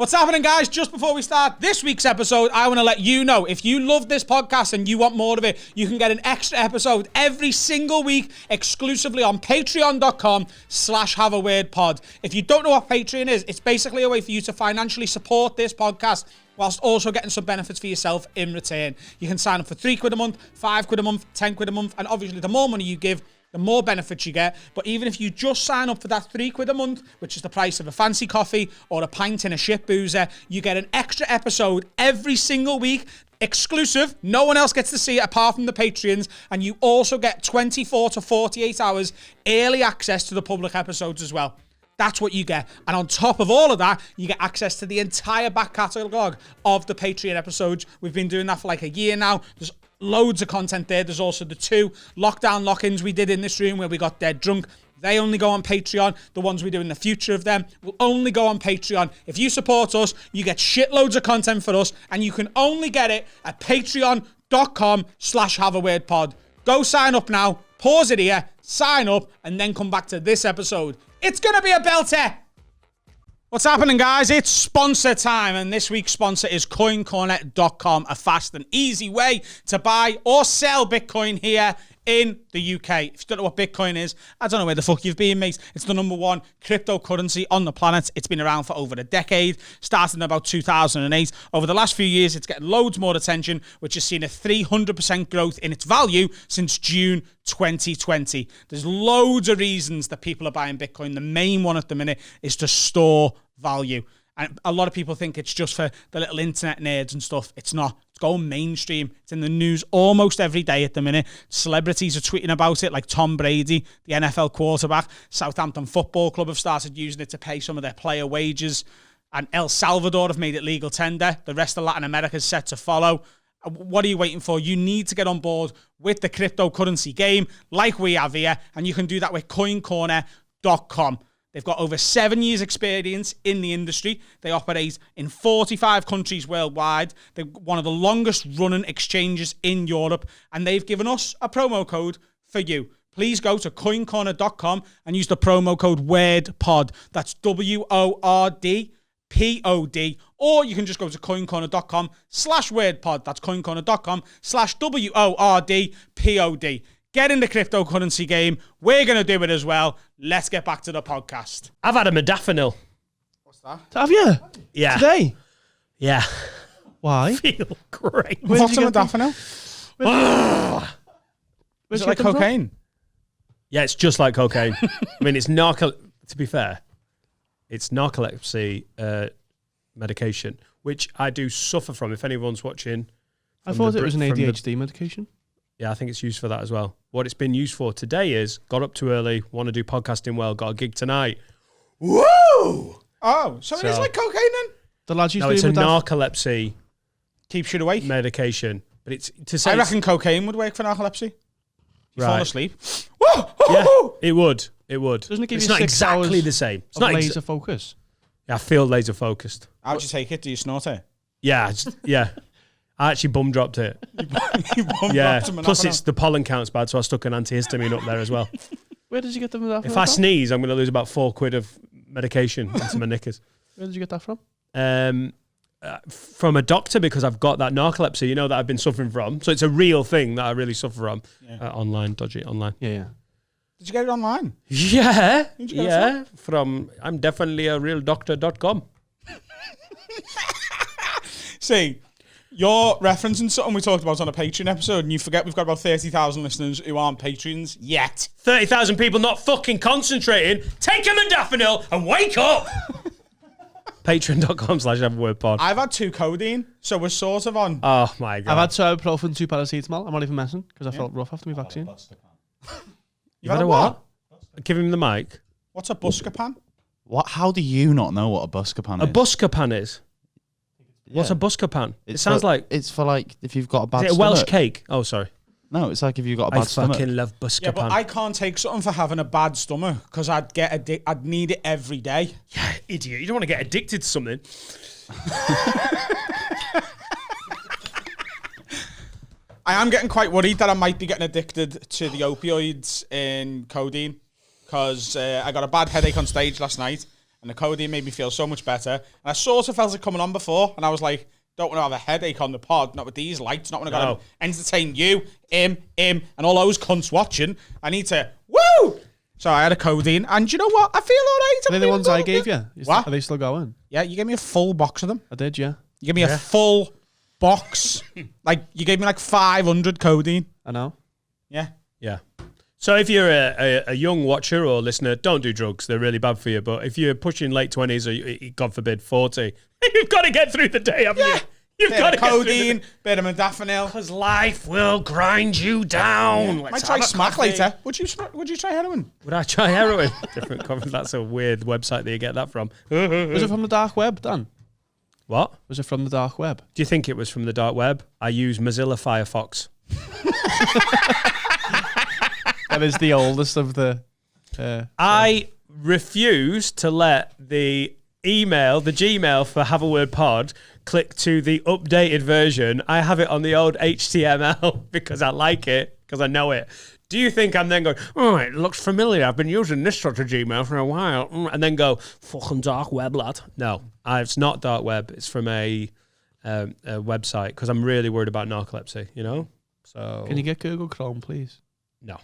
What's happening, guys? Just before we start this week's episode, I want to let you know, if you love this podcast and you want more of it, you can get an extra episode every single week exclusively on patreon.com/haveawordpod. If you don't know what Patreon is, it's basically a way for you to financially support this podcast whilst also getting some benefits for yourself in return. You can sign up for £3 a month, £5 a month, £10 a month, and obviously the more money you give, the more benefits you get. But even if you just sign up for that £3 a month, which is the price of a fancy coffee or a pint in a shit boozer, you get an extra episode every single week, exclusive. No one else gets to see it apart from the Patreons. And you also get 24 to 48 hours early access to the public episodes as well. That's what you get. And on top of all of that, you get access to the entire back catalogue of the Patreon episodes. We've been doing that for like a year now. There's loads of content there. There's also the 2 lockdown lock-ins we did in this room where we got dead drunk. They only go on Patreon. The ones we do in the future of them will only go on Patreon. If you support us, you get shitloads of content for us, and you can only get it at patreon.com/haveawordpod. Go sign up now. Pause it here, sign up, and then come back to this episode. It's going to be a belter. What's happening, guys? It's sponsor time, and this week's sponsor is CoinCorner.com, a fast and easy way to buy or sell Bitcoin here in the UK. If you don't know what Bitcoin is, I don't know where the fuck you've been, mate. It's the #1 cryptocurrency on the planet. It's been around for over a decade, started in about 2008. Over the last few years, it's getting loads more attention, which has seen a 300% growth in its value since June 2020. There's loads of reasons that people are buying Bitcoin. The main one at the minute is to store value. And a lot of people think it's just for the little internet nerds and stuff. It's not. It's going mainstream. It's in the news almost every day at the minute. Celebrities are tweeting about it, like Tom Brady, the NFL quarterback. Southampton Football Club have started using it to pay some of their player wages. And El Salvador have made it legal tender. The rest of Latin America is set to follow. What are you waiting for? You need to get on board with the cryptocurrency game like we have here. And you can do that with CoinCorner.com. They've got over 7 years experience in the industry. They operate in 45 countries worldwide. They're one of the longest running exchanges in Europe. And they've given us a promo code for you. Please go to coincorner.com and use the promo code WORDPOD. That's WORDPOD. Or you can just go to coincorner.com/WordPod. That's coincorner.com/WORDPOD. Get in the cryptocurrency game. We're going to do it as well. Let's get back to the podcast. I've had a modafinil. What's that? Have you? Yeah. Today? Yeah. Why? I feel great. What's a modafinil? Is it like cocaine? Yeah, it's just like cocaine. I mean, it's to be fair, it's narcolepsy medication, which I do suffer from. If anyone's watching. I thought it was an ADHD medication. Yeah, I think it's used for that as well. What it's been used for today is, got up too early, want to do podcasting well, got a gig tonight. Woo! Oh, so it is like cocaine then? The lads used No, to it's do a with that. narcolepsy Keeps you awake. medication. But it's to say I reckon cocaine would work for narcolepsy. You fall Right. asleep. Whoa! Yeah, it would. It would. Doesn't it give It's you not 6 exactly hours the same. It's of not laser focus? I feel laser focused. How'd you take it? Do you snort it? Yeah, yeah. I actually bum dropped it. You bum Yeah. dropped some Plus, modafinil. it's the pollen count's bad, so I stuck an antihistamine up there as well. Where did you get them that If from? I sneeze, I'm going to lose about £4 of medication into my knickers. Where did you get that from? From a doctor, because I've got that narcolepsy, that I've been suffering from. So it's a real thing that I really suffer from. Yeah. Online, dodgy online. Yeah. Did you get it online? Yeah. Where'd you get it Yeah. From I'm definitely a real doctor.com. See, you're referencing something we talked about on a Patreon episode, and you forget we've got about 30,000 listeners who aren't Patreons yet. 30,000 people not fucking concentrating. Take a modafinil and wake up. Patreon.com/haveawordpod. I've had 2 codeine, so we're sort of on. Oh my God. I've had 2 ibuprofen, 2 paracetamol. I'm not even messing because I felt rough after my vaccine. You've had a what? Give him the mic. What's a Buscopan? What? How do you not know what a Buscopan is? A Buscopan is? What's a Buscopan? It sounds like... It's for like if you've got a bad Is it a stomach. Welsh cake? Oh, sorry. No, it's like if you've got a I bad stomach. fucking love Buscopan. Yeah, but I can't take something for having a bad stomach because I'd need it every day. Yeah, idiot. You don't want to get addicted to something. I am getting quite worried that I might be getting addicted to the opioids in codeine because I got a bad headache on stage last night and the codeine made me feel so much better. And I sort of felt it coming on before, and I was like, don't want to have a headache on the pod, not with these lights, not when I got to entertain you, him, and all those cunts watching. I need to, woo! So I had a codeine, and you know what? I feel all right. Are they the ones I gave you? What? Are they still going? Yeah, you gave me a full box of them. I did, yeah. You gave me a full box. Like, you gave me like 500 codeine. I know. Yeah. Yeah. So if you're a young watcher or listener, don't do drugs. They're really bad for you. But if you're pushing late 20s or, God forbid, 40, you've got to get through the day, haven't you? You've Bit got of to codeine, bit of modafinil. Because life will grind you down. Yeah. Might try smack later. Would you try heroin? Would I try heroin? Different comment. That's a weird website that you get that from. Was it from the dark web, Dan? What? Was it from the dark web? Do you think it was from the dark web? I use Mozilla Firefox. That is the oldest of the... I refuse to let the Gmail for Have a Word Pod, click to the updated version. I have it on the old HTML because I like it, because I know it. Do you think I'm then going, oh, it looks familiar. I've been using this sort of Gmail for a while. And then go, fucking dark web, lad. No, it's not dark web. It's from a website because I'm really worried about narcolepsy, you know? So Can you get Google Chrome, please? No.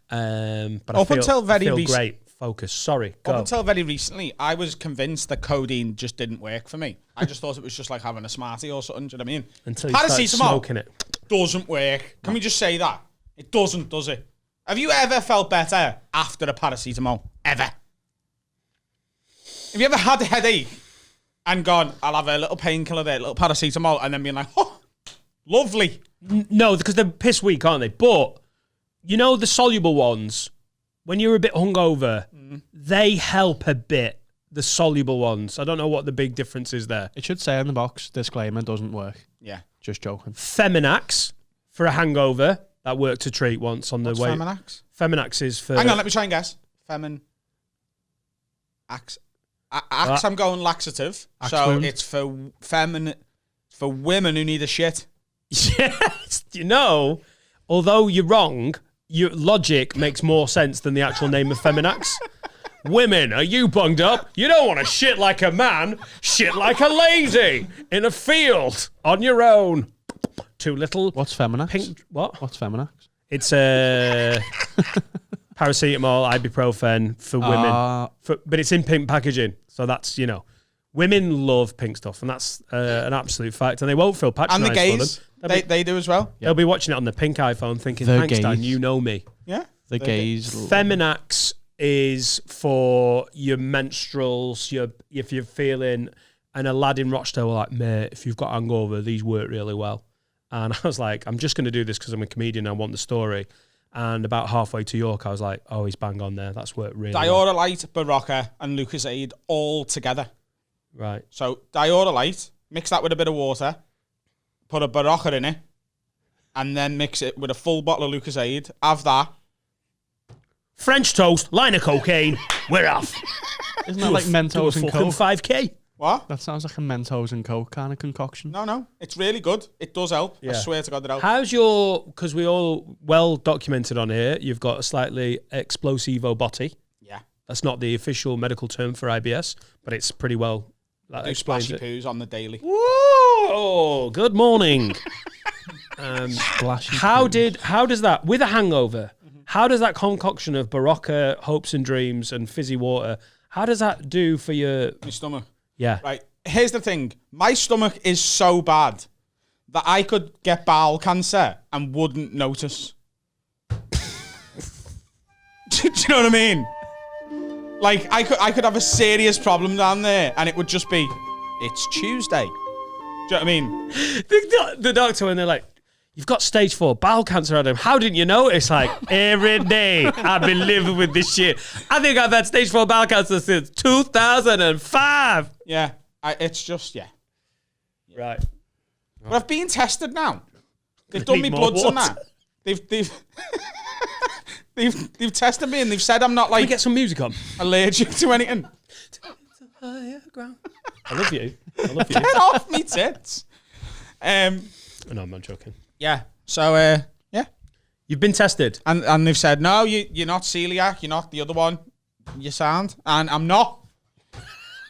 But Up until very I feel recent- great. Focus. Sorry. Go. Up until very recently, I was convinced that codeine just didn't work for me. I just thought it was just like having a Smartie or something. Do you know what I mean? Until you start smoking it. Doesn't work. Can we just say that? It doesn't, does it? Have you ever felt better after a paracetamol? Ever? Have you ever had a headache and gone, I'll have a little painkiller there, a little paracetamol, and then being like, oh, lovely. No, because they're piss weak, aren't they? But, you know, the soluble ones, when you're a bit hungover, they help a bit, the soluble ones. I don't know what the big difference is there. It should say on the box, disclaimer, doesn't work. Yeah. Just joking. Feminax for a hangover. That worked a treat once on the way. Feminax? Feminax is for... Hang on, let me try and guess. Axe, I'm going laxative. So wound. it's for women who need a shit. Yes. You know, although you're wrong, your logic makes more sense than the actual name of Feminax. Women, are you bunged up? You don't want to shit like a man. Shit like a lady in a field on your own. Two little... What's Feminax? Pink... What? What's Feminax? It's paracetamol, ibuprofen for women. But it's in pink packaging. So that's, you know... Women love pink stuff, and that's an absolute fact. And they won't feel patronised And the gays, for them. they do as well. They'll be watching it on the pink iPhone thinking, The thanks, Dan, gays. you know me. Yeah. The gays. Feminax is for your menstruals, if you're feeling... And a lad in Rochdale were like, mate, if you've got hangover, these work really well. And I was like, I'm just going to do this because I'm a comedian. I want the story. And about halfway to York, I was like, oh, he's bang on there. That's worked really well. Diorolite, Barocca, and Lucozade all together. Right. So Diorolite, mix that with a bit of water, put a Barocca in it, and then mix it with a full bottle of Lucozade. Have that. French toast, line of cocaine, we're off. Isn't that like Mentos and fucking Coke? 5K. What? That sounds like a Mentos and Coke kind of concoction. No. It's really good. It does help. I swear to God it helps. How's your... Because we all well documented on here, you've got a slightly explosivo body. Yeah. That's not the official medical term for IBS, but it's pretty well... That Do explains splashy it. poos on the daily. Whoa! Good morning. Splashy How poo. does that, with a hangover, how does that concoction of Barocca, hopes and dreams, and fizzy water, how does that do for your... My stomach. Yeah. Right. Here's the thing. My stomach is so bad that I could get bowel cancer and wouldn't notice. Do you know what I mean? Like, I could have a serious problem down there and it would just be, it's Tuesday. Do you know what I mean? The doctor, when they're like, you've got stage 4 bowel cancer, Adam. How didn't you notice? Like, every day I've been living with this shit. I think I've had stage 4 bowel cancer since 2005. Yeah. It's just, yeah. Right. But I've been tested now. They've done me Need more bloods and water. that. They've tested me and they've said I'm not Can we like get some music on? allergic to anything. I love you. I love you. Get off me tits. No, I'm not joking. Yeah. So yeah. You've been tested. And they've said, no, you're not celiac, you're not the other one. You sound. And I'm not.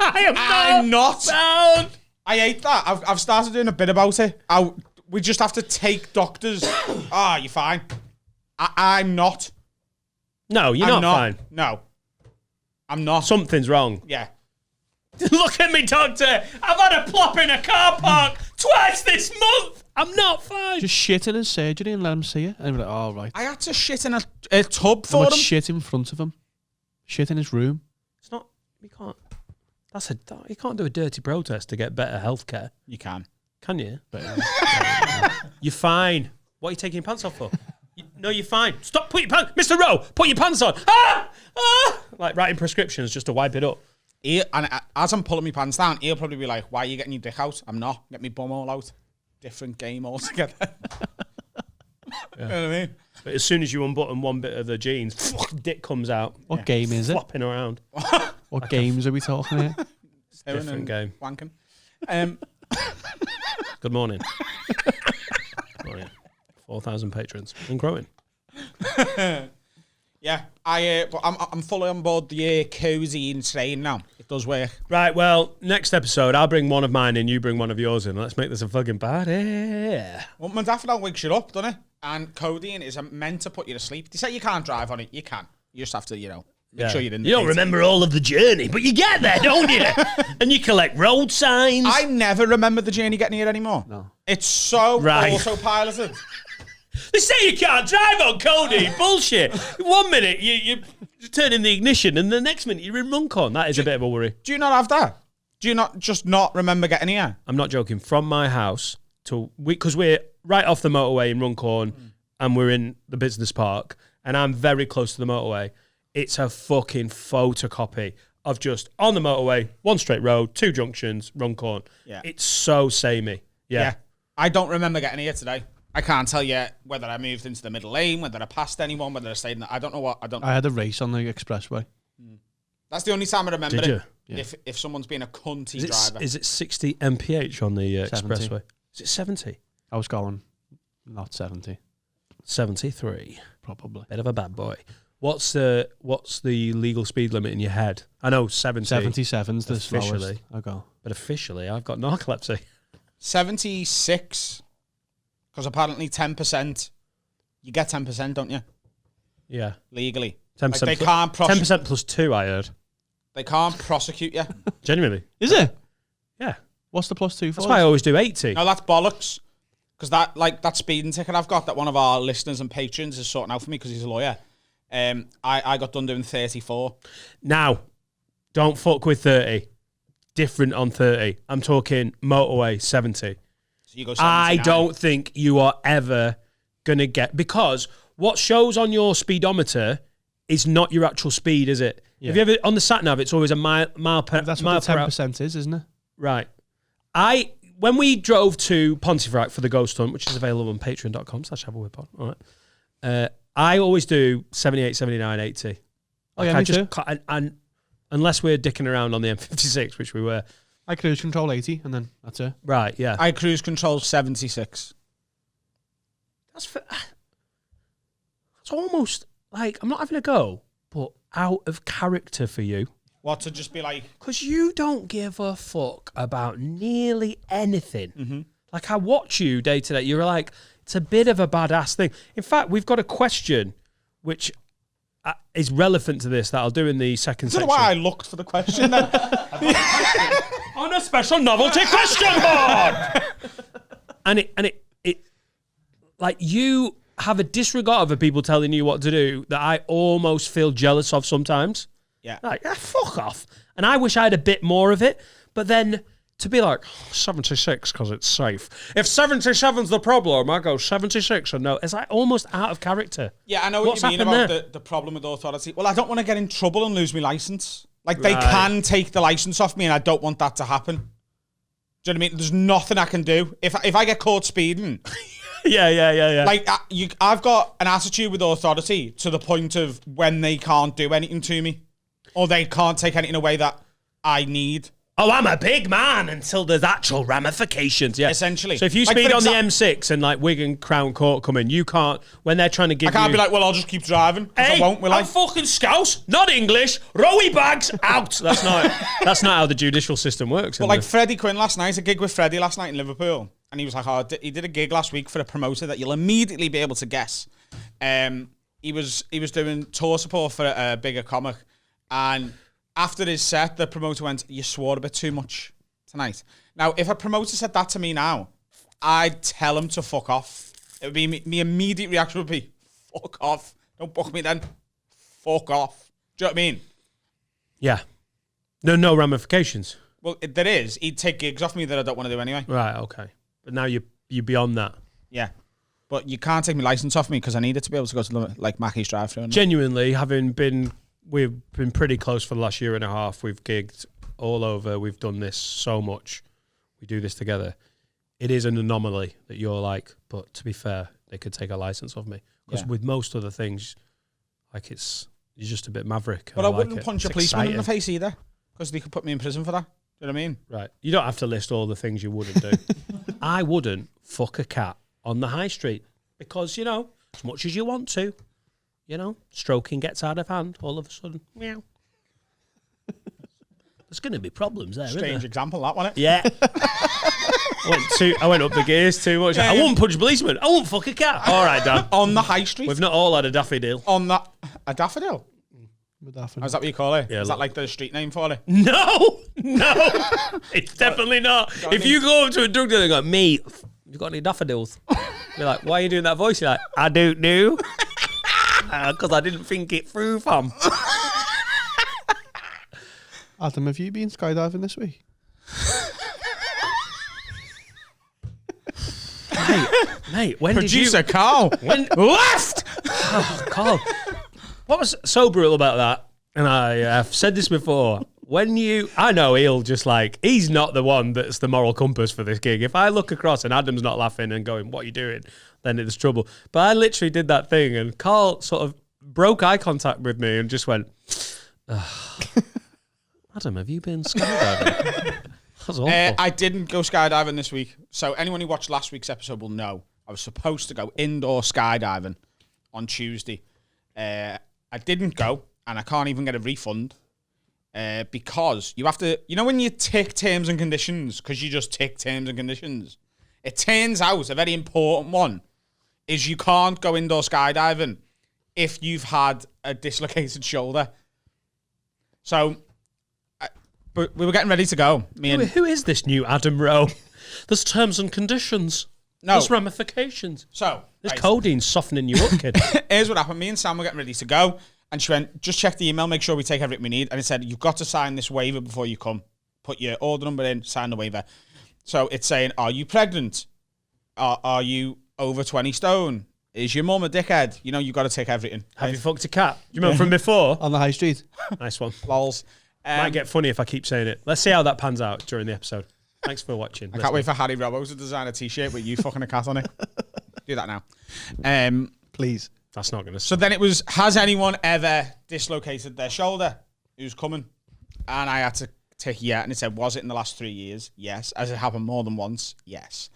I'm not. Down. I hate that. I've started doing a bit about it. We just have to take doctors. You're fine. I'm not. No, you're not fine. No. I'm not. Something's wrong. Yeah. Look at me, doctor. I've had a plop in a car park twice this month. I'm not fine. Just shit in his surgery and let him see it. And be like, oh, right. I had to shit in a tub How for much him. shit in front of him? Shit in his room. It's not. You can't. You can't do a dirty protest to get better healthcare. You can. Can you? You're fine. What are you taking your pants off for? No, you're fine. Stop. Put your pants. Mr. Rowe, put your pants on. Like writing prescriptions just to wipe it up. As I'm pulling my pants down, he'll probably be like, why are you getting your dick out? I'm not. Get me bum all out. Different game altogether. You know what I mean? But as soon as you unbutton one bit of the jeans, dick comes out. What game is it? Flopping around. What games are we talking here? Different game. Wanking. Good morning. Morning. 4,000 patrons and growing. Yeah, but I'm fully on board the cozy and train now. It does work. Right, well, next episode, I'll bring one of mine in, you bring one of yours in. Let's make this a fucking party. Well, modafinil wakes you up, doesn't it? And codeine is meant to put you to sleep. They say you can't drive on it. You can. You just have to, make sure you're in. You don't remember all of the journey, but you get there, don't you? And you collect road signs. I never remember the journey getting here anymore. No. It's so Right. autopiloted. They say you can't drive on codeine. Bullshit. 1 minute you turn in the ignition, and the next minute you're in Runcorn. That is a bit of a worry. Do you not have that? Do you not just not remember getting here? I'm not joking. From my house to because we're right off the motorway in Runcorn, and we're in the business park, and I'm very close to the motorway. It's a fucking photocopy of just on the motorway, one straight road, 2 junctions, Runcorn. Yeah. It's so samey. Yeah. I don't remember getting here today. I can't tell you whether I moved into the middle lane, whether I passed anyone, whether I stayed in the... I don't know what... I had a race on the expressway. That's the only time I remember Did you? it. If someone's being a cunty Is it, driver. is it 60 mph on the 70. expressway? Is it 70? I was going not 70, 73. probably. Bit of a bad boy. What's the legal speed limit in your head? I know 70. 77's the slowest Officially. I go. But officially, I've got narcolepsy. 76... Because apparently 10%, you get 10%, don't you? Yeah. Legally. 10%. Like they can't 10% plus 2, I heard. They can't prosecute you. Genuinely. Is it? Yeah. What's the +2 for? That's why I always do 80. No, that's bollocks. Because that speeding ticket I've got that one of our listeners and patrons is sorting out for me because he's a lawyer. I got done doing 34. Now, don't fuck with 30. Different on 30. I'm talking motorway 70. So you go I 79. don't think you are ever going to get... Because what shows on your speedometer is not your actual speed, is it? Yeah. Have you ever... On the sat-nav, it's always a mile per... That's mile what the per hour. 10% is, isn't it? Right. When we drove to Pontefract for the Ghost Hunt, which is available on patreon.com/haveawordpod, all right, I always do 78, 79, 80. Oh, yeah, me too. And unless we're dicking around on the M56, which we were. I cruise control 80, and then that's it. Right, yeah. I cruise control 76. That's almost like, I'm not having a go, but out of character for you. What, to just be like... Because you don't give a fuck about nearly anything. Mm-hmm. Like, I watch you day to day. You're like, it's a bit of a badass thing. In fact, we've got a question which is relevant to this that I'll do in the second I don't section. know why I looked for the question then. On a special novelty question board! and it like, you have a disregard for people telling you what to do that I almost feel jealous of sometimes. Yeah. Like, fuck off. And I wish I had a bit more of it. But then to be like, 76 because it's safe. If 77's the problem, I go 76 and no. It's like almost out of character. Yeah, I know What's what you mean happened about the problem with authority. Well, I don't want to get in trouble and lose my license. Like, they can take the license off me and I don't want that to happen. Do you know what I mean? There's nothing I can do. If I get caught speeding... Yeah. Like, I've got an attitude with authority to the point of when they can't do anything to me. Or they can't take anything away that I need. oh, I'm a big man until there's actual ramifications. Yeah, Essentially. So if you Like, speed for on the M6 and like Wigan Crown Court come in, you can't, when they're trying to give I can't you... be like, well, I'll just keep driving. 'Cause Hey, I won't, will I? I'm fucking Scouse, not English. Rowie bags out. That's not how the judicial system works. But like Freddie Quinn last night, a gig with Freddie last night in Liverpool, and he was like, oh, he did a gig last week for a promoter that you'll immediately be able to guess. He was doing tour support for a bigger comic, and after his set, the promoter went, you swore a bit too much tonight. Now, if a promoter said that to me now, I'd tell him to fuck off. It would be me immediate reaction would be, fuck off. Don't book me then. Fuck off. Do you know what I mean? Yeah. No ramifications. Well, there is. He'd take gigs off me that I don't want to do anyway. Right, okay. But now you're beyond that. Yeah. But you can't take my license off me because I need it to be able to go to like Mackey's drive-thru. Genuinely, we've been pretty close for the last year and a half. We've gigged all over. We've done this so much. We do this together. It is an anomaly that you're like, but to be fair, they could take a license off me. Because with most other things, like you're just a bit maverick. But I wouldn't punch a policeman in the face either because they could put me in prison for that. Do you know what I mean? Right. You don't have to list all the things you wouldn't do. I wouldn't fuck a cat on the high street because, as much as you want to, stroking gets out of hand all of a sudden. Meow. There's going to be problems there, Strange isn't there? example, that, wasn't it? Yeah. I went up the gears too much. I won't punch a policeman. I won't fuck a cat. All right, Dan. On the high street? We've not all had a daffodil. A daffodil? Daffodil. Oh, is that what you call it? Yeah, Is that like the street name for it? No. It's definitely not. If you go up to a drug dealer and go, mate, you got any daffodils? You're like, why are you doing that voice? You're like, I don't know. Because I didn't think it through, fam. Adam, have you been skydiving this week? Mate, when Producer did you... Carl. When... Left! Oh, Carl. What was so brutal about that, and I've said this before, I know he's not the one that's the moral compass for this gig. If I look across and Adam's not laughing and going, what are you doing? Then it's trouble. But I literally did that thing and Carl sort of broke eye contact with me and just went, Adam, have you been skydiving? That's awful. I didn't go skydiving this week. So anyone who watched last week's episode will know I was supposed to go indoor skydiving on Tuesday. I didn't go, and I can't even get a refund because you have to, when you tick terms and conditions, because you just tick terms and conditions, it turns out a very important one is you can't go indoor skydiving if you've had a dislocated shoulder. So, but we were getting ready to go. Who is this new Adam Rowe? There's terms and conditions. No. There's ramifications. So, this codeine's softening you up, kid. Here's what happened. Me and Sam were getting ready to go. And she went, just check the email, make sure we take everything we need. And it said, you've got to sign this waiver before you come. Put your order number in, sign the waiver. So it's saying, are you pregnant? Are you over 20 stone? Is your mum a dickhead? You've got to take everything. Have you fucked a cat? Do you remember from before? On the high street. Nice one. Lols. Might get funny if I keep saying it. Let's see how that pans out during the episode. Thanks for watching. I can't wait for Harry Robo to design a t-shirt with you fucking a cat on it. Do that now. Please. That's not going to... So then it was, has anyone ever dislocated their shoulder? Who's coming? And I had to tick yeah. And it said, was it in the last 3 years? Yes. Has it happened more than once? Yes.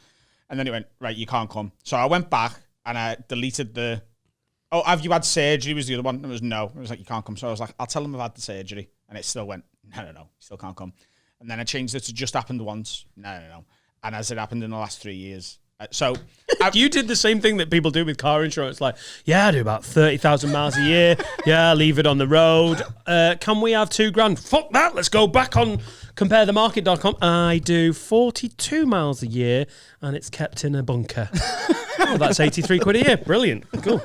And then it went, right, you can't come. So I went back and I deleted the... Oh, have you had surgery was the other one. It was no. It was like, you can't come. So I was like, I'll tell them I've had the surgery. And it still went, no, you still can't come. And then I changed it to just happened once. No. And has it happened in the last 3 years? So you did the same thing that people do with car insurance. Like, yeah, I do about 30,000 miles a year. Yeah, leave it on the road. Can we have $2,000? Fuck that. Let's go back on comparethemarket.com. I do 42 miles a year and it's kept in a bunker. Oh, that's 83 quid a year. Brilliant. Cool.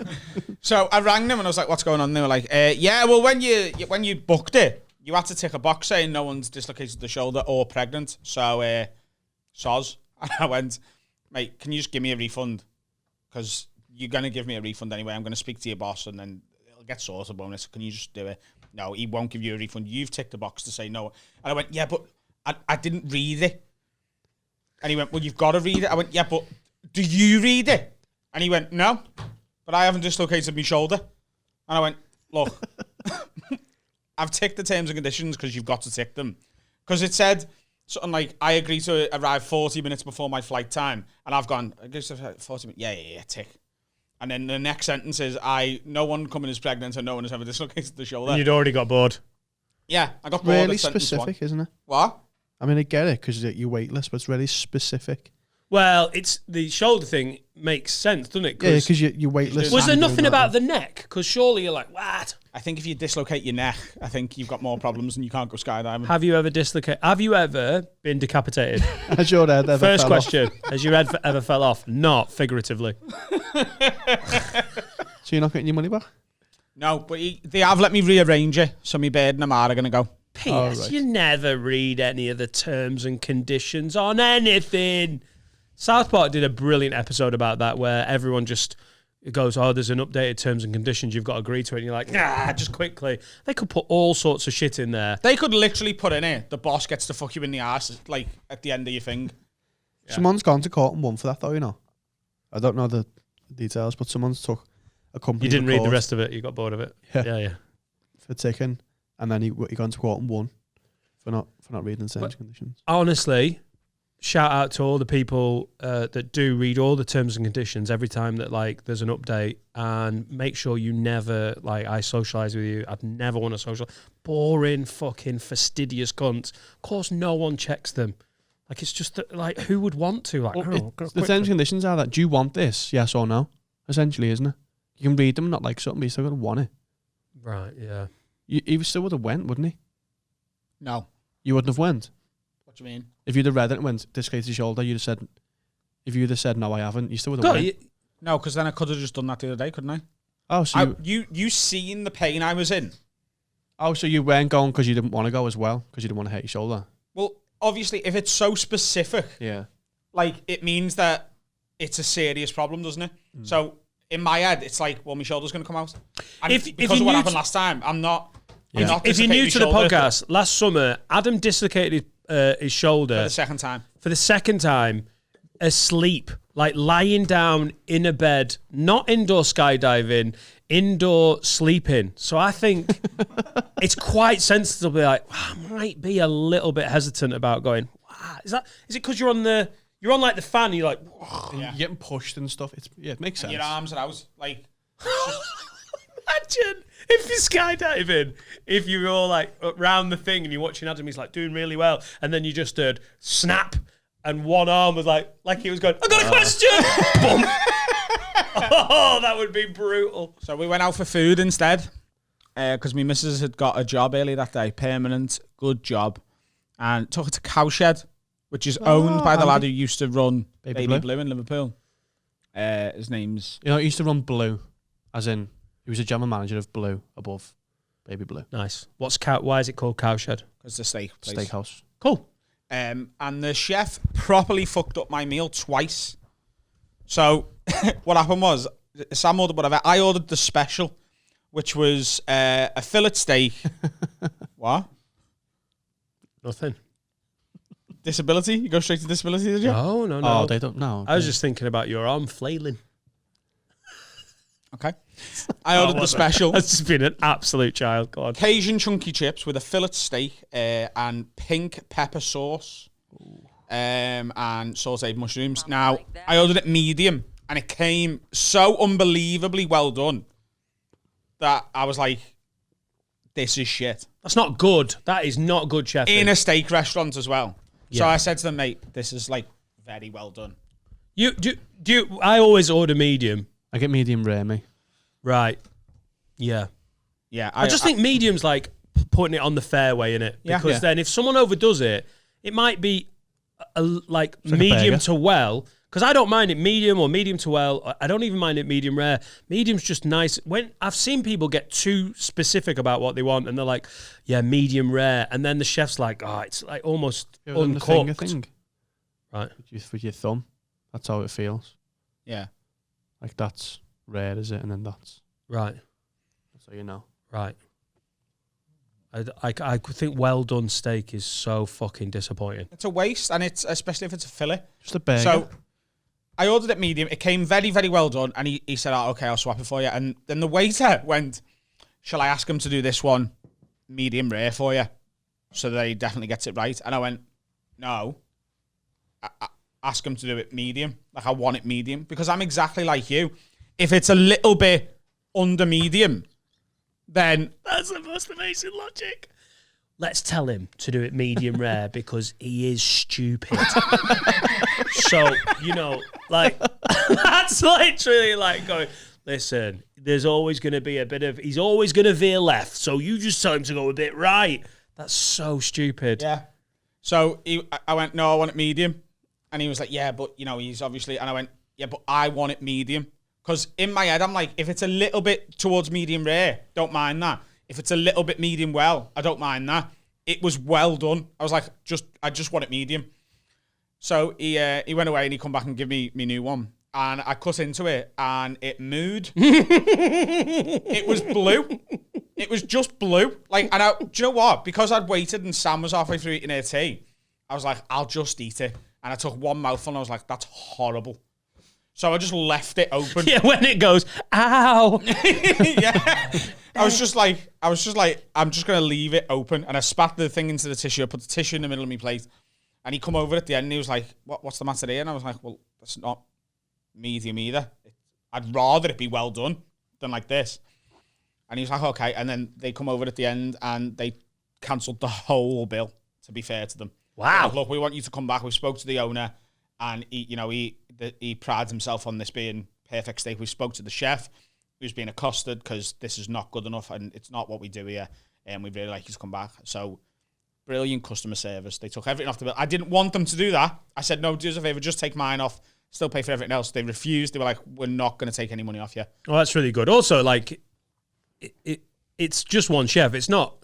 So I rang them and I was like, what's going on? And they were like, yeah, well, when you booked it, you had to tick a box saying no one's dislocated the shoulder or pregnant. So, soz. And I went, mate, can you just give me a refund? Because you're going to give me a refund anyway. I'm going to speak to your boss and then it'll get sorted, bonus. Can you just do it? No, he won't give you a refund. You've ticked the box to say no. And I went, yeah, but I didn't read it. And he went, well, you've got to read it. I went, yeah, but do you read it? And he went, no, but I haven't dislocated my shoulder. And I went, look, I've ticked the terms and conditions because you've got to tick them. Because it said, something like, I agree to arrive 40 minutes before my flight time, and I've gone, I guess 40 minutes, yeah, tick. And then the next sentence is, no one coming is pregnant and no one has ever dislocated the shoulder. And you'd already got bored. Yeah, I got bored Really at sentence specific, one. isn't it? What? I mean, I get it because you're weightless, but it's really specific. Well, it's the shoulder thing makes sense, doesn't it? Yeah, because you're weightless. Was there and nothing doing about that. the neck? Because surely you're like, what? I think if you dislocate your neck, I think you've got more problems and you can't go skydiving. Have you ever dislocated? Have you ever been decapitated? Has your head ever First fell off? question: has your head ever fell off? Not figuratively. So you're not getting your money back? No, but they have let me rearrange it, so my bird and Amara are going to go. P.S. right. You never read any of the terms and conditions on anything. South Park did a brilliant episode about that where everyone just goes, oh, there's an updated terms and conditions, you've got to agree to it. And you're like, nah, just quickly. They could put all sorts of shit in there. They could literally put in it, the boss gets to fuck you in the ass, like, at the end of your thing. Yeah. Someone's gone to court and won for that, though, you know. I don't know the details, but someone's took a company. You didn't to read court the rest of it, you got bored of it. Yeah. for ticking, and then he gone to court and won for not reading the terms and conditions. Honestly, shout out to all the people that do read all the terms and conditions every time that like there's an update, and make sure you never like I socialise with you. I'd never want to social. Boring fucking fastidious cunts. Of course, no one checks them. Like it's just that, like who would want to? Like The terms and conditions are that do you want this? Yes or no? Essentially, isn't it? You can read them, and not like something, but you still got to want it. Right? Yeah. He still would have went, wouldn't he? No. You wouldn't have went. What do you mean? If you'd have read it and went, dislocated your shoulder, you'd have said, if you'd have said, no, I haven't, you still would have went. No, because then I could have just done that the other day, couldn't I? Oh, so you seen the pain I was in? so you weren't going because you didn't want to go as well, because you didn't want to hurt your shoulder. Well, obviously, if it's so specific, Yeah. like, it means that it's a serious problem, doesn't it? So, in my head, it's like, well, my shoulder's going to come out. And because of what happened last time, I'm not If you're new to the podcast, last summer, Adam dislocated his shoulder for the second time. For the second time, asleep, like lying down in a bed, not indoor skydiving, indoor sleeping. So I think it's quite sensible to be like, I might be a little bit hesitant about going, wow, is it because you're on like the fan, and you're like, You're getting pushed and stuff. It makes sense. Your arms are out, like... Imagine if you're skydiving, if you're all like around the thing and you're watching Adam, he's like doing really well, and then you just heard snap, and one arm was like he was going, I got a question! Boom! Oh, that would be brutal. So we went out for food instead, because my missus had got a job earlier that day, permanent, good job, and took it to Cowshed, which is owned by the lad who used to run Baby Blue in Liverpool. His name's... You know, he used to run Blue, as in, he was a general manager of Blue above Baby Blue. Nice. Why is it called Cowshed? Because the steak place. Steakhouse. Cool. And the chef properly fucked up my meal twice. So what happened was, Sam ordered whatever. I ordered the special, which was a fillet steak. What? Nothing. Disability? You go straight to disability, did you? No. Oh, they don't know. I was just thinking about your arm flailing. Okay. I ordered the special. That's just been an absolute child. God. Cajun chunky chips with a fillet steak and pink pepper sauce and sauteed mushrooms. Now, I ordered it medium, and it came so unbelievably well done that I was like, this is shit. That's not good. That is not good, chef. In a steak restaurant as well. So Yeah. I said to them, mate, this is like very well done. You I always order medium. I get medium rare, me. Right. Yeah. Yeah. I just think medium's like putting it on the fairway, innit? Yeah. Because Yeah. then if someone overdoes it, it might be like a medium burger. to well. Because I don't mind it medium or medium to well. I don't even mind it medium rare. Medium's just nice. When I've seen people get too specific about what they want, and they're like, yeah, medium rare. And then the chef's like, oh, it's like almost You ever done the finger uncooked. thing? Right. With your thumb. That's how it feels. Yeah. Like that's rare, is it? And then that's Right. how you know. Right. I think well done steak is so fucking disappointing. It's a waste, and it's especially if it's a fillet. Just a burger. So I ordered it medium. It came very, very well done. And he said, oh, okay, I'll swap it for you. And then the waiter went, shall I ask him to do this one medium rare for you? So that he definitely gets it right. And I went, no, ask him to do it medium. Like, I want it medium because I'm exactly like you. If it's a little bit under medium, then That's the most amazing logic. Let's tell him to do it medium rare because he is stupid. So, you know, like, that's literally like going, listen, there's always going to be he's always going to veer left. So you just tell him to go a bit right. That's so stupid. yeah. So I went, no, I want it medium. And he was like, yeah, but, you know, he's obviously... And I went, yeah, but I want it medium. Because in my head, I'm like, if it's a little bit towards medium rare, don't mind that. If it's a little bit medium well, I don't mind that. It was well done. I was like, I just want it medium. So he went away and he come back and give me my new one. And I cut into it and it mooed. It was blue. It was just blue. Like, and do you know what? Because I'd waited and Sam was halfway through eating her tea, I was like, I'll just eat it. And I took one mouthful and I was like, that's horrible. So I just left it open. Yeah, when it goes, ow. Yeah. I was just like, I'm just going to leave it open. And I spat the thing into the tissue. I put the tissue in the middle of my plate. And he come over at the end and he was like, what's the matter there? And I was like, well, that's not medium either. I'd rather it be well done than like this. And he was like, okay. And then they come over at the end and they cancelled the whole bill, to be fair to them. Wow. Like, look, we want you to come back. We spoke to the owner and he prides himself on this being perfect steak. We spoke to the chef who's been accosted because this is not good enough and it's not what we do here. And we'd really like you to come back. So brilliant customer service. They took everything off the bill. I didn't want them to do that. I said, no, do us a favor, just take mine off. Still pay for everything else. They refused. They were like, we're not going to take any money off you. Well, that's really good. Also, like, it's just one chef. It's not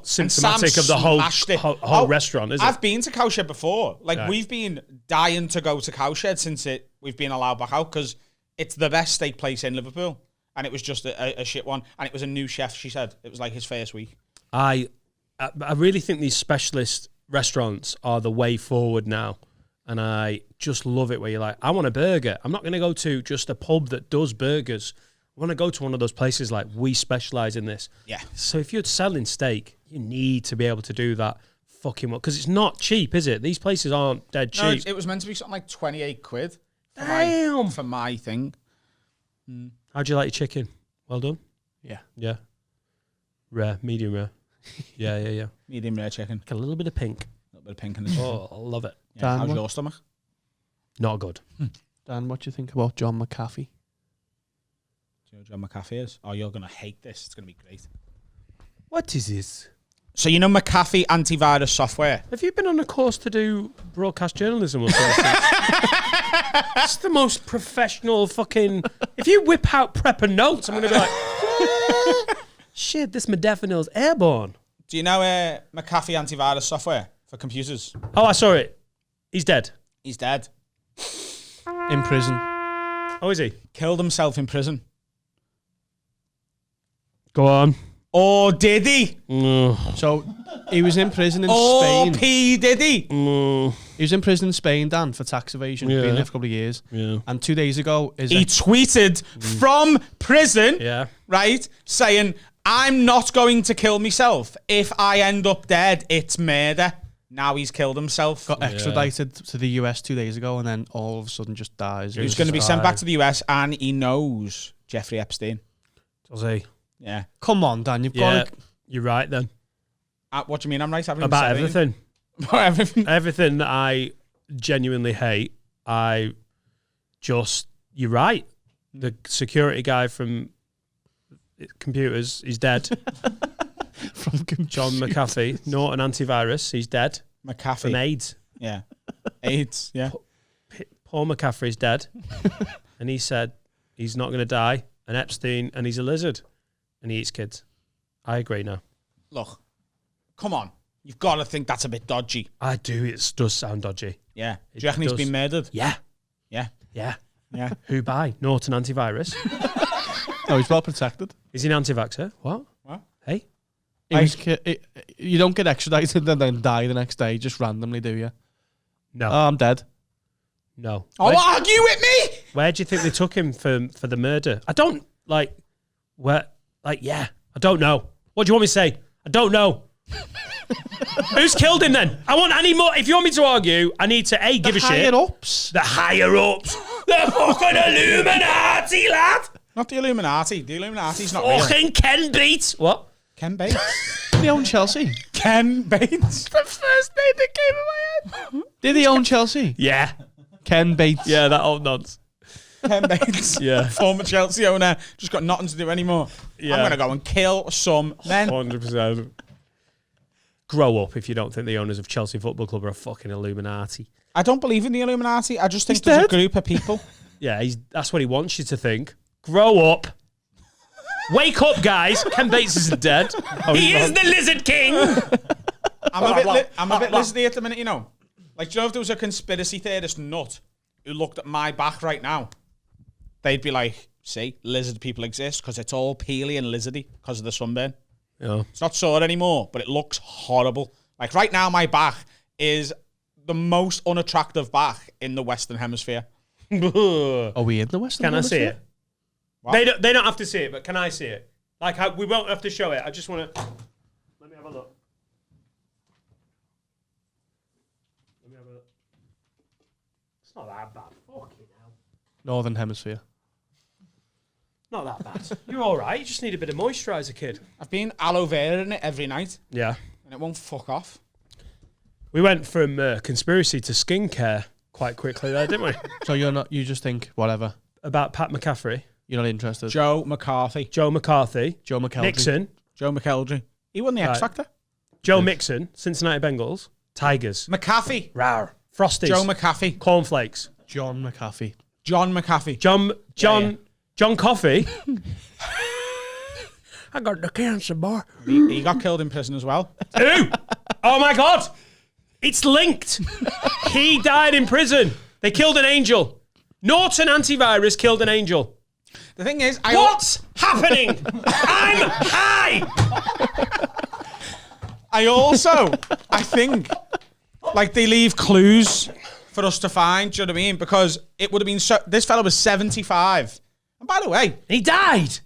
symptomatic of the whole restaurant, is it? I've been to Cowshed before. Like, we've been dying to go to Cowshed since we've been allowed back out because it's the best steak place in Liverpool. And it was just a shit one. And it was a new chef, she said. It was like his first week. I really think these specialist restaurants are the way forward now. And I just love it where you're like, I want a burger. I'm not going to go to just a pub that does burgers. I want to go to one of those places like, we specialize in this. Yeah. So if you're selling steak, you need to be able to do that fucking well. Because it's not cheap, is it? These places aren't dead cheap. No, it was meant to be something like 28 quid. Damn. For my thing. How'd you like your chicken? Well done? Yeah. Yeah. Rare, medium rare. Yeah. Medium rare chicken. Like a little bit of pink. A little bit of pink in this. Oh, I love it. Yeah. Dan, How's what? your stomach? Not good. Dan, what do you think about John McAfee? Do you know who John McAfee is? Oh, you're going to hate this. It's going to be great. What is this? So you know McAfee antivirus software? Have you been on a course to do broadcast journalism or something? It's the most professional fucking... If you whip out prep and notes, I'm going to be like, shit, this modafinil's airborne. Do you know McAfee antivirus software for computers? Oh, I saw it. He's dead. He's dead. In prison. Oh, is he? Killed himself in prison. Go on. Or did he? So he was in prison in Or Spain. P. did he? He was in prison in Spain, Dan, for tax evasion. Yeah. Been there for a couple of years. Yeah. And 2 days ago, He tweeted from prison, Yeah. right, saying, I'm not going to kill myself. If I end up dead, it's murder. Now he's killed himself. got extradited to the US 2 days ago, and then all of a sudden just dies. He's going to be sent back to the US, and he knows Jeffrey Epstein. Does he? Yeah. Come on, Dan, you've Yeah. got to... You're right then. What do you mean I'm right? I haven't even About said anything. everything. About everything. Everything that I genuinely hate, you're right. The security guy from computers, he's dead. From John McAfee, Norton antivirus, he's dead. McAfee. From AIDS. Yeah. AIDS, yeah. Paul McCaffrey's dead. And he said he's not going to die. And Epstein, and he's a lizard. And he eats kids. I agree now. Look, come on. You've got to think that's a bit dodgy. I do. It does sound dodgy. Yeah. Do you reckon he's does. been murdered? Yeah. Yeah. Yeah. Yeah. Who by? Norton antivirus. Oh, he's well protected. Is he an anti-vaxxer? What? What? Hey? You don't get extradited and then die the next day, just randomly, do you? No. Oh, I'm dead. No. Oh, argue with me? Where do you think they took him for the murder? I don't, I don't know. What do you want me to say? I don't know. Who's killed him then? I want any more. If you want me to argue, I need to A, give a shit. Higher ups. The higher ups. The fucking Illuminati, lad. Not the Illuminati. The Illuminati's not real. Fucking Ken Bates. What? Ken Bates. They own Chelsea. Ken Bates. The first name that came in my head. Did they own Chelsea? Yeah. Ken Bates. Yeah, that old nonce. Ken Bates. Yeah. Former Chelsea owner. Just got nothing to do anymore. Yeah. I'm going to go and kill some men. 100%. Grow up if you don't think the owners of Chelsea Football Club are a fucking Illuminati. I don't believe in the Illuminati. I just think He's there's dead. a group of people. Yeah, that's what he wants you to think. Grow up. Wake up, guys. Ken Bates isn't dead. He is the Lizard King. I'm a bit lizardy at the minute, you know. Like, do you know if there was a conspiracy theorist nut who looked at my back right now, they'd be like, see, lizard people exist because it's all peely and lizardy because of the sunburn. Yeah. It's not sore anymore, but it looks horrible. Like, right now, my back is the most unattractive back in the Western Hemisphere. Are we in the Western Can I see Hemisphere? it? They don't have to see it, but can I see it? Like, we won't have to show it. I just want to... Let me have a look. It's not that bad. Fucking hell. Northern Hemisphere. Not that bad. You're all right. You just need a bit of moisturiser, kid. I've been aloe vera in it every night, Yeah. and it won't fuck off. We went from conspiracy to skincare quite quickly there, didn't we? So you just think, whatever. About Pat McAfee, You're not interested. Joe McCarthy. Joe McCarthy, Joe McKeldry. Nixon, Joe McKeldry. He won the X Right. Factor. Joe Mixon, Cincinnati Bengals, Tigers, McAfee. Rawr, Frosties, Joe McAfee. Cornflakes, John McAfee. John McAfee. John Coffey. I got the cancer, boy. He got killed in prison as well. Who? Oh my God. It's linked. He died in prison. They killed an angel. Norton antivirus killed an angel. The thing is, What's happening? I'm high. I think, like, they leave clues for us to find, do you know what I mean? Because it would have been this fella was 75. And by the way, He died.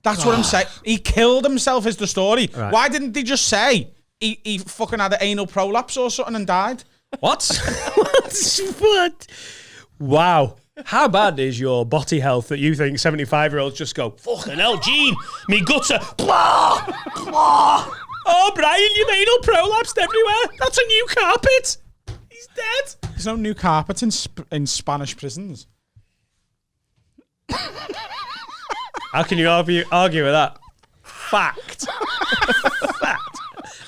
that's what I'm saying. He killed himself is the story. Right. Why didn't they just say he fucking had an anal prolapse or something and died? What? What? Wow. How bad is your body health that you think 75-year-olds just go, fucking hell, Gene, me gutter, blah, blah. Oh, Brian, your anal prolapsed everywhere. That's a new carpet. He's dead. There's no new carpet in Spanish prisons. How can you argue with that? Fact. Fact.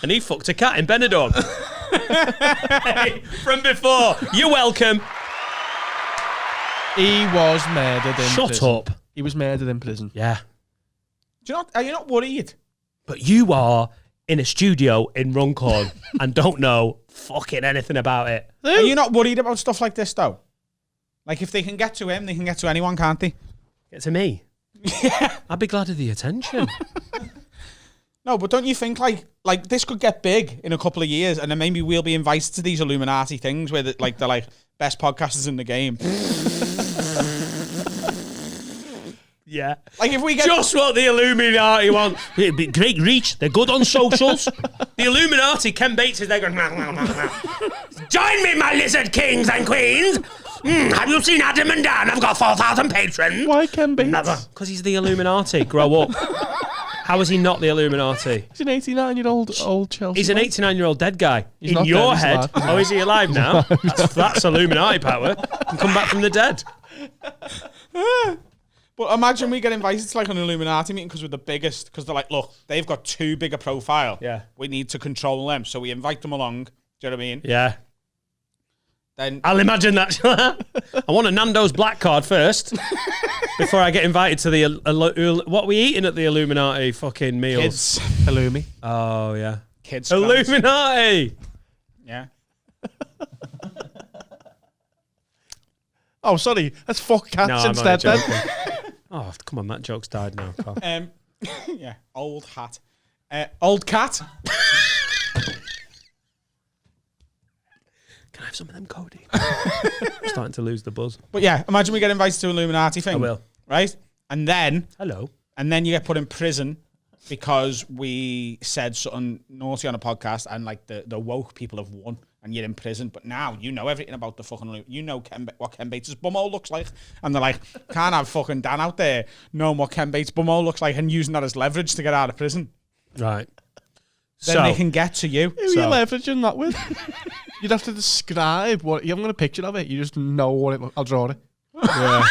And he fucked a cat in Benidorm. Hey, from before. You're welcome. He was murdered in prison. Shut up. He was murdered in prison. Yeah. Are you not worried? But you are in a studio in Runcorn and don't know fucking anything about it. Are you not worried about stuff like this, though? Like, if they can get to him, they can get to anyone, can't they? Get to me. Yeah. I'd be glad of the attention. No, but don't you think, like this could get big in a couple of years, and then maybe we'll be invited to these Illuminati things where they're like best podcasters in the game. Yeah. Like, if we get Just what the Illuminati want. It'd be great reach. They're good on socials. The Illuminati, Ken Bates is there going, join me, my lizard kings and queens. Have you seen Adam and Dan? I've got 4,000 patrons. Why Ken Bates? Never. Because he's the Illuminati. Grow up. How is he not the Illuminati? He's an 89-year-old old Chelsea. He's an man. 89-year-old dead guy. He's In not your dead, he's head. alive. Oh, is he alive now? That's Illuminati power. Can come back from the dead. But imagine we get invited to like an Illuminati meeting because we're the biggest. Because they're like, look, they've got too big a profile. Yeah. We need to control them. So we invite them along. Do you know what I mean? Yeah. Then I'll imagine that. I want a Nando's black card first before I get invited to the... what are we eating at the Illuminati fucking meals? kids. Halloumi. Oh, yeah. Kids. Illuminati! Yeah. Oh, sorry. Let's fuck cats No, I'm instead only then. joking. Oh, come on. That joke's died now, Carl. Yeah. Old hat. Old cat. Can I have some of them, Cody? I'm starting to lose the buzz. But yeah, imagine we get invited to an Illuminati thing. I will. Right? And then Hello. you get put in prison because we said something naughty on a podcast and like the woke people have won and you're in prison, but now you know everything about the fucking, you know what Ken Bates' bumhole looks like, and they're like, can't have fucking Dan out there knowing what Ken Bates' bumhole looks like and using that as leverage to get out of prison. Right. Then they can get to you. Who are you leveraging that with? You'd have to describe what, you haven't got a picture of it, you just know what it, I'll draw it. Yeah.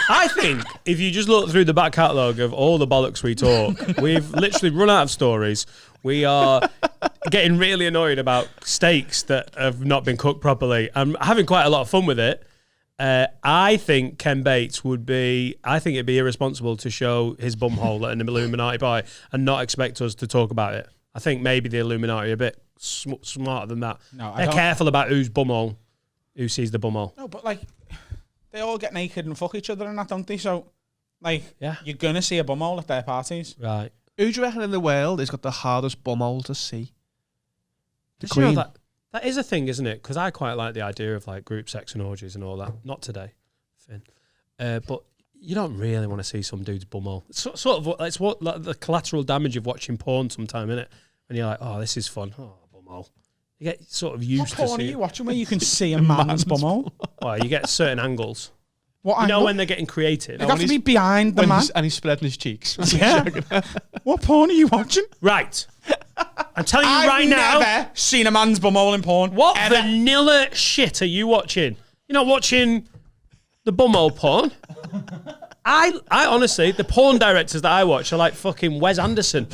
I think if you just look through the back catalogue of all the bollocks we talk, we've literally run out of stories. We are getting really annoyed about steaks that have not been cooked properly. I'm having quite a lot of fun with it. I think Ken Bates would be, I think it'd be irresponsible to show his bumhole at an Illuminati party and not expect us to talk about it. I think maybe the Illuminati are a bit smarter than that. No, they're careful about who sees the bumhole. No, but like, they all get naked and fuck each other and that, don't they? So, like, yeah, you're going to see a bumhole at their parties. Right. Who do you reckon in the world has got the hardest bumhole to see? The Did you know Queen. that is a thing, isn't it? Because I quite like the idea of like group sex and orgies and all that. Not today, Finn. But you don't really want to see some dude's bumhole. It's sort of it's what like, the collateral damage of watching porn sometime, isn't it? When you're like, oh, this is fun. Oh, bumhole. You get sort of used What to porn are seeing. you watching where you can see a man's bumhole? Well, you get certain angles. What You know angle? when they're getting creative. It'd have to be behind the man. And he's spreading his cheeks. Yeah. What porn are you watching? Right. I'm telling you right I've now. never seen a man's bumhole in porn. What ever. vanilla shit are you watching? You're not watching the bumhole porn? I honestly, the porn directors that I watch are like fucking Wes Anderson.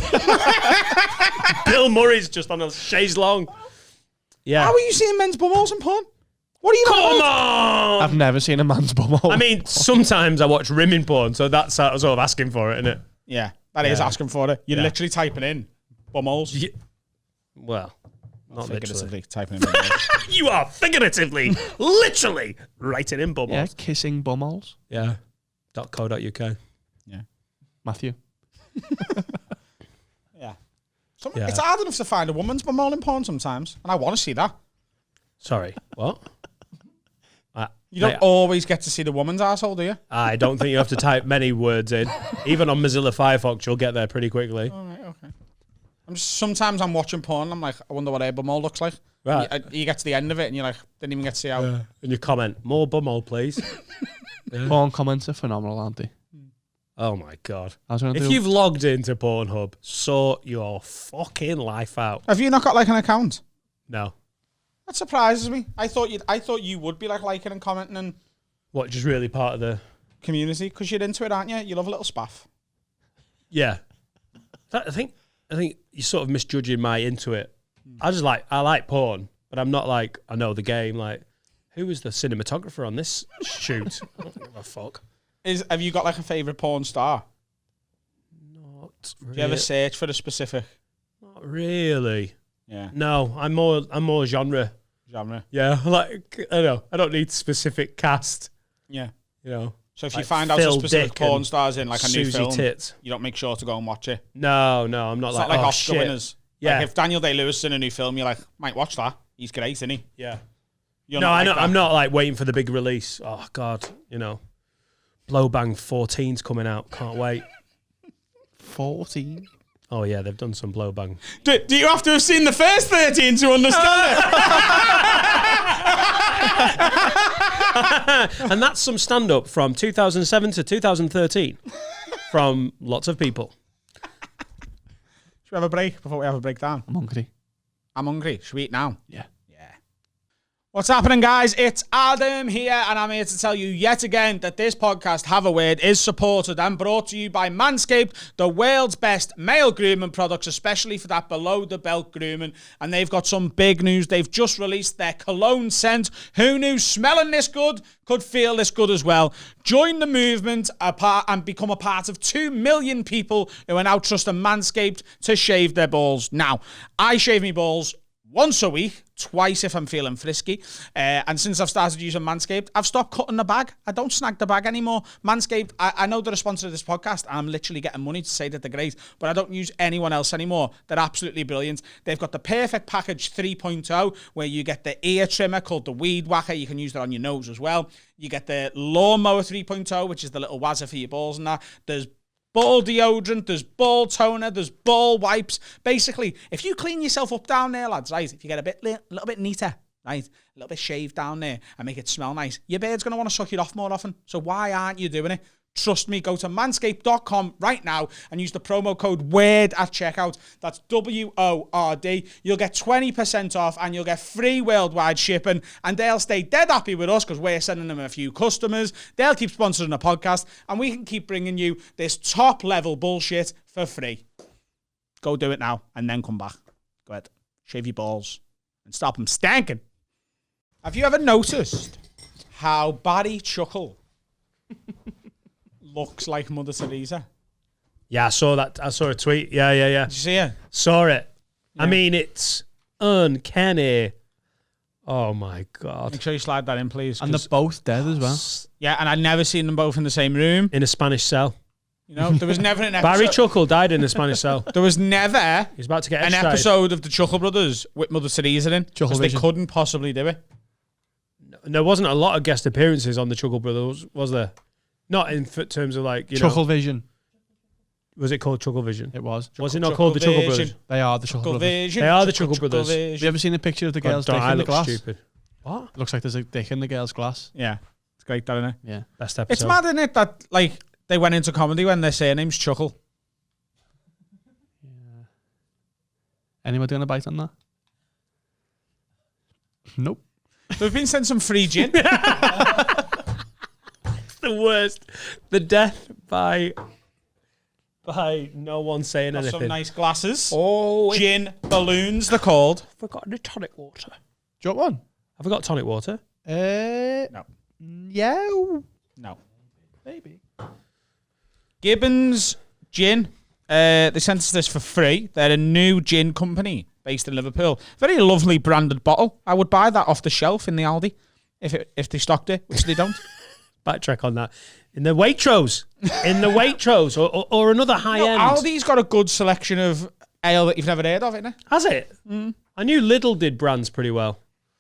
Bill Murray's just on a chaise long. Yeah. How are you seeing men's bumholes in porn? What are you Come on? on! I've never seen a man's bumhole. I mean, sometimes I watch rimming porn, so that's sort of asking for it, isn't it? Yeah, that is asking for it. You're literally typing in bumholes. Well, not literally. Figuratively typing in bumholes. You are figuratively, literally writing in bumholes. yeah, kissing bumholes. Yeah. .co.uk. Yeah. Matthew. Yeah. Yeah. It's hard enough to find a woman's bumhole in porn sometimes, and I want to see that. Sorry, what? You don't always get to see the woman's asshole, do you? I don't think you have to type many words in. Even on Mozilla Firefox, you'll get there pretty quickly. All right, okay. Sometimes I'm watching porn and I'm like, I wonder what a bumhole looks like. Right. You get to the end of it and you're like, didn't even get to see how. And you comment, more bumhole, please. Porn comments are phenomenal, aren't they? Oh my God. I was gonna If do- you've logged into Pornhub, sort your fucking life out. Have you not got like an account? No. That surprises me. I thought you would be like liking and commenting and What, just really part of the... community because you're into it, aren't you? You love a little spaff. Yeah. I think you're sort of misjudging my into it. I like porn, but I'm not like, I know the game. Like, who was the cinematographer on this shoot? I don't give a fuck. Have you got like a favourite porn star? Not Do you ever search for a specific Not really. Yeah. No, I'm more genre. Genre. Yeah, like I don't know. I don't need specific cast. Yeah. You know. So if you Like find out Phil some specific Dick porn and stars in like a new Susie film, Tits. you don't make sure to go and watch it. No, I'm not It's like, not like oh, Oscar shit. winners. Yeah. Like if Daniel Day-Lewis is in a new film, you're like, might watch that. He's great, isn't he? Yeah. You're No, not I like know. that. I'm not like waiting for the big release. Oh God, you know, Blowbang 14's coming out. Can't wait. 14. Oh yeah, they've done some Blowbang. Do you have to have seen the first 13 to understand it? And that's some stand-up from 2007 to 2013 from lots of people. Should we have a break before we have a breakdown? I'm hungry. I'm hungry. Should we eat now? Yeah. What's happening, guys? It's Adam here, and I'm here to tell you yet again that this podcast, Have a Word, is supported and brought to you by Manscaped, the world's best male grooming products, especially for that below-the-belt grooming. And they've got some big news. They've just released their cologne scent. Who knew smelling this good could feel this good as well? Join the movement and become a part of 2 million people who are now trusting Manscaped to shave their balls. Now, I shave my balls once a week, twice if I'm feeling frisky. And since I've started using Manscaped, I've stopped cutting the bag. I don't snag the bag anymore. Manscaped, I know they're a sponsor of this podcast. And I'm literally getting money to say that they're great, but I don't use anyone else anymore. They're absolutely brilliant. They've got the Perfect Package 3.0, where you get the ear trimmer called the Weed Whacker. You can use that on your nose as well. You get the Lawnmower 3.0, which is the little wazzer for your balls and that. There's ball deodorant, there's ball toner, there's ball wipes. Basically, if you clean yourself up down there, lads, right, if you get a little bit neater, right, a little bit shaved down there and make it smell nice, your beard's going to want to suck it off more often. So why aren't you doing it? Trust me, go to manscaped.com right now and use the promo code WORD at checkout. That's WORD. You'll get 20% off and you'll get free worldwide shipping. And they'll stay dead happy with us because we're sending them a few customers. They'll keep sponsoring the podcast and we can keep bringing you this top level bullshit for free. Go do it now and then come back. Go ahead. Shave your balls and stop them stanking. Have you ever noticed how Barry Chuckle looks like Mother Teresa? Yeah, I saw that. I saw a tweet. Yeah. Did you see it? Saw it. Yeah. I mean, it's uncanny. Oh, my God. Make sure you slide that in, please. And they're both dead as well. Yeah, and I'd never seen them both in the same room. In a Spanish cell. You know, there was never an episode. Barry Chuckle died in a Spanish cell. There was never He's about to get an extradited. episode of the Chuckle Brothers with Mother Teresa in. Because they couldn't possibly do it. There wasn't a lot of guest appearances on the Chuckle Brothers, was there? Not in terms of like, you Chuckle know. Vision. Was it called Chuckle Vision? It was. Was it not called the Chuckle Brothers? They are the Chuckle Brothers. Vision, They are the Chuckle Brothers. Have you ever seen a picture of the girl's dick I in the look glass? stupid. What? It looks like there's a dick in the girl's glass. Yeah, it's great, that, isn't it? Yeah. Best episode. It's mad, isn't it, that like they went into comedy when their surname's Chuckle. Yeah. Anybody want to bite on that? Nope. They've been sent some free gin. The worst. The death by no one saying Got anything. some nice glasses. Oh, Gin balloons, they're called. I forgot the tonic water. Do you want one? I forgot tonic water. No. Yeah. No. Maybe. Gibbons Gin. They sent us this for free. They're a new gin company based in Liverpool. Very lovely branded bottle. I would buy that off the shelf in the Aldi if they stocked it, which they don't. Backtrack on that. In the Waitrose. In the Waitrose. Or another high end. Aldi's got a good selection of ale that you've never heard of, isn't it? Has it? I knew Lidl did brands pretty well.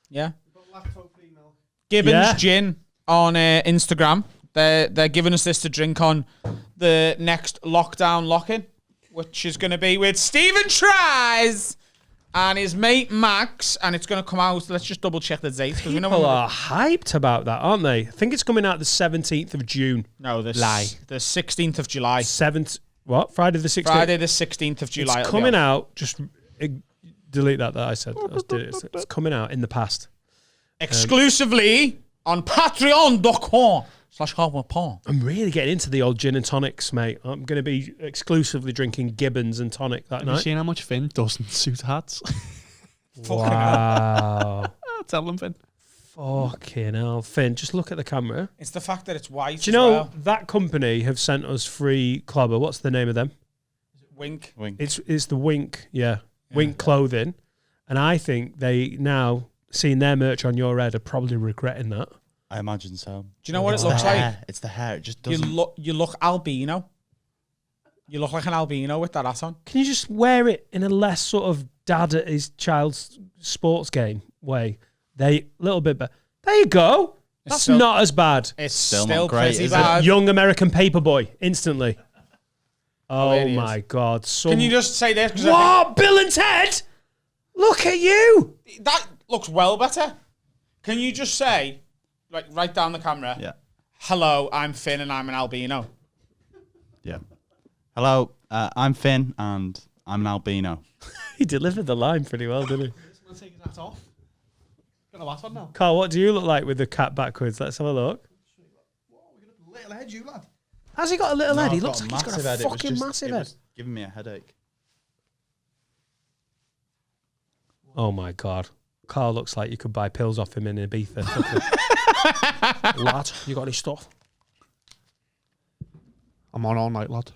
Yeah. Gibbons Yeah. Gin on Instagram. They're giving us this to drink on the next lockdown lock-in, which is going to be with Stephen Tries and his mate Max, and it's going to come out. Let's just double check the date. Because we know People are hyped about that, aren't they? I think it's coming out the 17th of June. No, the 16th of July. 7th. What? Friday the 16th? Friday the 16th of July. It's coming out. Just delete that I said. It's coming out in the past. Exclusively on patreon.com/HarperPong. I'm really getting into the old gin and tonics, mate. I'm going to be exclusively drinking Gibbons and tonic that Have you night. seen how much Finn doesn't suit hats? Wow. Tell them, Finn. Fucking hell. Finn, just look at the camera. It's the fact that it's white. Do you know that company have sent us free clobber? What's the name of them? Wink. It's the Wink, yeah. Wink Clothing. And I think they now, seeing their merch on your head, are probably regretting that. I imagine so. Do you know what it looks like? It's the hair. It just doesn't. You look albino. You look like an albino with that hat on. Can you just wear it in a less sort of dad at his child's sports game way? Little bit better. There you go. That's still- not as bad. It's Still still, not great, pretty is it? bad. Young American Paperboy, instantly. Oh there he my God. Can you just say this? 'Cause I What? Bill and Ted? Look at you. think that looks well better. Can you just say, like, right down the camera, Yeah. hello, I'm Finn and I'm an albino. Yeah. Hello, I'm Finn and I'm an albino. He delivered the line pretty well, didn't he? I'm going to take his hat off. Got a hat on now. Carl, what do you look like with the cat backwards? Let's have a look. Little head, you lad. Has he got a little No, head? He I've looks got like he's got a massive head. It was fucking just- massive it head. was giving me a headache. Oh my God. Carl looks like you could buy pills off him in Ibiza. Lad, you got any stuff? I'm on all night, lad.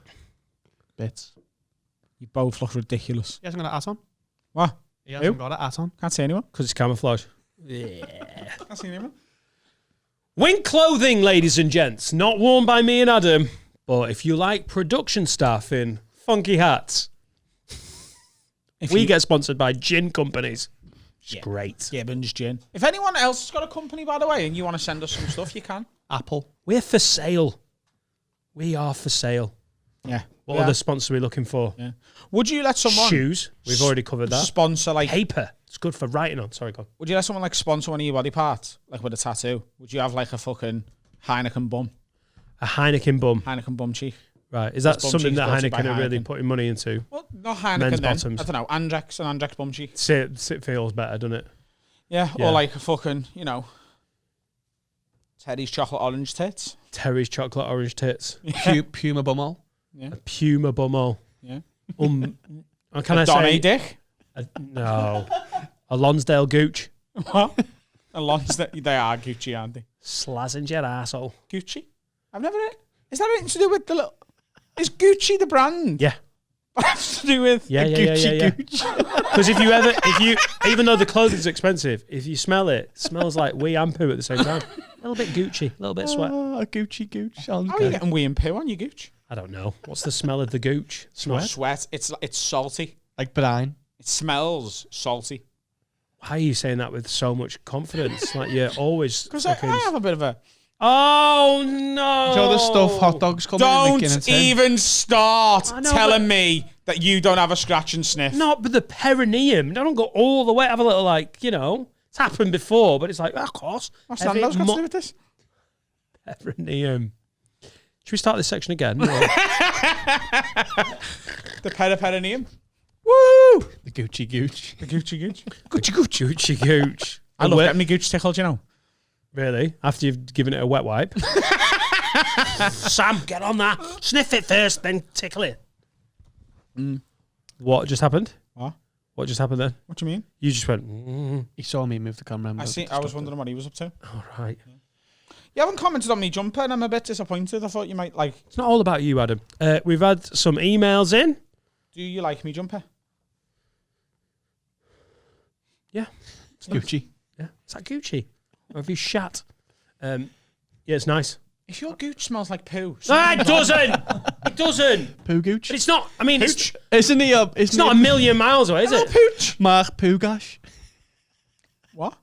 Bits. You both look ridiculous. He hasn't got a hat on. What? He hasn't got a hat on. Can't see anyone. Because it's camouflage. Can't see anyone. Wink clothing, ladies and gents. Not worn by me and Adam, but if you like production staff in funky hats, we get sponsored by gin companies. It's great. Gibbons Gin. If anyone else has got a company, by the way, and you want to send us some stuff, you can. Apple. We're for sale. We are for sale. Yeah. What other sponsor are we looking for? Yeah. Would you let someone Shoes. We've already covered that. sponsor like Paper. It's good for writing on. Sorry, go on. Would you let someone like sponsor one of your body parts, like with a tattoo? Would you have like a fucking Heineken bum? A Heineken bum. Heineken bum cheek. Right. Is that Bum something cheeks that brought to you by Heineken are really Heineken. putting money into? Well, not Heineken Men's then. bottoms. I don't know. Andrex bum cheek. It feels better, doesn't it? Yeah, Yeah. or like a fucking, Teddy's chocolate orange tits. Terry's chocolate orange tits. Puma bumhole. A Puma bumhole. Yeah. Can I Don say? A. Dick. No. A Lonsdale gooch. What? They are Gucci, aren't they? Slazzing your arsehole. Gucci? I've never... Is that anything to do with the little... Is Gucci the brand? Yeah. What has to do with... Yeah. Because even though the clothing's expensive, if you smell it, it smells like wee and poo at the same time. A little bit Gucci, a little bit sweat. Oh, a Gucci gooch. Sounds How are you good. getting wee and poo on your Gooch? I don't know. What's the smell of the gooch? Sweat? Sweat. It's salty. Like brine. It smells salty. Why are you saying that with so much confidence? Like you're always... Because I have a bit of a... Oh, no. Do you know the stuff hot dogs come in Don't a tin? even start I know, telling me that you don't have a scratch and sniff. Not but the perineum. I don't go all the way. Have a little, it's happened before, but it's like, of course. What's that got to do with this? Perineum. Should we start this section again? The perineum. Woo! The Gucci gooch. The Gucci Gooch. Gucci gooch. I love getting me Gooch tickled, you know. Really? After you've given it a wet wipe? Sam, get on that. Sniff it first, then tickle it. What just happened? What? What just happened then? What do you mean? You just went, He saw me move the camera. And I was wondering what he was up to. all right. You haven't commented on me jumper and I'm a bit disappointed. I thought you might like... It's not all about you, Adam. We've had some emails in. Do you like me jumper? Yeah. It's Gucci. Yeah. Is that Gucci? Or have you shat? Yeah, it's nice. If your Gooch smells like poo... It doesn't. It doesn't. Poo gooch. But it's not, it's Isn't he up? not a million miles away, is it? Pooch! Mark Poogash. What?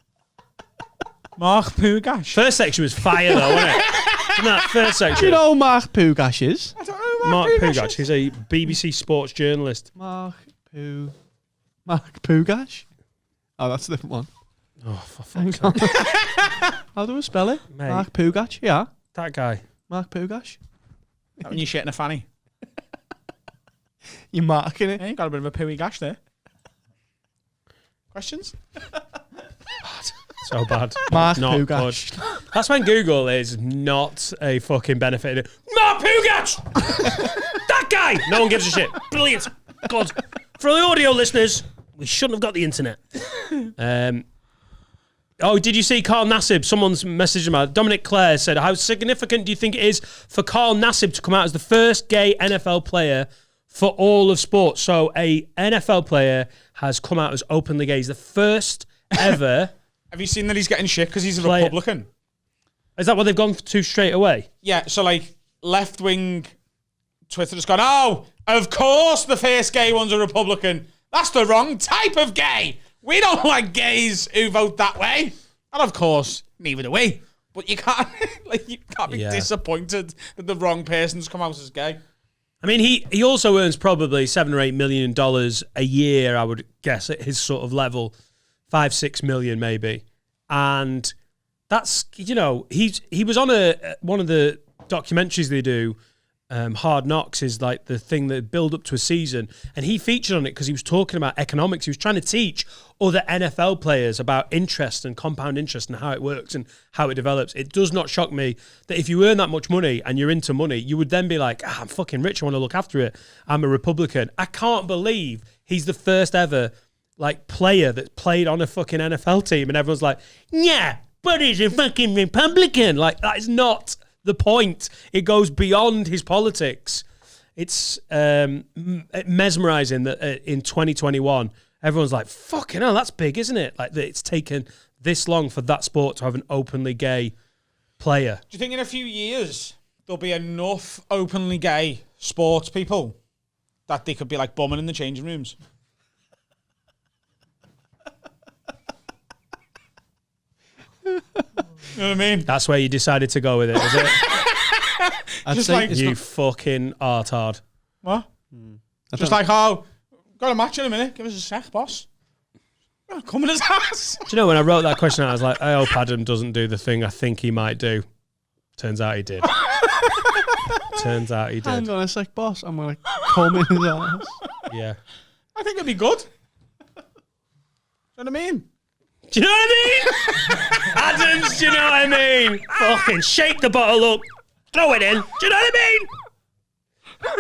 Mark Poogash. First section was fire, though, wasn't it? Isn't that first section? Do you know who Mark Poogash is? I don't know who Mark Poogash Poogash. is. He's a BBC sports journalist. Mark Poogash? Oh, that's a different one. Oh, for fuck's sake. How do I spell it? Mate. Mark Poogash? Yeah. That guy. Mark Poogash? That when you're shitting a fanny. You're marking it. Yeah, you got a bit of a pooey gash there. Questions? So bad. Mark Not Poogash. good. That's when Google is not a fucking benefit. Mark Poogash! That guy! No one gives a shit. Brilliant. Good. For the audio listeners, we shouldn't have got the internet. Did you see Carl Nassib? Someone's messaged him out. Dominic Clare said, how significant do you think it is for Carl Nassib to come out as the first gay NFL player for all of sports? So a NFL player has come out as openly gay. He's the first ever. Have you seen that he's getting shit because he's a Player. Republican? Is that what they've gone to straight away? Yeah, so like left-wing Twitter has gone, oh, of course the first gay one's a Republican. That's the wrong type of gay. We don't like gays who vote that way. And of course, neither do we. But you can't be disappointed that the wrong person's come out as gay. I mean, he also earns probably $7 or $8 million a year, I would guess, at his sort of level, 5-6 million maybe, and that's he was on one of the documentaries they do. Hard Knocks is like the thing that build up to a season, and he featured on it because he was talking about economics. He was trying to teach other NFL players about interest and compound interest and how it works and how it develops. It does not shock me that if you earn that much money and you're into money, you would then be like, I'm fucking rich, I want to look after it. I'm a Republican. I can't believe he's the first ever player that played on a fucking NFL team, and everyone's like, yeah, but he's a fucking Republican. Like, that is not the point. It goes beyond his politics. It's mesmerizing that in 2021 everyone's like, fucking hell, that's big, isn't it? Like, that it's taken this long for that sport to have an openly gay player. Do you think in a few years there'll be enough openly gay sports people that they could be like bumming in the changing rooms? You know what I mean? That's where you decided to go with it, is it? I'd Just say like- it's You not, fucking artard. What? Just like, oh, got a match in a minute. Give us a sec, boss. Come in his ass. Do you know, when I wrote that question out, I was like, I hope Adam doesn't do the thing I think he might do. Turns out he did. Turns out he did. Hang on a sec, boss. I'm going to come in his ass. Yeah. I think it'd be good. Do you know what I mean? Do you know what I mean? Adams, do you know what I mean? Fucking shake the bottle up, throw it in. Do you know what I mean?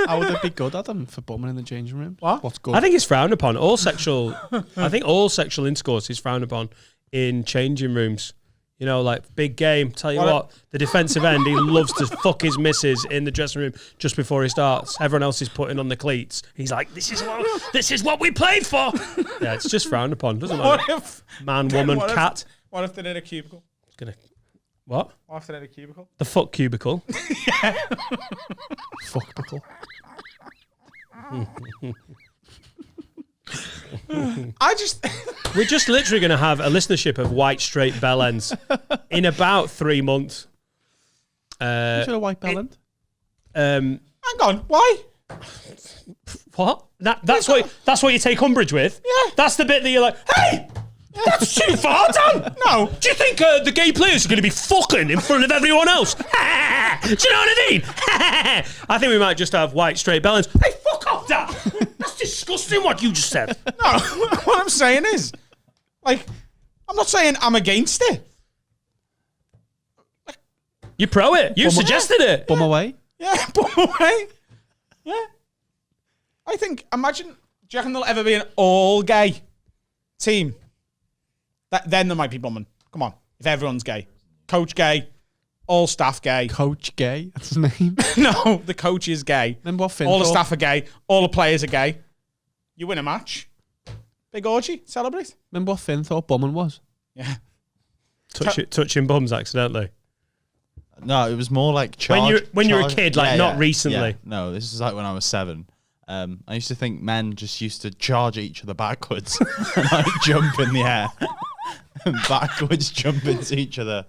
How would it be good, Adam, for bumming in the changing room? What? What's good? I think it's frowned upon. I think all sexual intercourse is frowned upon in changing rooms. You know, like big game. Tell you what, the defensive end, he loves to fuck his missus in the dressing room just before he starts. Everyone else is putting on the cleats. He's like, this is what we played for. Yeah, it's just frowned upon, doesn't it? Man, woman, cat. What if they're in a cubicle? It's gonna. What? What if they're in a cubicle? The fuck cubicle. Fuck pickle. We're just literally going to have a listenership of white straight bellends in about 3 months. Is it a white bellend? Hang on, why? What? That's what you take umbrage with? Yeah. That's the bit that you're like, hey, that's too far, Dan. No. Do you think the gay players are going to be fucking in front of everyone else? Do you know what I mean? I think we might just have white straight bellends. Hey, fuck off, Dan. That's disgusting what you just said. No, what I'm saying is, like, I'm not saying I'm against it. You pro it. You suggested it. Bum away? Yeah, bum away. Yeah. I think, imagine, do you reckon there'll ever be an all-gay team? Then there might be bumming. Come on, if everyone's gay. Coach gay, all staff gay. Coach Gay, that's his name. No, the coach is gay. Remember what Finn All the thought? staff are gay. All the players are gay. You win a match. Big orgy. Celebrate. Remember what Finn thought bumming was? Yeah. Touching bums accidentally. No, it was more like charge. When you're a kid, like not recently. Yeah. No, this is like when I was 7. I used to think men just used to charge each other backwards and like jump in the air. And backwards jump into each other.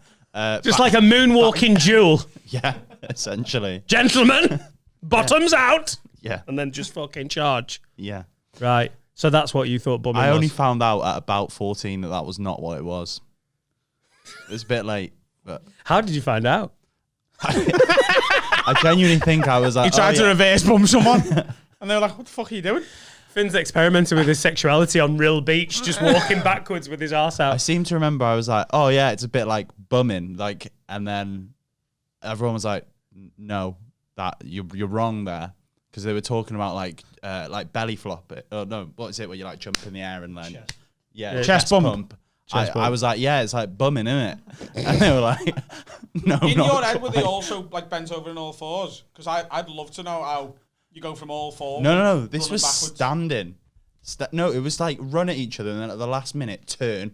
Just like a moonwalking duel. Yeah, essentially. Gentlemen, bottoms out. Yeah. And then just fucking charge. Yeah. Right. So that's what you thought bumming I was. only found out at about 14 that was not what it was. It was a bit late, but How did you find out? I genuinely think I was like, He tried to reverse bum someone. And they were like, what the fuck are you doing? Finn's experimenting with his sexuality on Rill Beach, just walking backwards with his arse I out. seem to remember I was like, oh yeah, it's a bit like bumming, like, and then everyone was like, no, that you're wrong there, because they were talking about like belly flop it. Oh no, what is it where you like jump in the air and then chest bump. I was like, yeah, it's like bumming, isn't it? And they were like, no, In not your head, were quite. they also like bent over in all fours? Because I'd love to know how you go from all fours. No. This running was backwards. standing. No, it was like run at each other and then at the last minute turn,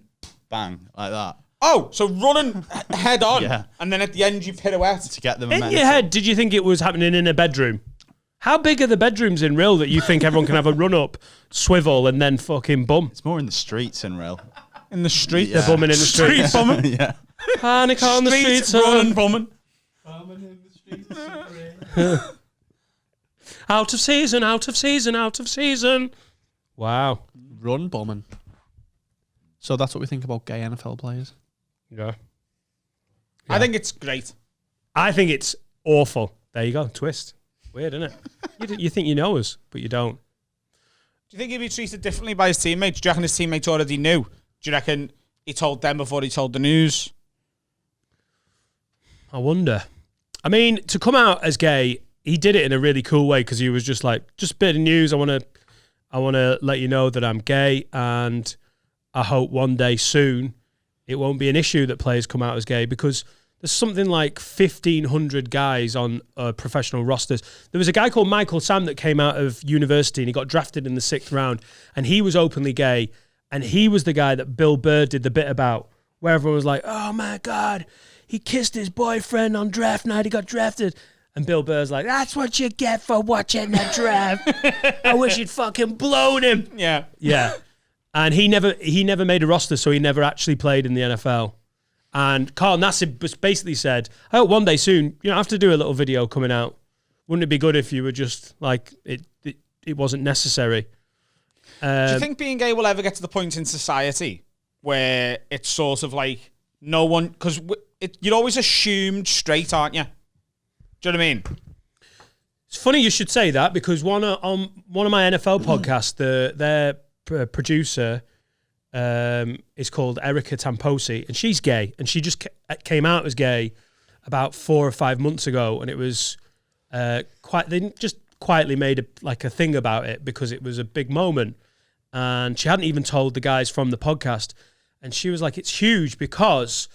bang, like that Oh, so running head on, Yeah. and then at the end you pirouette. to get the In momentum. your head, did you think it was happening in a bedroom? How big are the bedrooms in Rill that you think everyone can have a run up, swivel, and then fucking bum? It's more in the streets in real. In the street. Yeah. They're bumming in the Street streets. bumming. Yeah. Panic on the streets. running bumming. Out of season, out of season, out of season. Wow. Run bumming. So that's what we think about gay NFL players. Yeah. I think it's great. I think it's awful. There you go. Twist. Weird, isn't it? You think you know us, but you don't. Do you think he'd be treated differently by his teammates? Do you reckon his teammates already knew? Do you reckon he told them before he told the news? I wonder. I mean, to come out as gay, he did it in a really cool way because he was just like, just a bit of news. I want to let you know that I'm gay, and I hope one day soon it won't be an issue that players come out as gay, because there's something like 1,500 guys on professional rosters. There was a guy called Michael Sam that came out of university and he got drafted in the 6th round, and he was openly gay, and he was the guy that Bill Burr did the bit about, where everyone was like, oh my God, he kissed his boyfriend on draft night, he got drafted. And Bill Burr's like, that's what you get for watching the draft. I wish you'd fucking blown him. Yeah. Yeah. And he never made a roster, so he never actually played in the NFL. And Carl Nassib basically said, I hope one day soon, I have to do a little video coming out Wouldn't it be good if you were just like it wasn't necessary? Do you think being gay will ever get to the point in society where it's sort of like no one, because you're always assumed straight, aren't you? Do you know what I mean? It's funny you should say that, because on one of my NFL podcasts, their producer is called Erica Tamposi, and she's gay, and she just came out as gay about 4 or 5 months ago, and it was they just quietly made a thing about it because it was a big moment, and she hadn't even told the guys from the podcast, and she was like, it's huge because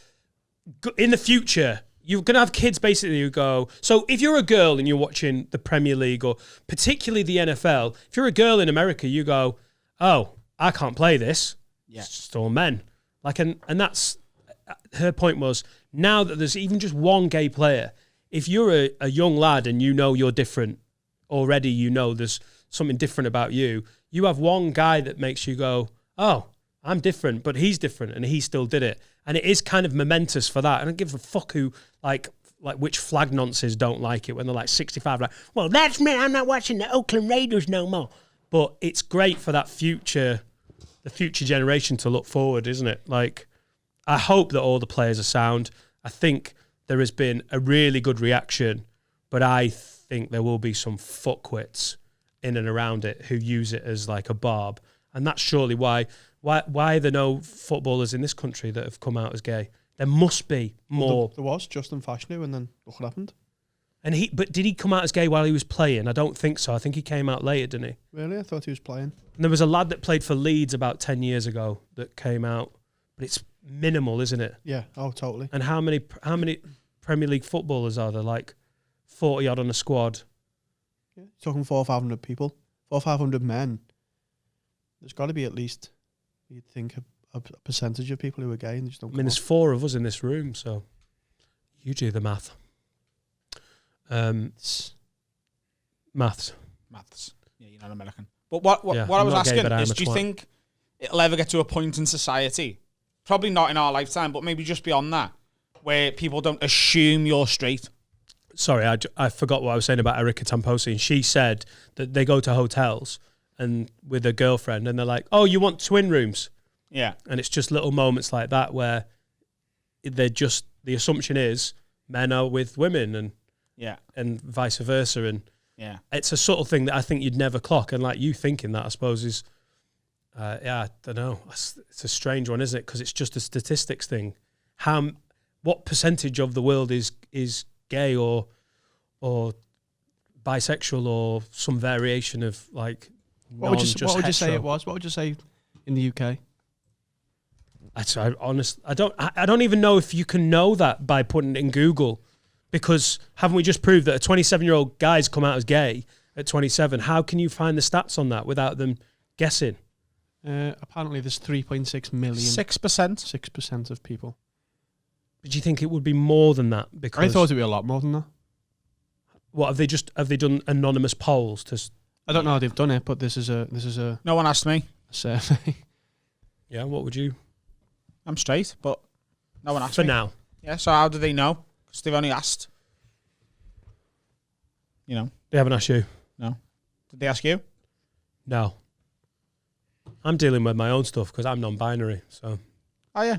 in the future you're going to have kids basically who go, so if you're a girl and you're watching the Premier League or particularly the NFL, if you're a girl in America, you go, oh, I can't play this. Yeah. It's just all men. And that's her point was, now that there's even just one gay player, if you're a young lad and you know you're different already, you know there's something different about you, you have one guy that makes you go, oh, I'm different, but he's different and he still did it. And it is kind of momentous for that. I don't give a fuck who, like which flag nonces don't like it when they're like 65, like, well, that's me, I'm not watching the Oakland Raiders no more. But it's great for the future generation to look forward, isn't it? Like, I hope that all the players are sound. I think there has been a really good reaction, but I think there will be some fuckwits in and around it who use it as like a barb. And that's surely why are there no footballers in this country that have come out as gay? There must be more. There was Justin Fashanu, and then look what happened. But did he come out as gay while he was playing? I don't think so. I think he came out later, didn't he? Really? I thought he was playing. And there was a lad that played for Leeds about 10 years ago that came out, but it's minimal, isn't it? Yeah. Oh, totally. And how many Premier League footballers are there? Like 40 odd on a squad. Yeah, talking 400 or 500 people, 400 or 500 men. There's got to be at least, you'd think, a percentage of people who are gay and just don't. I mean, there's 4 of us in this room, so you do the math. Maths. Yeah, you're not American. But what I was asking is, do you think it'll ever get to a point in society, probably not in our lifetime, but maybe just beyond that, where people don't assume you're straight? Sorry, I forgot what I was saying about Erica Tamposi. And she said that they go to hotels and with a girlfriend and they're like, oh, you want twin rooms? Yeah. And it's just little moments like that where they're just, the assumption is men are with women and vice versa. And it's a subtle thing that I think you'd never clock. And like you thinking that, I suppose, is, I don't know. It's a strange one, isn't it? Because it's just a statistics thing. What percentage of the world is gay or bisexual or some variation of like what would you say it was? What would you say in the UK? I don't even know if you can know that by putting it in Google, because haven't we just proved that a 27-year-old guy's come out as gay at 27? How can you find the stats on that without them guessing? Apparently there's 3.6 million. 6%? 6% of people. But do you think it would be more than that? Because I thought it would be a lot more than that. What have they done anonymous polls to? I don't know how they've done it, but this is a no one asked me. A survey. Yeah, what would you? I'm straight, but no one asked me. For now. Yeah, so how do they know? Because they've only asked. You know. They haven't asked you? No. Did they ask you? No. I'm dealing with my own stuff because I'm non-binary, so. Oh, yeah?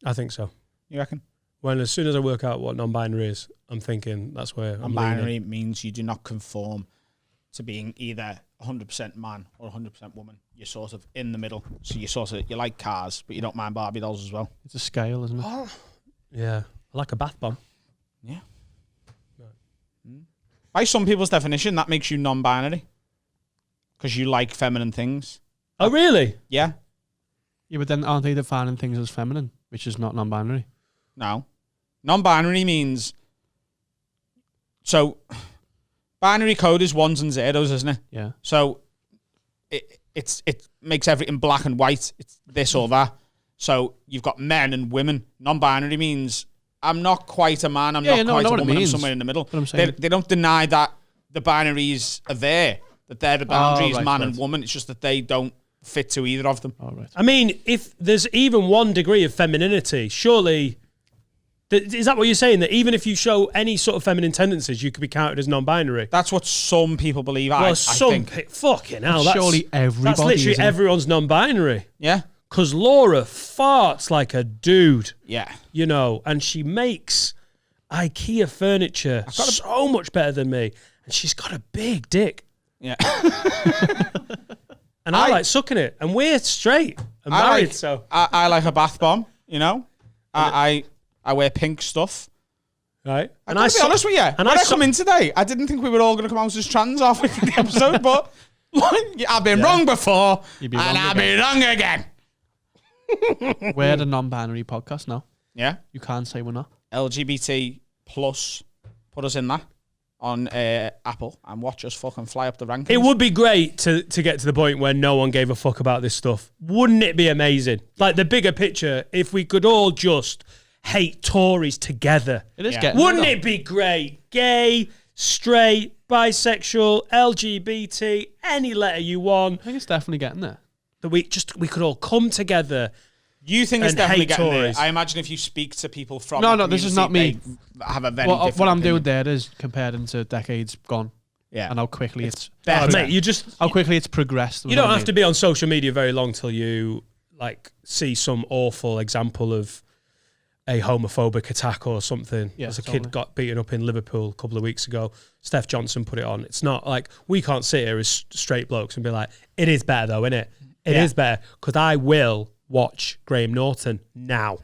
I think so. You reckon? Well, as soon as I work out what non-binary is, I'm thinking that's where I'm non-binary means you do not conform to being either 100% man or 100% woman. You're sort of in the middle. So you like cars, but you don't mind Barbie dolls as well. It's a scale, isn't it? Oh. Yeah. I like a bath bomb. Yeah. Right. By some people's definition, that makes you non-binary. Because you like feminine things. Oh, really? Yeah. Yeah, but then aren't they defining things as feminine, which is not non-binary? No. Non-binary means... So, binary code is ones and zeros, isn't it? Yeah. So, it makes everything black and white. It's this or that. So, you've got men and women. Non-binary means I'm not quite a man, I'm not quite a woman, I'm somewhere in the middle. They don't deny that the binaries are there, that they're the boundaries, man and woman. It's just that they don't fit to either of them. Oh, right. I mean, if there's even 1 degree of femininity, surely Is that what you're saying? That even if you show any sort of feminine tendencies, you could be counted as non-binary? That's what some people believe. Well, I think. Fucking hell. That's, surely everybody. that's literally isn't it? everyone's non-binary. Yeah. Because Laura farts like a dude, Yeah. you know, and she makes IKEA furniture so much better than me. And she's got a big dick. Yeah. And I like sucking it. And we're straight and married, so. I like a bath bomb, you know? I wear pink stuff. Right. And I'll be honest with you. And when I come in today, I didn't think we were all going to come out as trans halfway through the episode, but I've been wrong before, and I'll be wrong again. We're the non-binary podcast now. Yeah. You can't say we're not. LGBT plus, put us in that on Apple and watch us fucking fly up the rankings. It would be great to get to the point where no one gave a fuck about this stuff. Wouldn't it be amazing? Like the bigger picture, if we could all just hate Tories together. It is getting Wouldn't there, it be great? Gay, straight, bisexual, LGBT, any letter you want. I think it's definitely getting there. That we could all come together. You think it's and definitely hate getting Tories. there. I imagine if you speak to people from No, this is not me. they have a very different What I'm opinion. doing there is comparing to decades gone. Yeah. And how quickly it's better. Mate, how quickly it's progressed. You don't have to be on social media very long till you like see some awful example of a homophobic attack or something. Yeah, As a totally. kid got beaten up in Liverpool a couple of weeks ago. Steph Johnson put it on. It's not like we can't sit here as straight blokes and be like, it is better though, innit? It is better because I will watch Graham Norton now.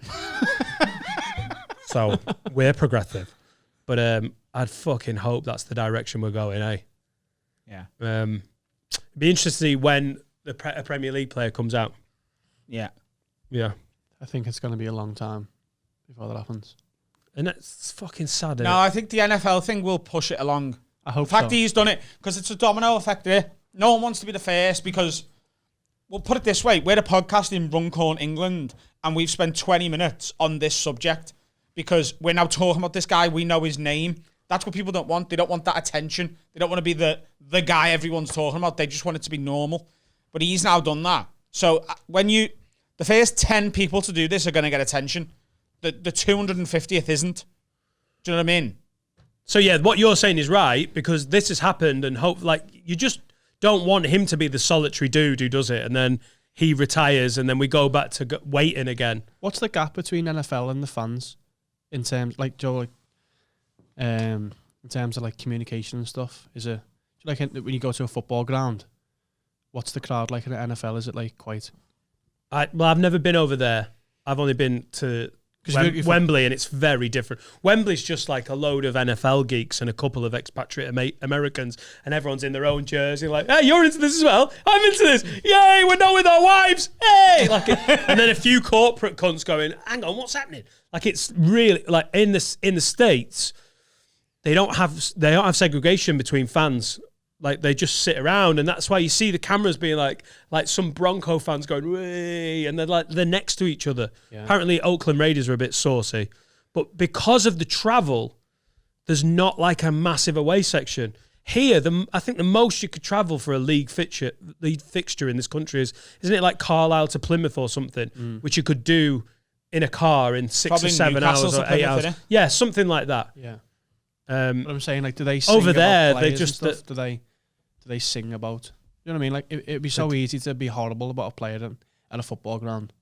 So we're progressive. But I'd fucking hope that's the direction we're going, eh? Yeah. It'd be interesting to see when a Premier League player comes out. Yeah. Yeah. I think it's going to be a long time before that happens. And that's fucking sad, isn't No, it? I think the NFL thing will push it along. I hope The fact so. he's done it, because it's a domino effect there. No one wants to be the first because, we'll put it this way, we're a podcast in Runcorn, England, and we've spent 20 minutes on this subject because we're now talking about this guy, we know his name. That's what people don't want. They don't want that attention. They don't want to be the guy everyone's talking about. They just want it to be normal. But he's now done that. So the first 10 people to do this are going to get attention. The 250th isn't. Do you know what I mean? So yeah, what you're saying is right because this has happened and you just don't want him to be the solitary dude who does it and then he retires and then we go back to waiting again. What's the gap between NFL and the fans in terms, like Joe, in terms of like communication and stuff? Is it like when you go to a football ground? What's the crowd like in the NFL? Is it like quite? I've never been over there. I've only been to Wembley, and it's very different. Wembley's just like a load of NFL geeks and a couple of expatriate Americans, and everyone's in their own jersey, like, hey, you're into this as well? I'm into this. Yay, we're not with our wives. Hey! And then a few corporate cunts going, hang on, what's happening? Like, it's really, like, in the States, they don't have segregation between fans. Like, they just sit around, and that's why you see the cameras being like some Bronco fans going, way, and they're next to each other. Yeah. Apparently, Oakland Raiders are a bit saucy. But because of the travel, there's not like a massive away section. Here, I think the most you could travel for a league fixture in this country isn't it like Carlisle to Plymouth or something, which you could do in a car in 6 Probably or 7 Newcastle hours to or 8 Plymouth, hours. innit? Yeah, something like that. Yeah. But I'm saying, like, do they sing over about there? They players just and stuff? Do they sing about? You know what I mean? Like, it'd be so easy to be horrible about a player at a football ground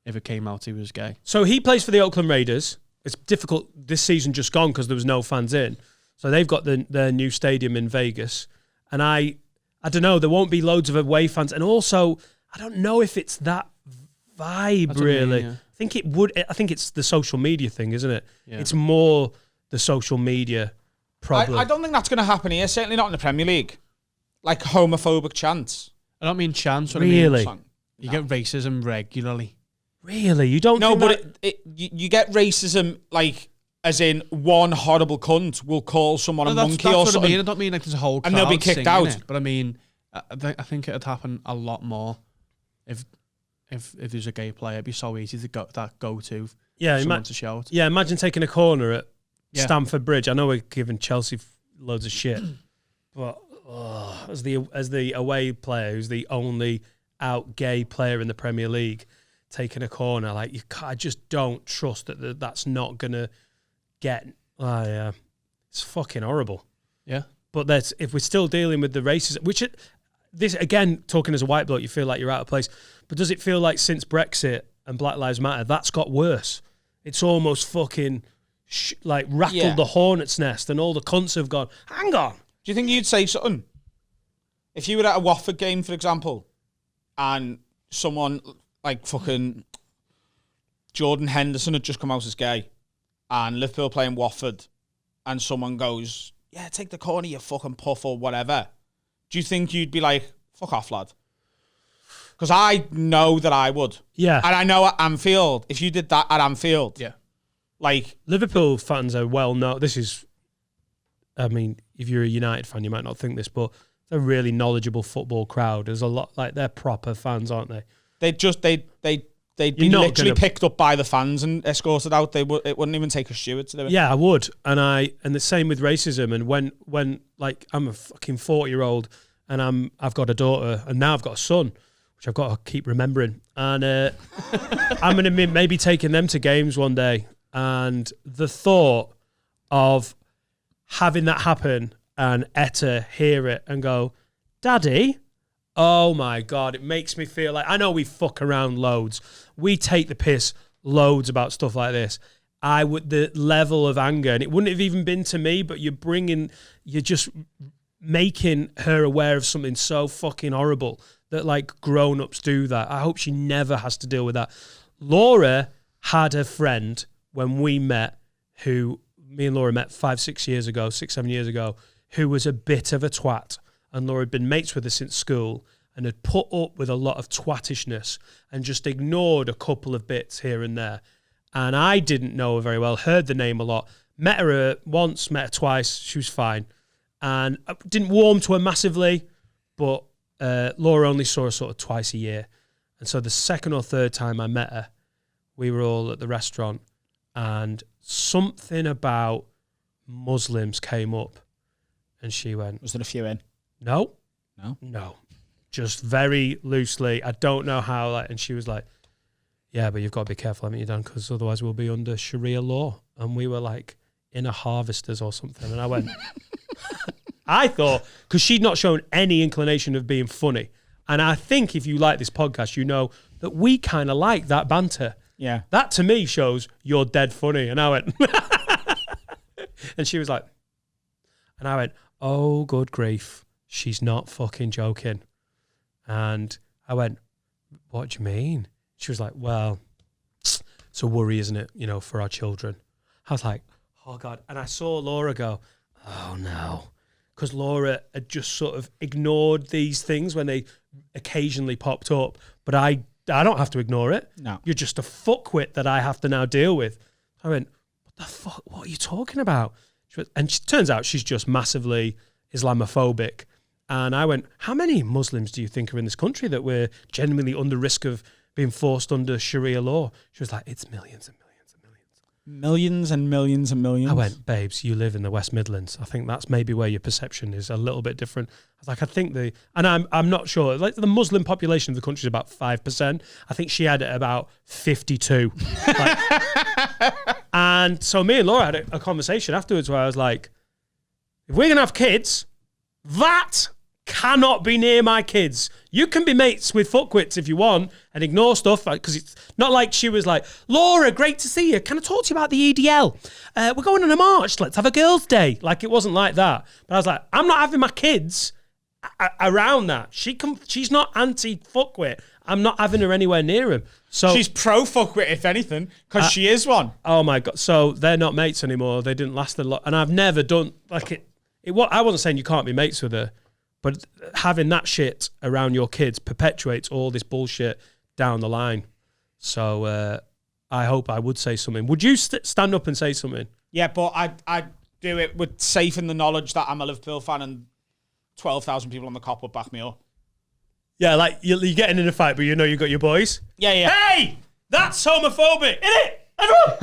if it came out he was gay. So he plays for the Oakland Raiders. It's difficult this season just gone because there was no fans in. So they've got their new stadium in Vegas. And I don't know, there won't be loads of away fans. And also, I don't know if it's that vibe, That's what I mean, really. yeah. I think it's the social media thing, isn't it? Yeah. It's more the social media problem. I don't think that's going to happen here. Certainly not in the Premier League. Like homophobic chants. I don't mean chance. What Really? I mean, you get racism regularly. Really? You don't No, think but you get racism like as in one horrible cunt will call someone a monkey or what I something. mean. I don't mean like there's a whole crowd And they'll be kicked singing out. it, but I mean, I think it'd happen a lot more if there's a gay player. It'd be so easy to go to. Yeah, someone to shout. Yeah, imagine taking a corner at Yeah. Stamford Bridge. I know we're giving Chelsea loads of shit, but as the away player who's the only out gay player in the Premier League, taking a corner. Like I just don't trust that's not gonna get. Yeah, it's fucking horrible. Yeah. But if we're still dealing with the racism, this again, talking as a white bloke, you feel like you're out of place. But does it feel like since Brexit and Black Lives Matter, that's got worse? It's almost fucking rattled the hornet's nest, and all the cunts have gone, hang on. Do you think you'd say something? If you were at a Watford game, for example, and someone like fucking Jordan Henderson had just come out as gay, and Liverpool playing Watford, and someone goes, yeah, take the corner, you fucking puff, or whatever. Do you think you'd be like, fuck off, lad? Because I know that I would. Yeah. And I know at Anfield, if you did that at Anfield, Yeah. like... Liverpool fans are well known. This is, I mean, if you're a United fan, you might not think this, but it's a really knowledgeable football crowd. There's a lot, like, they're proper fans, aren't they? They'd be literally picked up by the fans and escorted out. It wouldn't even take a steward to do it. Yeah, I would. And the same with racism. And when like I'm a fucking 40-year-old and I've got a daughter and now I've got a son, which I've got to keep remembering. And I'm going to be maybe taking them to games one day. And the thought of having that happen and Etta hear it and go, Daddy, oh my God, it makes me feel like, I know we fuck around loads. We take the piss loads about stuff like this. The level of anger, and it wouldn't have even been to me, but you're just making her aware of something so fucking horrible that like grown-ups do that. I hope she never has to deal with that. Laura had a friend when we met, who me and Laura met 6 7 years ago, who was a bit of a twat. And Laura had been mates with her since school and had put up with a lot of twattishness and just ignored a couple of bits here and there. And I didn't know her very well, heard the name a lot, met her once, met her twice, she was fine. And I didn't warm to her massively, but Laura only saw her sort of twice a year. And so the second or third time I met her, we were all at the restaurant and something about Muslims came up and she went, Was there a few in? No. No? Just very loosely. I don't know how. And she was like, yeah, but you've got to be careful, haven't you, Dan? Because otherwise we'll be under Sharia law. And we were like in a Harvesters or something. And I went, I thought, because she'd not shown any inclination of being funny. And I think if you like this podcast, you know that we kind of like that banter. Yeah. That to me shows you're dead funny. And I went, and she was like, and I went, oh, good grief. She's not fucking joking. And I went, what do you mean? She was like, well, it's a worry, isn't it? You know, for our children. I was like, oh God. And I saw Laura go, oh no. Because Laura had just sort of ignored these things when they occasionally popped up. But I don't have to ignore it. No. You're just a fuckwit that I have to now deal with. I went, what the fuck? What are you talking about? And she turns out she's just massively Islamophobic. And I went, how many Muslims do you think are in this country that we're genuinely under risk of being forced under Sharia law? She was like, it's millions and millions and millions. Millions and millions and millions. I went, babes, you live in the West Midlands. I think that's maybe where your perception is a little bit different. I was like, I think and I'm not sure. Like the Muslim population of the country is about 5%. I think she had it about 52. And so me and Laura had a conversation afterwards where I was like, if we're going to have kids, that cannot be near my kids. You can be mates with fuckwits if you want and ignore stuff, because it's not like she was like, Laura, great to see you. Can I talk to you about the EDL? We're going on a march. Let's have a girls' day. Like, it wasn't like that. But I was like, I'm not having my kids around that. She's not anti-fuckwit. I'm not having her anywhere near him. So she's pro-fuckwit, if anything, because she is one. Oh my God. So they're not mates anymore. They didn't last a lot. And I've never done, like, I wasn't saying you can't be mates with her, but having that shit around your kids perpetuates all this bullshit down the line. So I hope I would say something. Would you stand up and say something? Yeah, but I do it with safe in the knowledge that I'm a Liverpool fan and 12,000 people on the cop would back me up. Yeah, like you're getting in a fight, but you know you got your boys. Yeah. Hey, that's homophobic, innit? Everyone,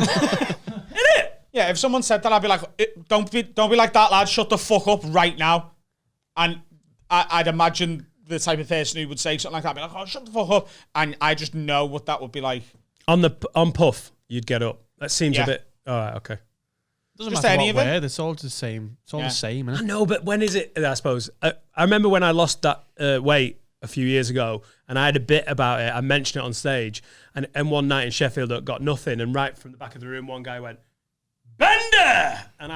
innit? Yeah, if someone said that, I'd be like, don't be like that, lad. Shut the fuck up right now. And I'd imagine the type of person who would say something like that. Be like, oh, shut the fuck up. And I just know what that would be like. On Puff, you'd get up. That seems a bit... All right, okay. Doesn't Just matter any what of it? word, it's all the same. It's all the same, isn't I it? know, but when is it? I suppose. I remember when I lost that weight a few years ago, and I had a bit about it. I mentioned it on stage, and one night in Sheffield, I got nothing, and right from the back of the room, one guy went, "Bender!" And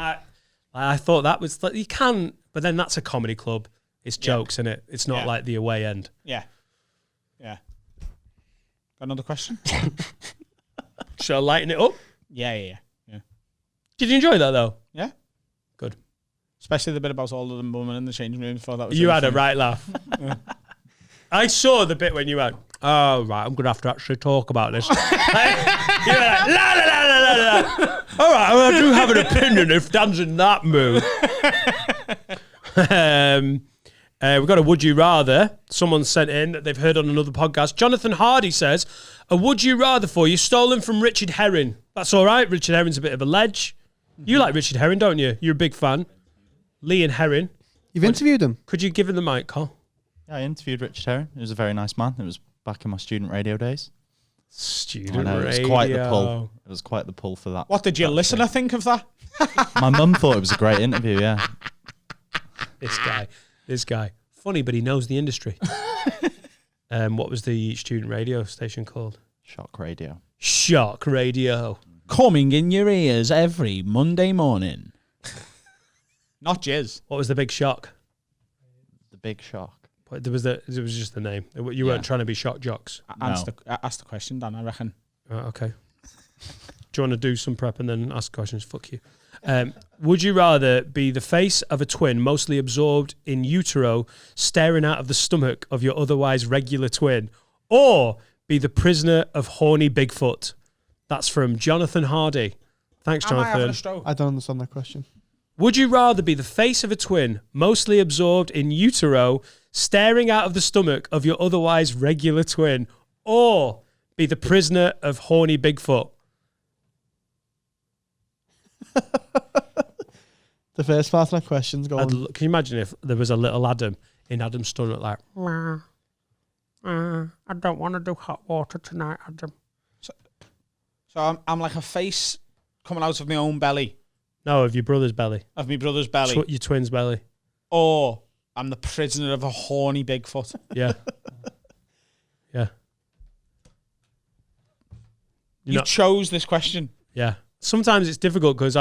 I thought that was like, you can, but then that's a comedy club. It's jokes, isn't it? It's not like the away end. Yeah. Got another question? Shall I lighten it up? Yeah. Did you enjoy that though? Yeah. Good. Especially the bit about all of them women in the changing room. Thought that was You really had a funny. right laugh. I saw the bit when you went, oh, right, I'm going to have to actually talk about this. You were like, la, la, la, la, la, la. All right, well, I do have an opinion if Dan's in that mood. We've got a would you rather. Someone sent in that they've heard on another podcast. Jonathan Hardy says, a would you rather for you stolen from Richard Herring. That's all right. Richard Herring's a bit of a ledge. You like Richard Herring, don't you? You're a big fan. Lee and Herring. You've interviewed him. Could you give him the mic, Carl? Yeah, I interviewed Richard Herring. He was a very nice man. It was back in my student radio days. Student I know, it was quite the pull. It was quite the pull for that. What did your listener think of that? My mum thought it was a great interview, yeah. This guy. Funny, but he knows the industry. What was the student radio station called? Shock radio. Shock Radio. Coming in your ears every Monday morning. Not jizz. What was the big shock? The Big Shock. It was just the name. You weren't trying to be shock jocks. Ask the question, Dan, I reckon. Okay. Do you want to do some prep and then ask questions? Fuck you. Would you rather be the face of a twin mostly absorbed in utero staring out of the stomach of your otherwise regular twin, or be the prisoner of horny Bigfoot? That's from Jonathan Hardy. Thanks, Am I having Jonathan. a stroke? I don't understand that question. Would you rather be the face of a twin mostly absorbed in utero staring out of the stomach of your otherwise regular twin, or be the prisoner of horny Bigfoot? The first part of that question's going. Can you imagine if there was a little Adam in Adam's stomach like, I don't want to do hot water tonight, Adam. So I'm like a face coming out of my own belly, No, of your brother's belly. of my brother's belly, Your twin's belly. or I'm the prisoner of a horny Bigfoot. Yeah. Yeah. You chose this question. Yeah. Sometimes it's difficult because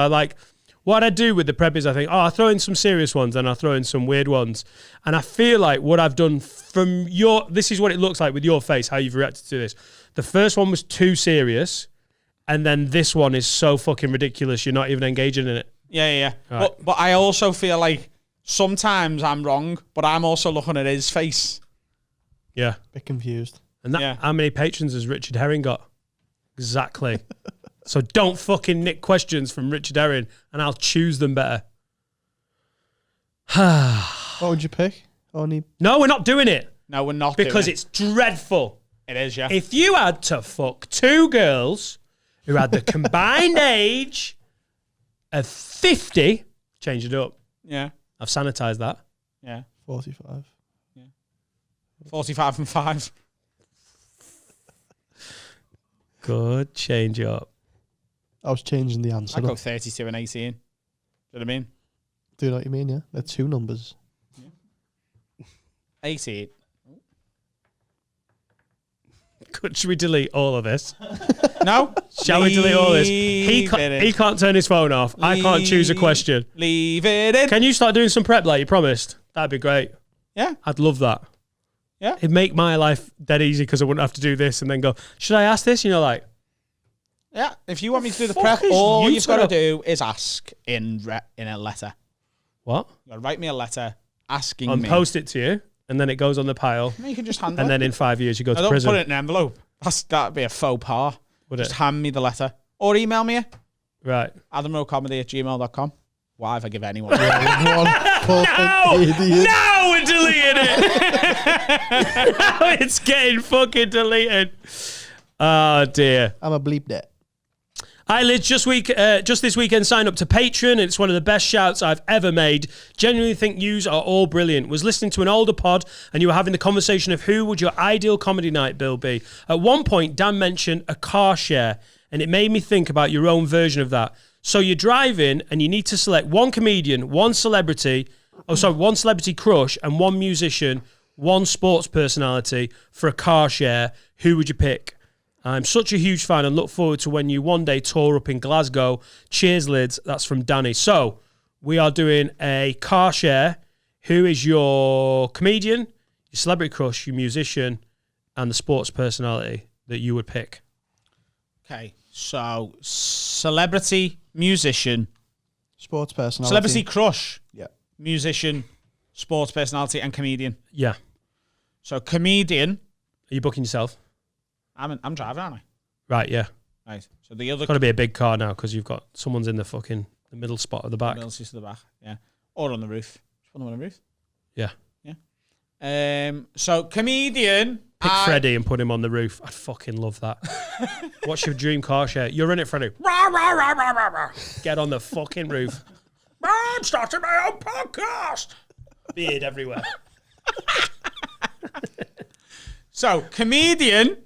what I do with the prep is I think, I throw in some serious ones and I throw in some weird ones. And I feel like what I've done from this is what it looks like with your face, how you've reacted to this. The first one was too serious. And then this one is so fucking ridiculous, you're not even engaging in it. Yeah. Right. But I also feel like sometimes I'm wrong, but I'm also looking at his face. Yeah. Bit confused. And how many patrons has Richard Herring got? Exactly. So don't fucking nick questions from Richard Herring and I'll choose them better. What would you pick? Only No, we're not doing it. No, we're not Because doing it's dreadful. it is, yeah. If you had to fuck two girls who had the combined age of 50, change it up. Yeah. I've sanitized that. Yeah. 45. 45 and 5. Good, change up. I was changing the answer. I'd go up. 32 and 18. Do you know what I mean? Do you know what you mean? Yeah, they're two numbers. 18. Good. Should we delete all of this? No? Shall we delete all this? Leave it in. He can't turn his phone off. I can't choose a question. Leave it in. Can you start doing some prep like you promised? That'd be great. Yeah. I'd love that. Yeah. It'd make my life dead easy because I wouldn't have to do this and then go, should I ask this? And you're like, Yeah. If you want me to do the Fuck prep, is all you you've got to set up? do is ask in a letter. what? You got to write me a letter asking I'll me. post it to you and then it goes on the pile. You can just hand it. And then in 5 years you go No, to don't prison. put it in an envelope. That'd be a faux pas. Would Just it? hand me the letter. Or email me it. Right. AdamRowComedy@gmail.com. Why have I give anyone? One perfect idiot. Now we're deleting it. Now it's getting fucking deleted. Oh dear. I'm a bleep that. Hi Liz, just this weekend signed up to Patreon. It's one of the best shouts I've ever made. Genuinely think yous are all brilliant. Was listening to an older pod and you were having the conversation of who would your ideal comedy night bill be. At one point, Dan mentioned a car share and it made me think about your own version of that. So you're driving and you need to select one comedian, one celebrity crush and one musician, one sports personality for a car share. Who would you pick? I'm such a huge fan and look forward to when you one day tour up in Glasgow. Cheers, Lids. That's from Danny. So we are doing a car share. Who is your comedian, your celebrity crush, your musician, and the sports personality that you would pick? Okay, so celebrity, musician, Sports personality. celebrity crush, Yeah. musician, sports personality, and comedian. Yeah. So comedian, Are you booking yourself? I'm driving, aren't I? Right, yeah. Right. So the other Got to be a big car now because you've got someone's in the middle spot at the back. else is to the back, yeah, or on the roof. Just put them on the roof. Yeah. So comedian. Pick Freddie and put him on the roof. I'd fucking love that. What's your dream car share? You're in it, Freddie. Get on the fucking roof. I'm starting my own podcast. Beard everywhere. So comedian,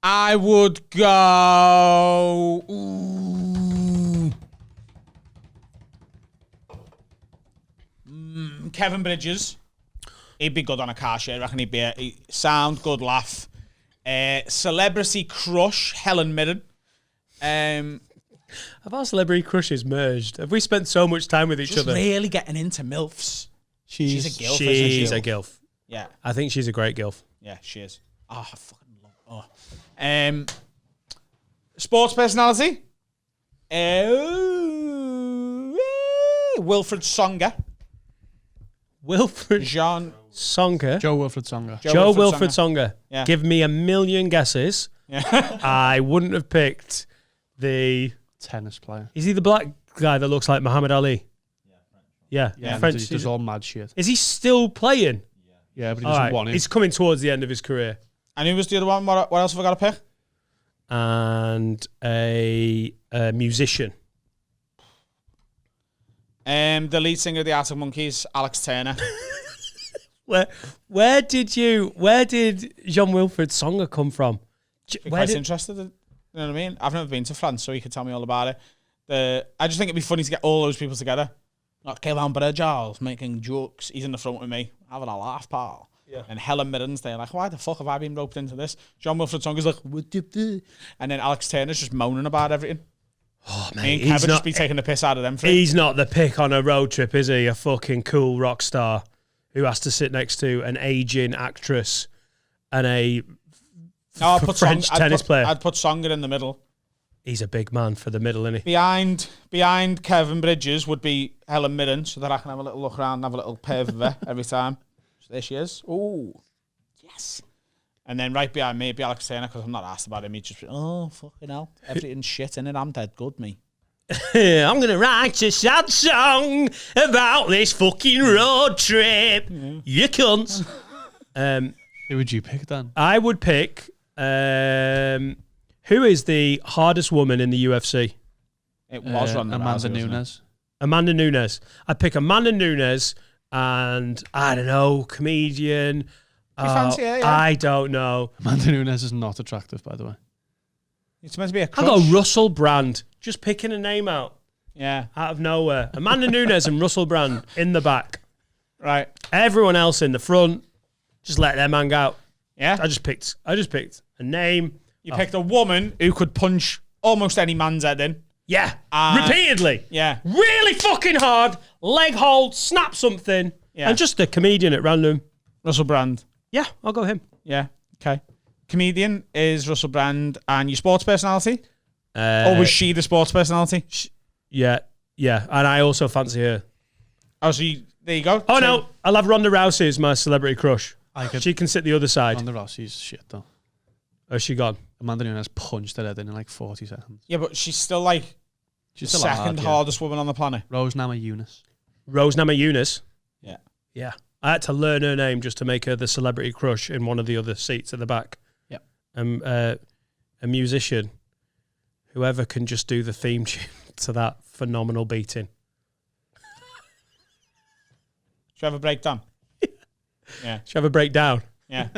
I would go. Kevin Bridges. He'd be good on a car share. I reckon he'd be a sound, good laugh. Celebrity crush, Helen Mirren. Have our celebrity crushes merged? Have we spent so much time with each Just other? really getting into MILFs. She's a gilf. She's isn't a gilf. Yeah. I think she's a great gilf. Yeah, she is. Oh, I fucking love. Sports personality. Wilfred Songa. Wilfred Jean. Songa. Joe Wilfred Songa. Joe Wilfred Songa. Yeah. Give me a million guesses. Yeah. I wouldn't have picked the... Tennis player. Is he the black guy that looks like Muhammad Ali? Yeah. Yeah, French. he does all mad shit. Is he still playing? Yeah, but he All doesn't right. want it. He's coming towards the end of his career. And who was the other one? What else have I got to pick? And a musician. The lead singer of the Arctic Monkeys, Alex Turner. Where did John Wilfred Songa come from? Quite interested. You know what I mean? I've never been to France, so you could tell me all about it. I just think it'd be funny to get all those people together. Not Kevin Bridges making jokes. He's in the front with me, having a laugh, pal. Yeah. And Helen Mirren's there, like, why the fuck have I been roped into this? John Wilfred Songa's like, what you do? And then Alex Turner's just moaning about everything. Oh, mate, Me and Kevin just be taking the piss out of them. He's not the pick on a road trip, is he? A fucking cool rock star who has to sit next to an aging actress and a French tennis player. I'd put Songa in the middle. He's a big man for the middle, isn't he? Behind Kevin Bridges would be Helen Mirren, so that I can have a little look around and have a little perv of her every time. So there she is. Oh, yes. And then right behind me would be Alex Turner, because I'm not asked about him. He'd just be, oh, fucking hell. Everything's shit in it. I'm dead good, me. I'm going to write a sad song about this fucking road trip. You cunts. Who would you pick then? I would pick... who is the hardest woman in the UFC? It was Ronda Amanda Rousey, wasn't it? Nunes. Amanda Nunes. I'd pick Amanda Nunes and, I don't know, comedian. You fancy her, yeah? I don't know. Amanda Nunes is not attractive, by the way. It's meant to be a crush. I'll go Russell Brand. Just picking a name out Yeah. of nowhere. Amanda Nunes and Russell Brand in the back. Right. Everyone else in the front. Just let them hang out. Yeah. I just picked a name. You picked a woman who could punch almost any man's head in. Yeah. Repeatedly. Yeah. Really fucking hard. Leg hold, snap something. Yeah. And just a comedian at random. Russell Brand. Yeah, I'll go him. Yeah. Okay. Comedian is Russell Brand, and your sports personality? Or was she the sports personality? Yeah. And I also fancy her. Oh, so there you go. Oh, no. I'll have Ronda Rousey as my celebrity crush. She can sit the other side. Ronda Rousey's shit, though. Oh, she gone? Amanda Nunes punched her head in like 40 seconds. Yeah, but she's still like She's the still second hardest woman on the planet. Rose Namajunas. Rose Namajunas. Yeah. Yeah. I had to learn her name just to make her the celebrity crush in one of the other seats at the back. Yep. A musician. Whoever can just do the theme tune to that phenomenal beating. Should I have a breakdown? Yeah. Should I have a breakdown? Yeah.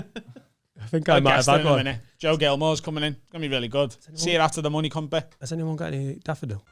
I think I might have had one. Minute. Joe Gilmore's coming in. It's going to be really good. See you after the money comes back. Has anyone got any daffodil?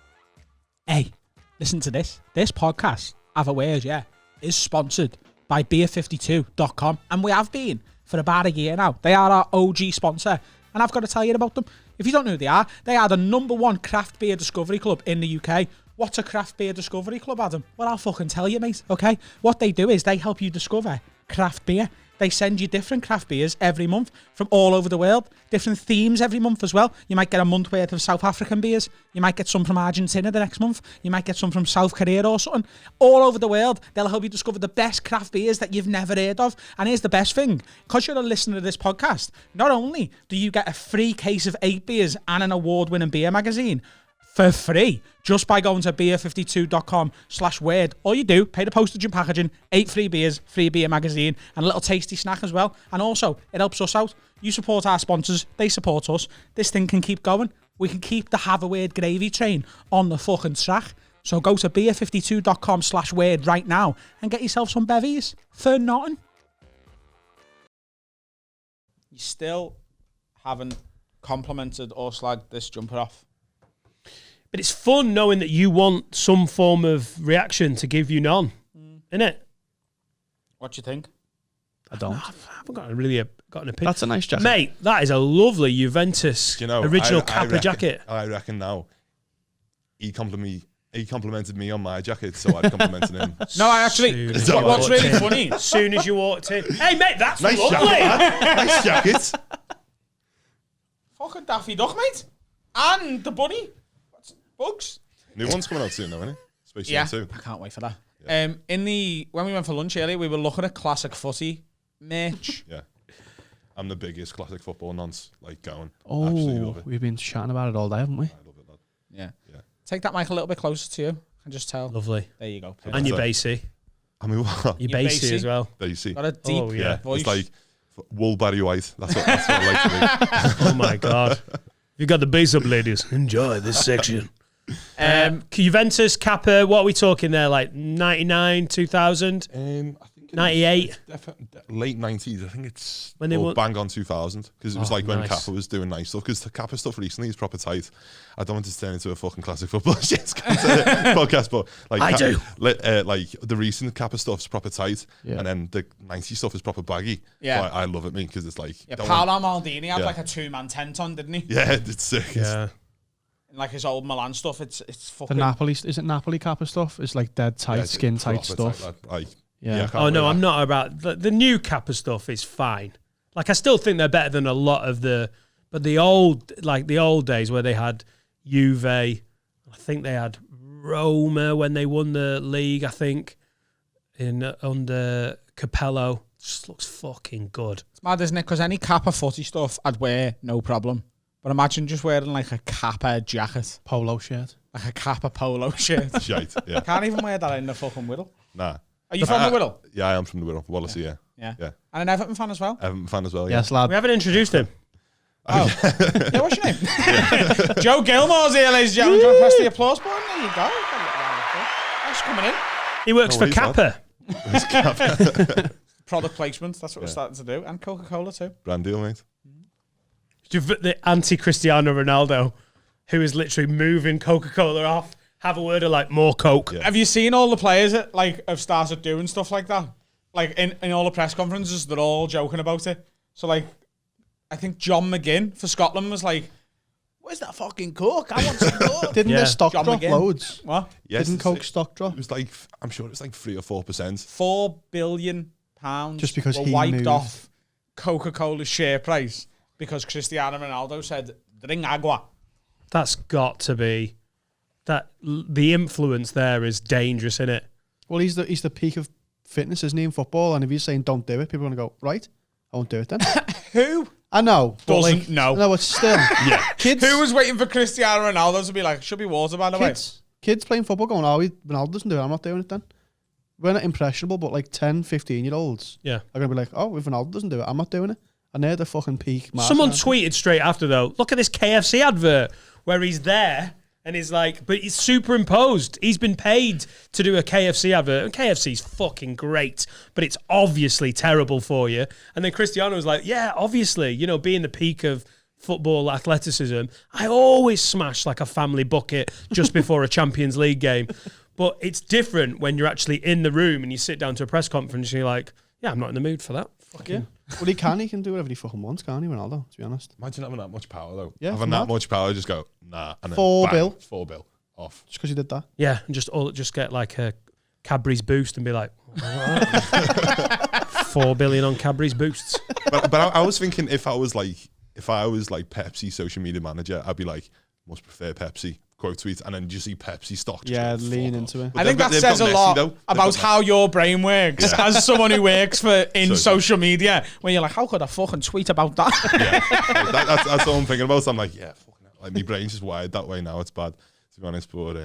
Hey, listen to this. This podcast, Have a Word, yeah, is sponsored by beer52.com. And we have been for about a year now. They are our OG sponsor. And I've got to tell you about them. If you don't know who they are the #1 craft beer discovery club in the UK. What's a craft beer discovery club, Adam? Well, I'll fucking tell you, mate, okay? What they do is they help you discover craft beer. They send you different craft beers every month from all over the world. Different themes every month as well. You might get a month worth of South African beers. You might get some from Argentina the next month. You might get some from South Korea or something. All over the world, they'll help you discover the best craft beers that you've never heard of. And here's the best thing. Because you're a listener to this podcast, not only do you get a free case of 8 beers and an award-winning beer magazine, for free, just by going to beer52.com/word. All you do, pay the postage and packaging, 8 free beers, free beer magazine, and a little tasty snack as well. And also, it helps us out. You support our sponsors, they support us. This thing can keep going. We can keep the Have a Word gravy train on the fucking track. So go to beer52.com/word right now and get yourself some bevies for nothing. You still haven't complimented or slagged this jumper off. But it's fun knowing that you want some form of reaction to give you none, isn't it? What do you think? I don't. I haven't got an opinion. That's a nice jacket. Mate, that is a lovely Juventus original Kappa jacket. I reckon now he complimented me on my jacket, so I complimented him. No, I actually. What's really funny? As soon as you walked in, hey mate, that's Nice lovely. jacket, man. Nice jacket. Fucking Daffy Duck, mate. And the bunny. Bugs. New one's coming out soon, though, isn't it? Space Jam 2. I can't wait for that. Yeah. When we went for lunch earlier, we were looking at classic footy merch. Yeah. I'm the biggest classic football nonce, going. Absolutely love it. We've been chatting about it all day, haven't we? I love it, lad. Yeah. Yeah. Take that mic a little bit closer to you. I can just tell. Lovely. There you go. And you're bassy. I mean, what? You're You're bassy bassy. as well. There you see. Got a deep yeah. voice. It's like Woolberry White. That's what I like to be. Oh my God. You got the bass up, ladies. Enjoy this section. Juventus, Kappa, what are we talking there? Like 99, 2000? I think 98? Late 90s. I think it's When they won- bang on 2000. Because it was when nice. Kappa was doing nice stuff. Because the Kappa stuff recently is proper tight. I don't want to turn into a fucking classic football shit podcast, but I do. The recent Kappa stuff's proper tight, Yeah. and then the 90s stuff is proper baggy. Yeah. So I love it, because it's like... Yeah, don't Paolo want- Maldini had Yeah. like a 2-man tent on, didn't he? Yeah, it's sick. Yeah. And like his old Milan stuff, it's The fucking... Napoli, is it Napoli Kappa stuff? It's like dead tight, It's skin tight proper stuff. lad. Yeah. I can't Oh, no, wear I'm that. not about... The new Kappa stuff is fine. Like, I still think they're better than a lot of the... But the old days where they had Juve, I think they had Roma when they won the league, I think, under Capello. Just looks fucking good. It's mad, isn't it? Because any Kappa footy stuff I'd wear, no problem. But imagine just wearing like a Kappa jacket. Polo shirt. Like a Kappa polo shirt. Shite, yeah. Can't even wear that in the fucking Whittle. Nah. Are you from the Whittle? Yeah, I am from the Whittle. Wallasey, yeah. Yeah. And an Everton fan as well? Everton fan as well, yeah. Yes, lad. We haven't introduced him. Oh. Yeah, what's your name? Joe Gilmore's here, ladies and gentlemen. Do you want to press the applause button? There you go. Thanks for coming in. He works for he's Kappa. Product placement. That's what we're starting to do. And Coca-Cola too. Brand deal, mate. The anti-Cristiano Ronaldo, who is literally moving Coca-Cola off. Have a word of like more Coke. Yeah. Have you seen all the players that have started doing stuff like that? Like in all the press conferences, they're all joking about it. So I think John McGinn for Scotland was like, "Where's that fucking Coke? I want some Coke." Didn't their stock John drop McGinn. loads? What? Yes, Didn't it's Coke like- stock drop? It was like, I'm sure it was like 3 or 4%. £4 billion Just because were he wiped moved. off Coca-Cola's share price because Cristiano Ronaldo said, "Drink agua." That's got to be the influence there is dangerous, isn't it? Well, he's the peak of fitness, isn't he, in football? And if he's saying don't do it, people are going to go, right, I won't do it then. Who? I know. But Doesn't know. No, it's still. Yeah. Kids, Who was waiting for Cristiano Ronaldo to be like, "Should be water, by the way"? kids playing football going, Ronaldo doesn't do it, I'm not doing it then. We're not impressionable, but like 10, 15-year-olds Yeah. are going to be like, oh, if Ronaldo doesn't do it, I'm not doing it. And they're the fucking peak. Someone market. tweeted straight after, though, look at this KFC advert. where he's there and he's like, but he's superimposed. He's been paid to do a KFC advert, and KFC's fucking great, but it's obviously terrible for you. And then Cristiano was like, yeah, obviously, you know, being the peak of football athleticism, I always smash like a family bucket just before a Champions League game. But it's different when you're actually in the room and you sit down to a press conference and you're like, yeah, I'm not in the mood for that. Yeah. Well, he can do whatever he fucking wants, can't he, Ronaldo, to be honest? Imagine having that much power, though. Yeah, having that much power, just go, nah. And then 4 bang, bill. 4 bill. Off. Just because he did that. Yeah, and just get like a Cadbury's boost and be like, 4 billion on Cadbury's boosts. But I was thinking if I was like Pepsi social media manager, I'd be like, must prefer Pepsi. Quote tweets, and then you see Pepsi stock. Yeah, lean into it. I think that says a lot about how your brain works as someone who works in social media. When you're like, how could I fucking tweet about that? Yeah, that's what I'm thinking about. So I'm like, yeah, fucking hell. Like my brain's just wired that way now. It's bad, to be honest. But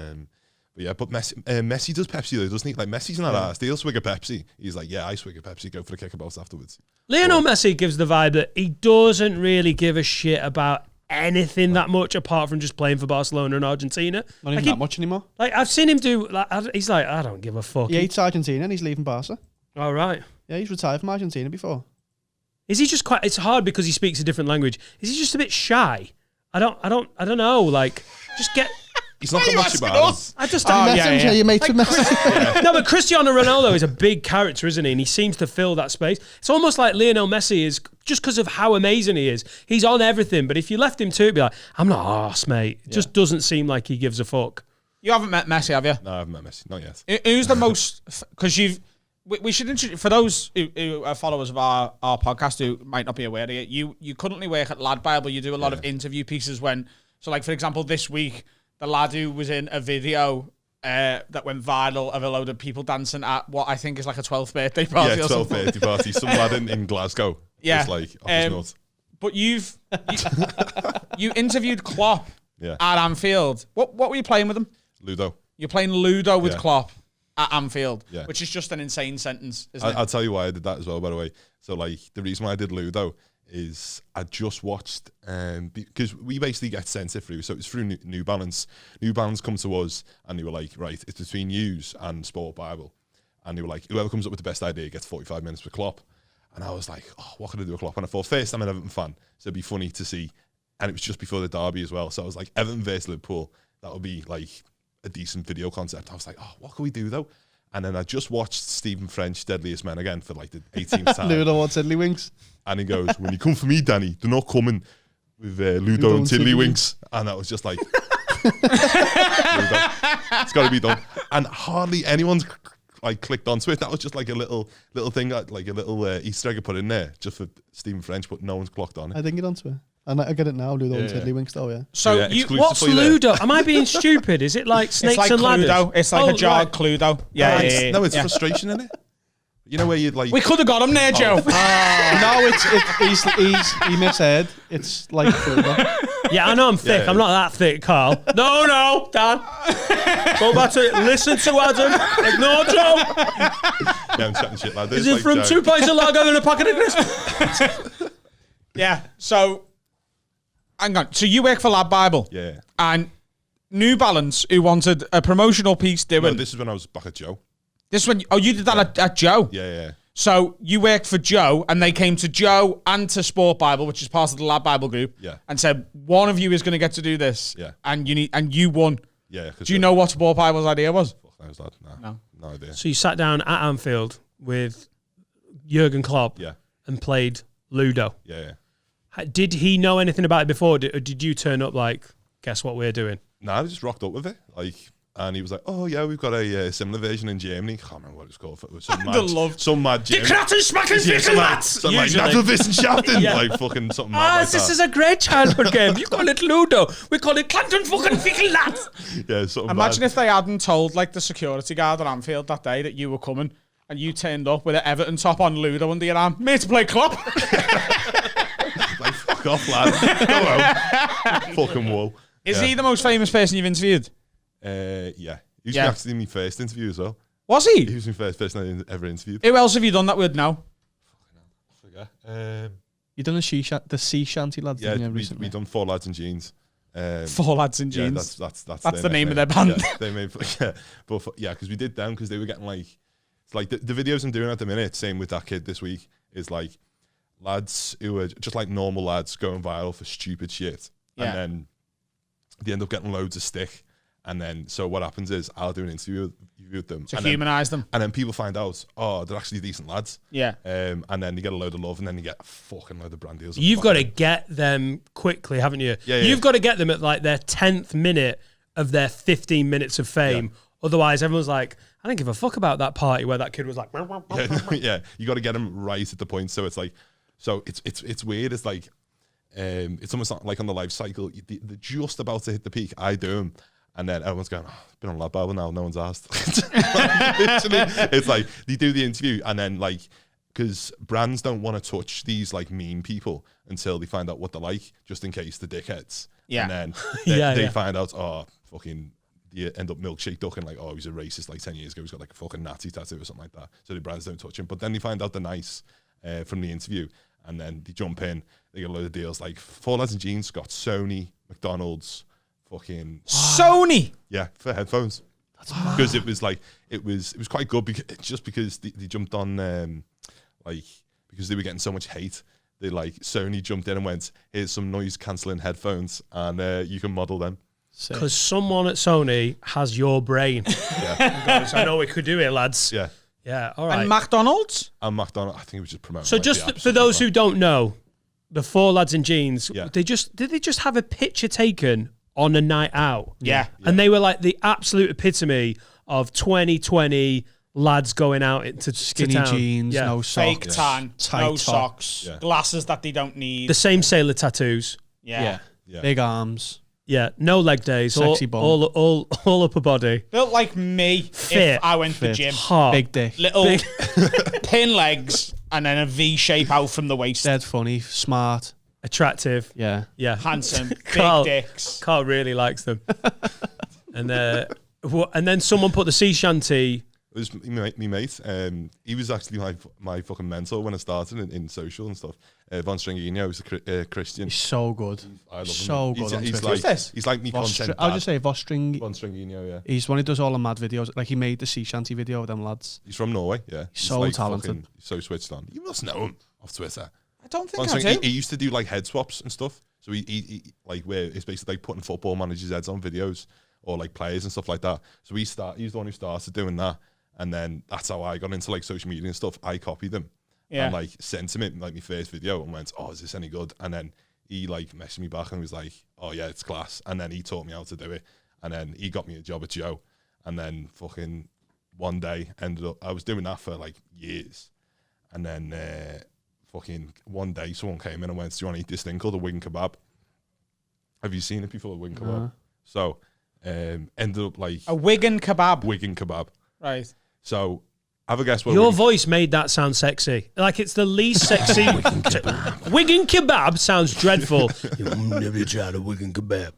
Messi does Pepsi though, doesn't he? Like Messi's not ass. He'll swig a Pepsi. He's like, yeah, I swig a Pepsi. Go for the kickabout afterwards. Lionel Messi gives the vibe that he doesn't really give a shit about anything that much apart from just playing for Barcelona and Argentina. Not even that much anymore. Like I've seen him do. Like, he's like, I don't give a fuck. He hates Argentina and he's leaving Barca. All right. Yeah, he's retired from Argentina before. Is he just quite? It's hard because he speaks a different language. Is he just a bit shy? I don't know. Like, just get. He's not got much about him. I just You mates with Messi. No, but Cristiano Ronaldo is a big character, isn't he? And he seems to fill that space. It's almost like Lionel Messi is, just because of how amazing he is. He's on everything, but if you left him to it, be like, I'm not arse, mate. It just doesn't seem like he gives a fuck. You haven't met Messi, have you? No, I haven't met Messi. Not yet. Who's the most? Because we should introduce, for those who are followers of our podcast who might not be aware of it. You currently work at Lad Bible. You do a lot of interview pieces so like for example, this week. The lad who was in a video that went viral of a load of people dancing at what I think is like a 12th birthday party. Yeah, 12th birthday party. Some lad in Glasgow. Yeah. Just like off his nuts. But you interviewed Klopp at Anfield. What were you playing with him? Ludo. You're playing Ludo with Klopp at Anfield, yeah. which is just an insane sentence, isn't it? I'll tell you why I did that as well, by the way. So like the reason why I did Ludo is I just watched, because we basically get sent it through, so it's through New Balance. New Balance come to us and they were like, right, it's between yous and Sport Bible, and they were like, whoever comes up with the best idea gets 45 minutes with Klopp. And I was like, oh, what could I do with Klopp? And I thought, first I'm an Everton fan, so it'd be funny to see, and it was just before the derby as well, so I was like, Everton versus Liverpool, that would be like a decent video concept. I was like, oh, what can we do though? And then I just watched Stephen French, Deadliest Men again for like the 18th time. Ludo wants tiddlywinks. And he goes, when you come for me, Danny, they're not coming with Ludo and tiddlywinks. And I was just like, it's got to be done. And hardly anyone's like clicked onto it. That was just like a little thing, like a little Easter egg I put in there just for Stephen French, but no one's clocked on it. I didn't get onto it. And I get it now, Ludo and tiddlywinks though, yeah. So what's Ludo? Am I being stupid? Is it like snakes like and ladders? Cluedo. It's like a jar Cluedo. Yeah. No, it's frustration, isn't it? You know where you'd like... We could have got him there, Joe. No, he misheard. It's like Cluedo. Yeah, I know I'm thick. I'm not that thick, Carl. No, Dan. Go back to it. Listen to Adam. Ignore Joe. Yeah, I'm chatting shit like this. Is it like from Joe. 2 pints of lager and a packet of crisps? Yeah, so... Hang on. So you work for Lad Bible? Yeah. And New Balance, who wanted a promotional piece doing... No, this is when I was back at Joe. This one... Oh, you did that at Joe? Yeah. So you worked for Joe, and they came to Joe and to Sport Bible, which is part of the Lad Bible group, and said, one of you is going to get to do this, and you won. Yeah. Do you know what Sport Bible's idea was? Fuck knows that. No idea. So you sat down at Anfield with Jurgen Klopp and played Ludo. Yeah. Did he know anything about it before, or did you turn up like, guess what we're doing? No, I just rocked up with it. And he was like, oh, yeah, we've got a similar version in Germany. I can't remember what it's called. It was some mad German. Die Kratten schmecken Fickelmatz! Something like Naturwissenschaften. Like fucking something mad like this that. is a great childhood game. You call it Ludo. We call it Klanten fucking Fickelmatz. Yeah, something Imagine mad. if they hadn't told like the security guard at Anfield that day that you were coming, and you turned up with an Everton top on Ludo under your arm. Mate to play Klopp. Like, fuck off, lad. Go home. Fucking wool. Is he the most famous person you've interviewed? Yeah. He was actually my first interview as well. Was he? He was my first person I ever interviewed. Who else have you done that with now? I forget. You done the sea shanty lads, Yeah, didn't you, we recently? done 4 Lads in Jeans. Four Lads in Yeah, Jeans. that's That's their the name of nickname. their band. Yeah, they made, because we did them because they were getting like, it's like the videos I'm doing at the minute. Same with that kid this week is like lads who are just like normal lads going viral for stupid shit, Yeah. and then they end up getting loads of stick. And then, so what happens is I'll do an interview with them. To and then- humanise them. And then people find out, oh, they're actually decent lads. Yeah. And then you get a load of love, and then you get a fucking load of brand deals. You've got to get them quickly, haven't you? Yeah, You've got to get them at like their 10th minute of their 15 minutes of fame. Otherwise, everyone's like, I don't give a fuck about that party where that kid was like, Yeah, you got to get them right at the point. So it's like, it's weird. It's like, it's almost like on the life cycle. They're just about to hit the peak. I do them. And then everyone's going, oh, it's been on Lad Bible now, no one's asked. Literally, it's like, they do the interview and then like, because brands don't want to touch these like mean people until they find out what they're like, just in case the dickheads. Yeah. And then they find out, oh, fucking, you end up milkshake ducking, like, oh, he was a racist like 10 years ago, he's got like a fucking Nazi tattoo or something like that. So the brands don't touch him. But then they find out they're nice from the interview. And then they jump in, they get a load of deals. Like, Four Lads in Jeans got Sony, McDonald's, fucking Sony. yeah, for headphones. Because it was like it was quite good because they jumped on like because they were getting so much hate. They like Sony jumped in and went, here's some noise cancelling headphones and you can model them. because someone at Sony has your brain. Yeah. I know we could do it, lads. Yeah. Yeah, all right. And McDonald's? And McDonald's, I think it was just promoting. So like, just the apps for and those stuff who don't know, the Four Lads in Jeans, Yeah. did they just have a picture taken on a night out? Yeah. And they were like the absolute epitome of 2020 lads going out into Skinny to town. jeans, Yeah. no Fake socks. tan, Tight no top. socks, Yeah. glasses that they don't need. The same sailor tattoos. Yeah. Yeah. Big arms. Yeah, no leg days. Sexy bum. all upper body. Built like me Fit. if I went to the Fit. gym. Heart. Big dick. Little pin legs and then a V shape out from the waist. Dead funny. Smart. Attractive. Yeah. Yeah. Handsome, big Carl- dicks. Carl really likes them. And then someone put the sea shanty. It was me mate. He was actually my fucking mentor when I started in social and stuff. Von Stringino was a Christian. He's so good. I love him. So good on He's Twitter. like, Who's this? he's like me content. I'll just say Vostring. Von Stringino, yeah. He's one who does all the mad videos. Like he made the sea shanty video with them lads. He's from Norway, yeah. He's so like talented. fucking- he's so switched on. You must know him off Twitter. I don't think Von I String- do. he used to do like head swaps and stuff. So he like where it's basically like putting football managers' heads on videos or like players and stuff like that. So he's the one who started doing that. And then that's how I got into like social media and stuff. I copied them and like sent him it like my first video and went, oh, is this any good? And then he like messaged me back and was like, oh yeah, it's class. And then he taught me how to do it. And then he got me a job at Joe. And then fucking one day I was doing that for like years. And then fucking one day someone came in and went, do you want to eat this thing called a Wigan kebab? Have you seen it before, a Wigan kebab? So ended up like A Wigan kebab. Wigan kebab. Right. So have a guess what Your Wigan- voice made that sound sexy. Like it's the least sexy. Wigan kebab sounds dreadful. You've never tried a Wigan kebab.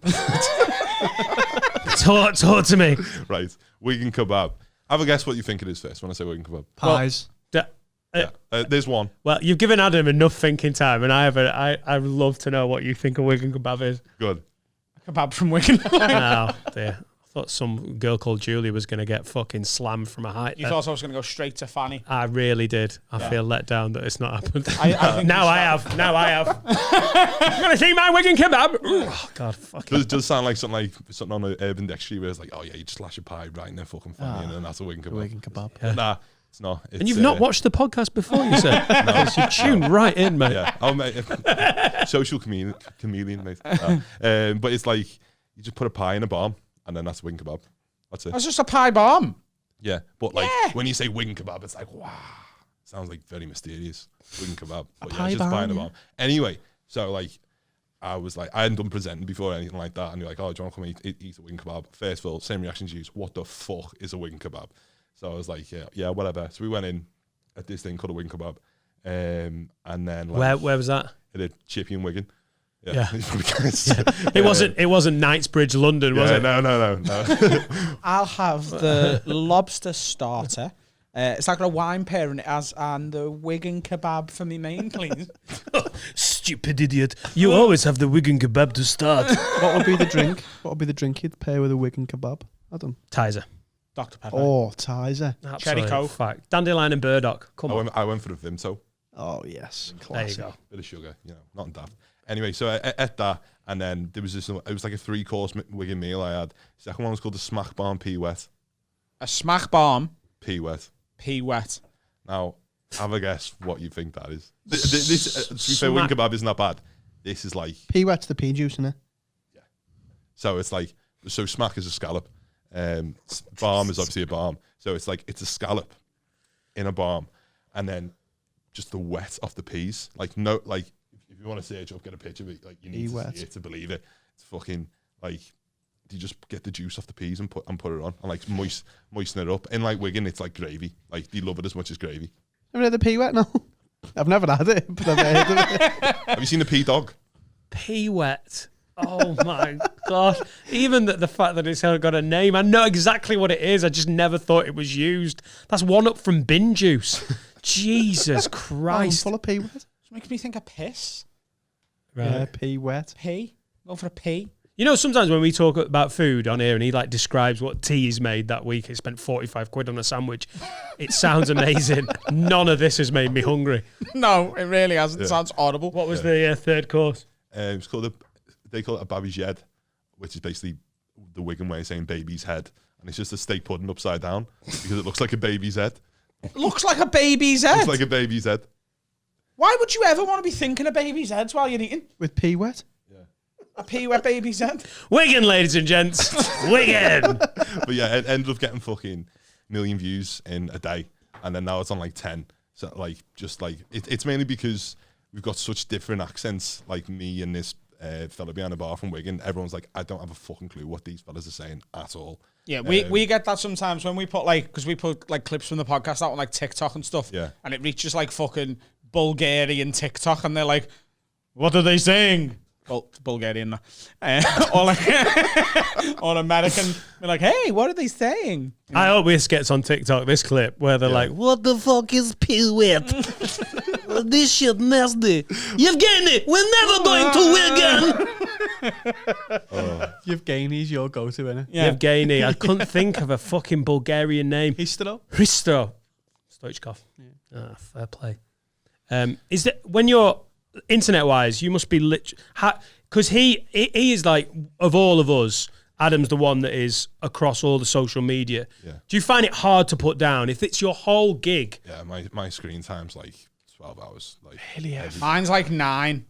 talk to me. Right, Wigan kebab. Have a guess what you think it is first when I say Wigan kebab. Pies. There's one. Well, you've given Adam enough thinking time, and I would love to know what you think a Wigan kebab is. Good. Kebab from Wigan. Oh, dear. I thought some girl called Julie was going to get fucking slammed from a height. You thought I was going to go straight to Fanny. I really did. I feel let down that it's not happened. I think Now I have. I'm going to see my Wigan kebab. Oh, God, fuck It does sound like something on an Urban Dictionary where it's like, oh yeah, you just slash a pie right in there fucking funny and then that's a Wigan kebab. Wigan kebab. But nah, it's not. It's, And you've not watched the podcast before, you said? No. You tuned right in, mate. Yeah. Oh, mate. Social chameleon, mate. But it's like, you just put a pie in a bomb and then that's Wigan kebab. That's it. That's just a pie bomb. Yeah. But like, when you say Wigan kebab, it's like, wow. Sounds like very mysterious. Wigan kebab. But yeah, pie it's just buying a bomb, bomb. Anyway, so like, I was like, I hadn't done presenting before or anything like that. And you're like, oh, do you want to come eat a Wigan kebab? First of all, same reaction to you. What the fuck is a Wigan kebab? So I was like, yeah, whatever. So we went in at this thing called a Wigan kebab. And then like, Where was that? it had Chippy and Wigan. Yeah. It It wasn't Knightsbridge, London, was it? No. I'll have the lobster starter. It's like a wine pairing it has, and the Wigan kebab for me main, please. stupid idiot. You always have the Wigan kebab to start. What would be the drink? What would be the drink you'd pair with a Wigan kebab? Adam. Tizer. Dr. Pepper. Oh, Tizer. Cherry Coke. Fact. Dandelion and burdock. Come on. I went for the Vimto. Oh, yes. There you Classic. go. Bit of sugar, not daft. Anyway, so I ate that, and then there was this. It was like a 3-course Wigan meal I had. Second one was called the Smack Barn Pea Wet. A smack bomb. Pea Wet. Pea wet. Now, have a guess what you think that is. This to be fair, Wigan kebab isn't that bad. This is like Pea wet's the pea juice, innit? so. It's like so. Smack is a scallop. Barm is obviously a barm. So it's like it's a scallop in a barm, and then just the wet off the peas. Like no, like if you want to see it, get a picture of it. Like you need to see it to believe it. It's fucking like you just get the juice off the peas and put it on and like moisten it up. In like Wigan, it's like gravy. Like they love it as much as gravy. Have you had the pea wet? No. I've never had it, but I've heard of it. Have you seen the pea dog? Pea wet. Oh my god! Even the fact that it's got a name, I know exactly what it is. I just never thought it was used. That's one up from bin juice. Jesus Christ! Full of pea wet. It makes me think of piss. Right. Yeah, pea wet. Pea. Go for a pea. You know, sometimes when we talk about food on here and he like describes what tea he's made that week, he spent 45 quid on a sandwich. It sounds amazing. None of this has made me hungry. No, it really hasn't. It sounds audible. What was the third course? It's called they call it a baby's head, which is basically the Wigan way of saying baby's head. And it's just a steak pudding upside down because it looks like a baby's head. It looks like a baby's head. It's like a baby's head. Why would you ever want to be thinking of baby's heads while you're eating? With pea wet? A pea wet baby's head? Wigan, ladies and gents. Wigan. But yeah, it ended up getting fucking million views in a day. And then now it's on like 10. So like, just like, it's mainly because we've got such different accents, like me and this fella behind the bar from Wigan. Everyone's like, I don't have a fucking clue what these fellas are saying at all. Yeah, we get that sometimes when we put like, because we put like clips from the podcast out on like TikTok and stuff. Yeah. And it reaches like fucking Bulgarian TikTok and they're like, what are they saying? Well, it's Bulgarian, or like, or American. They're like, hey, what are they saying? You know? I hope this gets on TikTok, this clip, where they're like, what the fuck is pea wet? This shit nasty. Yevgeny, we're never going to Wigan. Yevgeny's your go-to, innit? Yeah. Yevgeny, I couldn't think of a fucking Bulgarian name. Histro? Hristo Stoichkov. Ah, fair play. Is that when you're internet-wise, you must be because he is like, of all of us, Adam's the one that is across all the social media. Yeah. Do you find it hard to put down if it's your whole gig? Yeah, my screen time's like 12 hours. Like, Really? Mine's like 9.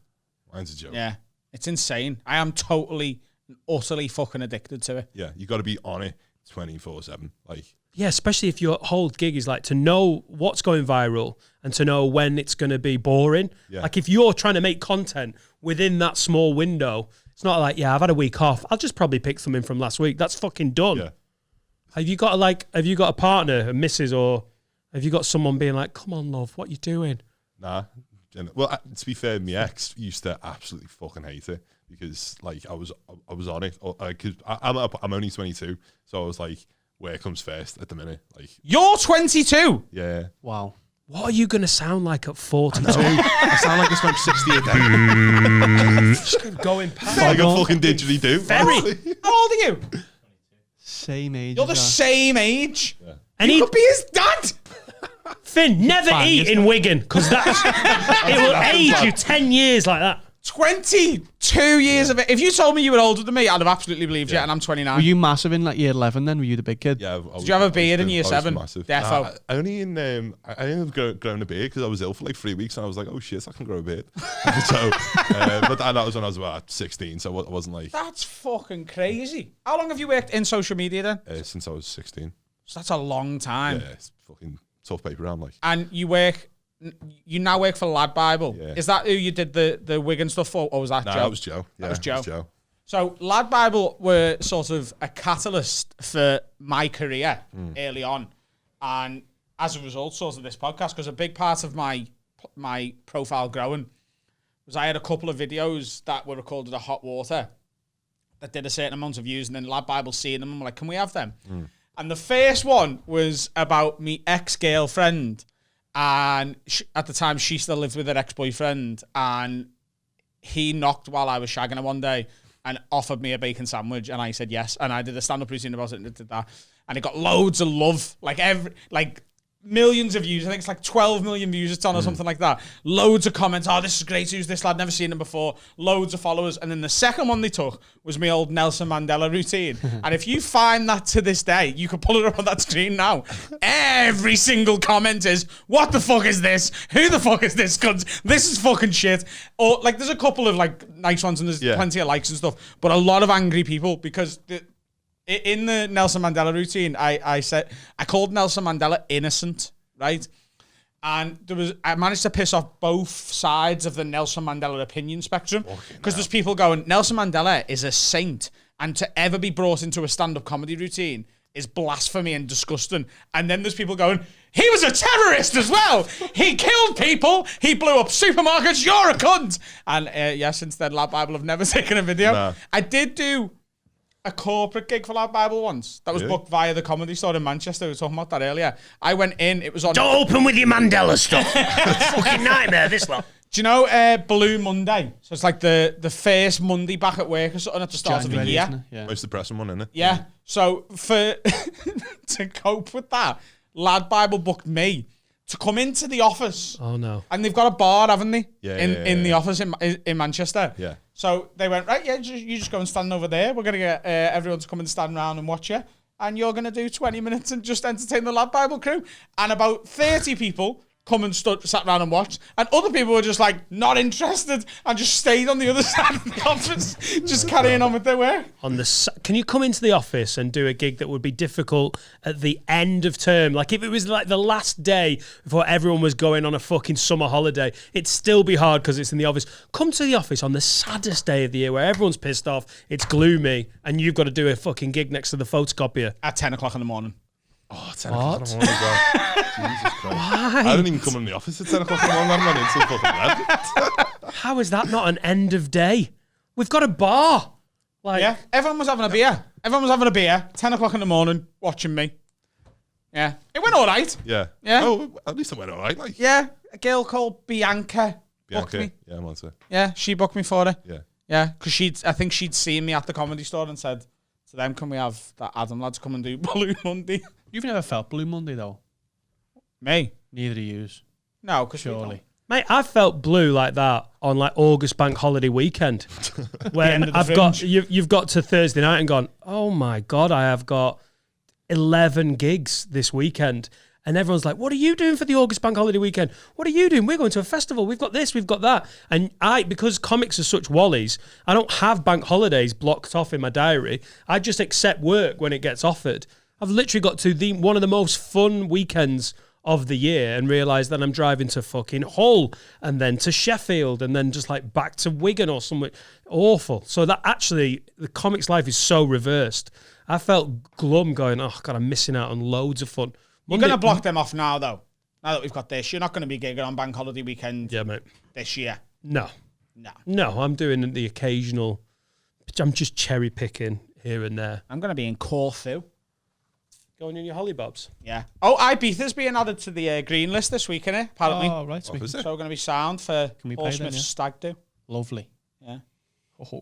mine's a joke. Yeah, it's insane. I am totally, utterly fucking addicted to it. Yeah, you got to be on it 24/7. Like, Yeah, especially if your whole gig is like to know what's going viral and to know when it's going to be boring. Yeah. Like if you're trying to make content within that small window, it's not like, yeah, I've had a week off. I'll just probably pick something from last week. That's fucking done. yeah. Have you got a partner, a missus, or have you got someone being like, come on, love, what you doing? Nah. Well, to be fair, my ex used to absolutely fucking hate it because like I was on it. Because I'm only 22, so I was like, where comes first at the minute? Like, You're 22. yeah. Wow. What are you going to sound like at 42? I sound like I smoke 60 a day. Going past. Like I fucking digitally do. Very. How old are you? Same age. You're the as same age. Yeah. And You he, could be his dad. Finn, never Fine, eat in Wigan because it will age you 10 years like that. 22 years of it. If you told me you were older than me, I'd have absolutely believed you, and I'm 29. Were you massive in like year 11 then? Were you the big kid? Yeah. Did you have a beard in year 7? Massive. Defo. I only I ended up growing a beard because I was ill for like 3 weeks and I was like, oh shit, I can grow a beard. So, but that was when I was about 16, so I wasn't like That's fucking crazy. How long have you worked in social media then? since I was 16. So that's a long time. Yeah, it's fucking tough paper round like. And you now work for Lad Bible. Yeah. Is that who you did the Wigan stuff for, or was that Nah, Joe? that was Joe. Yeah, was Joe. It was Joe. So Lad Bible were sort of a catalyst for my career early on, and as a result, sort of this podcast, because a big part of my profile growing was I had a couple of videos that were recorded at hot water that did a certain amount of views, and then Lad Bible seeing them, I'm like, can we have them? And the first one was about me ex-girlfriend, and at the time she still lived with her ex-boyfriend, and he knocked while I was shagging her one day and offered me a bacon sandwich, and I said yes, and I did a stand-up routine about it and did that, and it got loads of love, like millions of views. I think it's like 12 million views it's on or something like that. Loads of comments. Oh, this is great. Who's this lad? Never seen him before. Loads of followers. And then the second one they took was my old Nelson Mandela routine. And if you find that to this day, you can pull it up on that screen now. Every single comment is, what the fuck is this? Who the fuck is this cunt? This is fucking shit. Or like, there's a couple of like nice ones and there's plenty of likes and stuff, but a lot of angry people because in the Nelson Mandela routine, I called Nelson Mandela innocent, right? And I managed to piss off both sides of the Nelson Mandela opinion spectrum, because there's people going, Nelson Mandela is a saint, and to ever be brought into a stand-up comedy routine is blasphemy and disgusting. And then there's people going, he was a terrorist as well. He killed people. He blew up supermarkets. You're a cunt. And since then, Lad Bible have never taken a video. Nah. I did do a corporate gig for Lad Bible once. That was booked via the Comedy Store in Manchester. We were talking about that earlier. I went in, it was on... Don't open with your Mandela stuff. Fucking nightmare, this lot. Do you know Blue Monday? So it's like the first Monday back at work or something at the start of the January, year. isn't it? Yeah. Most depressing one, isn't it? Yeah. So for to cope with that, Lad Bible booked me to come into the office. Oh no! And they've got a bar, haven't they? In the office in Manchester. Yeah. So they went, right, you just go and stand over there. We're gonna get everyone to come and stand around and watch you, and you're gonna do 20 minutes and just entertain the Lad Bible crew. And about 30 people come and sat around and watched, and other people were just like not interested and just stayed on the other side of the office, just carrying on with their work. Can you come into the office and do a gig that would be difficult at the end of term? Like if it was like the last day before everyone was going on a fucking summer holiday, it'd still be hard because it's in the office. Come to the office on the saddest day of the year where everyone's pissed off, it's gloomy, and you've got to do a fucking gig next to the photocopier. At 10 o'clock in the morning. Oh, 10 o'clock in the morning as well. Jesus Christ. Why? I don't even come in the office at 10 o'clock in the morning. I'm running until fucking 11. How is that not an end of day? We've got a bar. Like, yeah, everyone was having a beer. 10 o'clock in the morning, watching me. Yeah. It went all right. Yeah. Yeah. Oh, at least it went all right. Like. Yeah. A girl called Bianca booked me. Yeah, I'm on to it. Yeah, she booked me for it. Yeah. Yeah, because I think she'd seen me at the Comedy Store and said to them, can we have that Adam lads come and do Blue Monday? You've never felt Blue Monday, though? Me? Neither of yous. No, because Surely. mate, I felt blue like that on like August bank holiday weekend. When you've got to Thursday night and gone, oh my God, I have got 11 gigs this weekend. And everyone's like, what are you doing for the August bank holiday weekend? What are you doing? We're going to a festival. We've got this, we've got that. And because comics are such wallies, I don't have bank holidays blocked off in my diary. I just accept work when it gets offered. I've literally got to one of the most fun weekends of the year and realised that I'm driving to fucking Hull and then to Sheffield and then just like back to Wigan or somewhere awful. So that actually, the comics life is so reversed. I felt glum going, oh God, I'm missing out on loads of fun. You're going to block them off now, though. Now that we've got this, you're not going to be gigging on bank holiday weekend this year. No, I'm doing the occasional, I'm just cherry picking here and there. I'm going to be in Corfu. Going in your hollybobs? Yeah. Oh, Ibiza's being added to the green list this week, innit? Apparently. Oh, right. So is it? So we're going to be sound for Can we play Portsmouth then, yeah? Stag Do. Lovely. Yeah. Oh.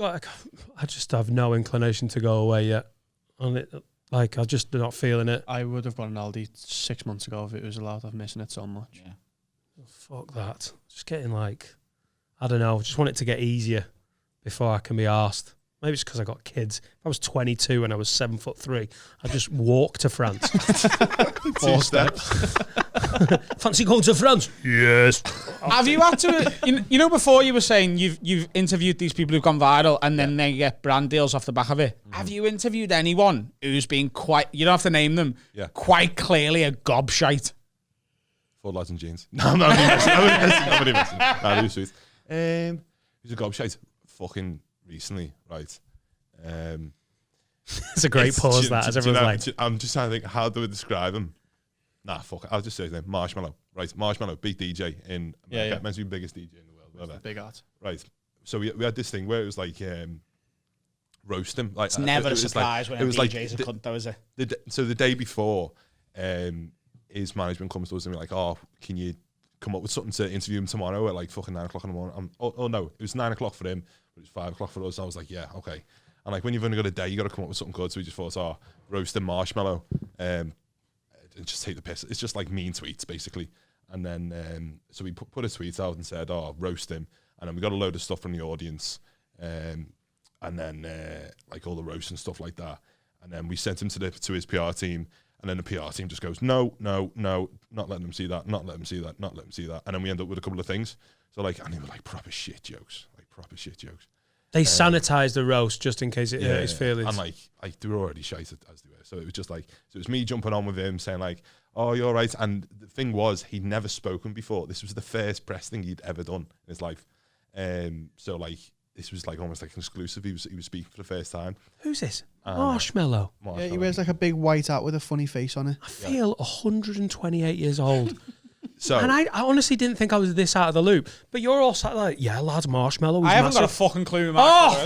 I just have no inclination to go away yet. On it, like I'm just not feeling it. I would have got an Aldi 6 months ago if it was allowed. I'm missing it so much. Yeah. Oh, fuck that. Just getting like, I don't know. Just want it to get easier before I can be arsed. Maybe it's because I got kids. If I was 22 and I was 7'3", I'd just walk to France. 2 steps. Fancy going to France? Yes. Have you had to? You know, before you were saying you've interviewed these people who've gone viral and then they get brand deals off the back of it. Have you interviewed anyone who's been quite? You don't have to name them. Yeah. Quite clearly a gobshite. 4 lads in jeans. No, I'm not even messing. I'm only messing. Nah, he was sweet. He's a gobshite. Fucking recently, right? It's a great pause that, as everyone's like. I'm just trying to think, how do I describe him? Nah, fuck it. I'll just say his name. Marshmello. Right, Marshmello, big DJ in America. Meant to be the biggest DJ in the world. Whatever. Big art. Right. So we had this thing where it was like roast him. Like, It's never a surprise when a DJ's like a cunt, though, is it? So the day before, his management comes to us and be like, "Oh, can you come up with something to interview him tomorrow at like fucking 9 o'clock in the morning. Oh no, it was 9 o'clock for him, but it was 5 o'clock for us. I was like, yeah, okay. And like when you've only got a day, you got to come up with something good. So we just thought, roasting Marshmello, and just take the piss. It's just like mean tweets basically. And then so we put a tweet out and said, roast him. And then we got a load of stuff from the audience, and then like all the roasts and stuff like that. And then we sent him to his PR team. And then the PR team just goes, no, not letting them see that, not letting them see that, not letting them see that. And then we end up with a couple of things. So like, and they were like proper shit jokes. They sanitized the roast just in case it hurt his feelings. And like they were already shite as they were. So it was just like, so it was me jumping on with him saying like, oh, you're all right. And the thing was, he'd never spoken before. This was the first press thing he'd ever done in his life. So like, this was like almost like an exclusive. He was speaking for the first time. Who's this? Marshmello. Yeah, he wears like a big white hat with a funny face on it. I feel 128 years old. So, and I honestly didn't think I was this out of the loop. But you're all sat like, yeah, lads, Marshmello was I haven't got a massive. fucking clue.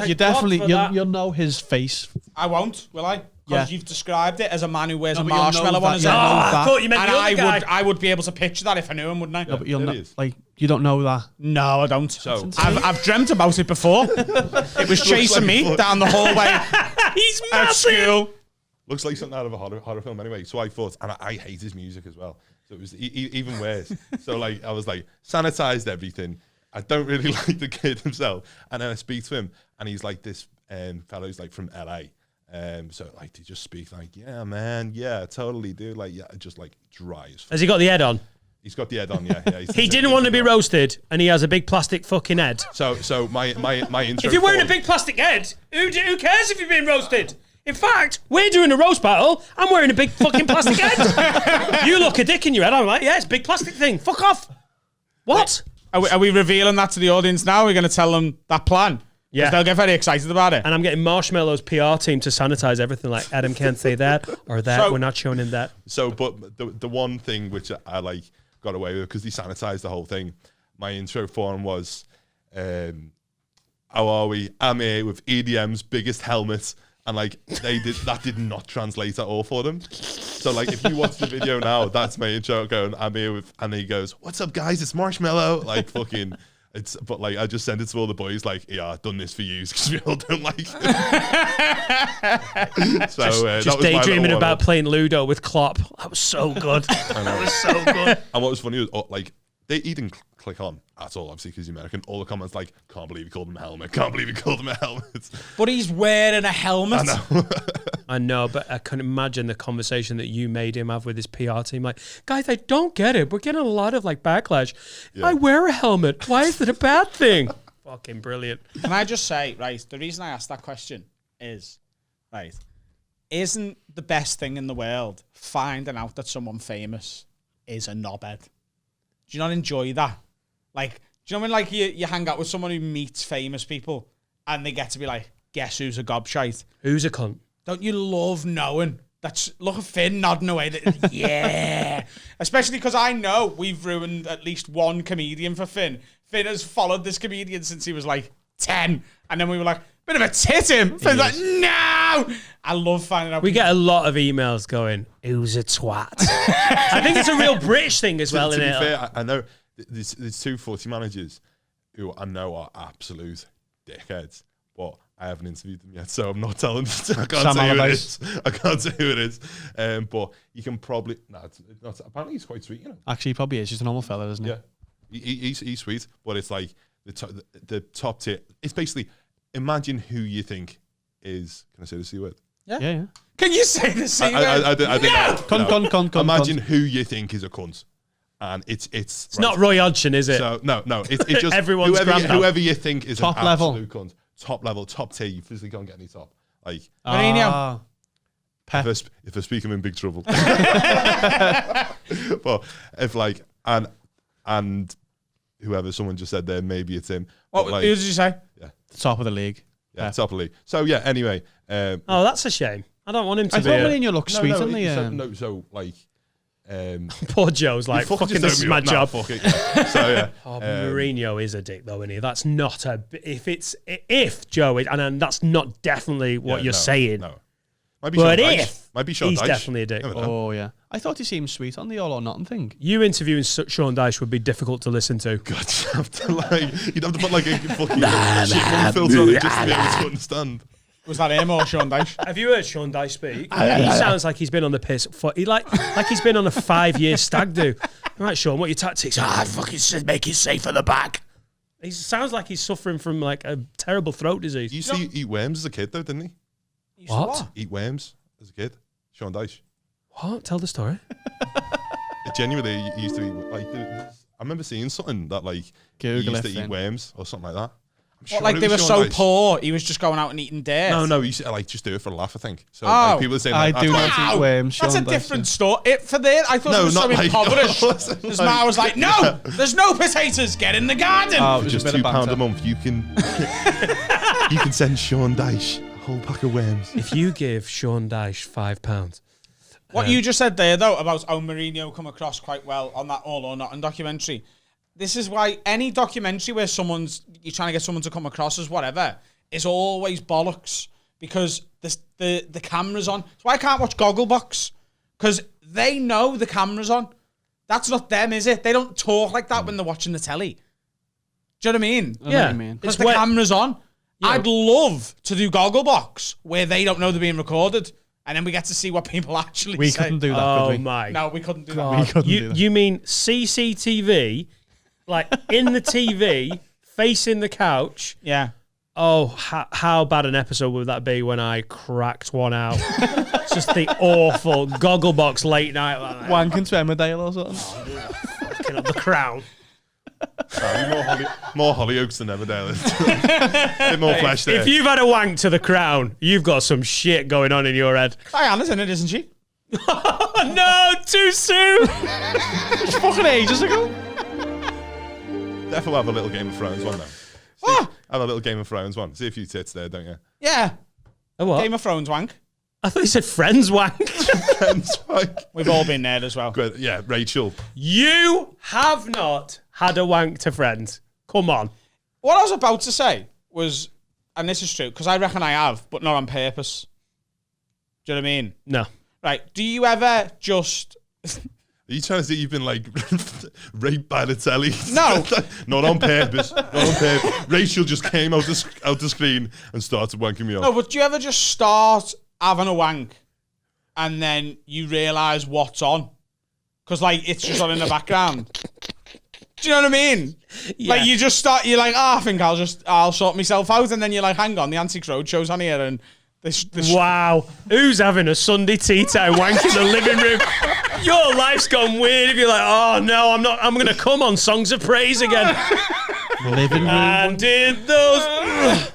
You definitely, you'll know his face. I won't, will I? Because you've described it as a man who wears a but you'll know marshmallow on his that, head. you'll know I thought you meant And the other guy. I would be able to picture that if I knew him, wouldn't I? No, but you'll There know, he is. like, you don't know that. No, I don't. So I've dreamt about it before. It was chasing me down the hallway He's at massive. school. looks like something out of a horror film anyway. So I thought, and I hate his music as well. So it was even worse. So like I was like sanitized everything. I don't really like the kid himself. And then I speak to him, and he's like this fellow's like from LA. So like they just speak like, yeah, man, yeah, totally, dude. Like, yeah, just like dry as fuck. Has he got the head on? He's got the head on, yeah. He didn't want to be roasted, and he has a big plastic fucking head. So my intro. If you're wearing a big plastic head, who cares if you're being roasted? In fact, we're doing a roast battle. I'm wearing a big fucking plastic head. You look a dick in your head. I'm like, yeah, it's a big plastic thing. Fuck off. What? Are we revealing that to the audience now? We're going to tell them that plan. Yeah. They'll get very excited about it. And I'm getting Marshmello's PR team to sanitize everything. Like, Adam can't say that or that. So- We're not showing him that. So, but the one thing which I like got away with because he sanitized the whole thing. My intro for him was, "How are we? I'm here with EDM's biggest helmet." And like that did not translate at all for them. So like if you watch the video now, that's my intro going, I'm here with, and he goes, "What's up guys, it's Marshmello." Like fucking, but like I just sent it to all the boys like, yeah, I've done this for you because we all don't like it. So Just daydreaming about playing Ludo with Klopp. That was so good. That was so good. And what was funny was like he didn't click on at all, obviously, because he's American. All the comments like, "Can't believe he called him a helmet. Can't believe he called him a helmet." But he's wearing a helmet. I know, but I can imagine the conversation that you made him have with his PR team. Like, guys, I don't get it. We're getting a lot of like backlash. Yeah. I wear a helmet. Why is it a bad thing? Fucking brilliant. Can I just say, right, the reason I asked that question is, right, isn't the best thing in the world finding out that someone famous is a knobhead? Do you not enjoy that? Like, do you know when like you hang out with someone who meets famous people and they get to be like, guess who's a gobshite? Who's a cunt? Don't you love knowing? Look at Finn nodding away. Yeah. Especially because I know we've ruined at least one comedian for Finn. Finn has followed this comedian since he was like 10. And then we were like, bit of a tit him. Finn's like, no. I love finding out. We get a lot of emails going, who's a twat? I think it's a real British thing as well, To isn't be it? fair, I know there's two footy managers who I know are absolute dickheads, but I haven't interviewed them yet, so I'm not telling. I can't say who it is. I can't say who it is. But you can probably. No, it's not. Apparently, he's quite sweet. You know. Actually, he probably is. He's a normal fella, isn't he? Yeah, he's sweet, but it's like the top tier. It's basically imagine who you think is. Can I say the C word? Yeah. Can you say the C word? I think Con. Imagine who you think is a cunt, and it's Not Roy Hodgson, is it? So no, it's just Everyone's granddad. whoever you think is Top an level. absolute cunt. Top level, top tier. You physically can't get any top. Like Mourinho. if I speak, I'm in big trouble. But if like and whoever someone just said there, maybe it's him. What But, like, who did you say? Top of the league. yeah, top of the league. So yeah. Anyway, Oh, that's a shame. I don't want him to I be. thought Mourinho looked sweet, no, didn't he? so like. Poor Joe's like, you fucking just this is open me my up now, job. fuck it, yeah. So yeah. Oh, Mourinho is a dick though, isn't he? That's not a. If Joe is, and that's not definitely what Yeah, you're no, saying. No. Might be But Sean Dyche. if Might be Sean He's Dyche. definitely a dick. Never know. Oh yeah, I thought he seemed sweet on the All or Nothing thing. You interviewing Sean Dyche would be difficult to listen to. God, you'd have to put like a fucking chipmunk filter on it just to be able to understand. Was that him or Sean Dyche? Have you heard Sean Dyche speak? He sounds like he's been on the piss. Like he's been on a 5-year stag do. Right, Sean, what are your tactics? I fucking said make it safe at the back. He sounds like he's suffering from like a terrible throat disease. He used to eat worms as a kid, though, didn't he? What? Eat worms as a kid. Sean Dyche. What? Tell the story. Genuinely, he used to eat, like, I remember seeing something that, like, he Google used to it eat then. worms or something like that. I'm What, sure like it they were was so Sean Dyche. poor, he was just going out and eating dirt? No, he used to, like, just do it for a laugh, I think. So Oh. like, people are saying, I like, do that's not eat worms. That's Sean a Dyche, different story. I thought No, it was not so like- impoverished. His ma was like, no, there's no potatoes, get in the garden. Oh, it was just a bit of £2 banter. a month. You can send Sean Dyche a whole pack of worms. If you give Sean Dyche £5, What you just said there, though, about how Mourinho come across quite well on that All or Nothing documentary. This is why any documentary where you're trying to get someone to come across as whatever is always bollocks, because the camera's on. So I can't watch Gogglebox, because they know the camera's on. That's not them, is it? They don't talk like that when they're watching the telly. Do you know what I mean? I know what you mean. Because the camera's on. Yeah. I'd love to do Gogglebox where they don't know they're being recorded, and then we get to see what people actually We say. couldn't do that, oh could we? my No, we couldn't do We that. couldn't do that. You mean CCTV, like in the TV, facing the couch? Yeah. Oh, how bad an episode would that be when I cracked one out? Just the awful Gogglebox late night like that. Wanking to Emmerdale or something. Fucking up the crown. More Hollyoaks than Everdale. A bit more flesh there. If you've had a wank to the crown, you've got some shit going on in your head. Diana's in it, isn't she? Oh no, too soon. It's fucking ages ago. Definitely have a little Game of Thrones one now. What? Have a little Game of Thrones one. See a few tits there, don't you? Yeah. A what? Game of Thrones wank. I thought you said friends wank. Friends, like, We've all been there as well. great. Yeah, Rachel. You have not had a wank to friends. Come on. What I was about to say was, and this is true, because I reckon I have, but not on purpose. Do you know what I mean? No. Right. Do you ever just... Are you trying to say you've been like raped by the telly? No. Not on purpose. Not on purpose. Rachel just came out the screen and started wanking me off. No, but do you ever just start having a wank and then you realise what's on? Because, like, it's just on in the background. Do you know what I mean? Yeah. Like, you just start, you're like, I think I'll sort myself out. And then you're like, hang on, the Antics Roadshow's on here and this Wow. Who's having a Sunday tea time wank in the living room? Your life's gone weird if you're like, oh no, I'm going to come on Songs of Praise again. Living room. And in those...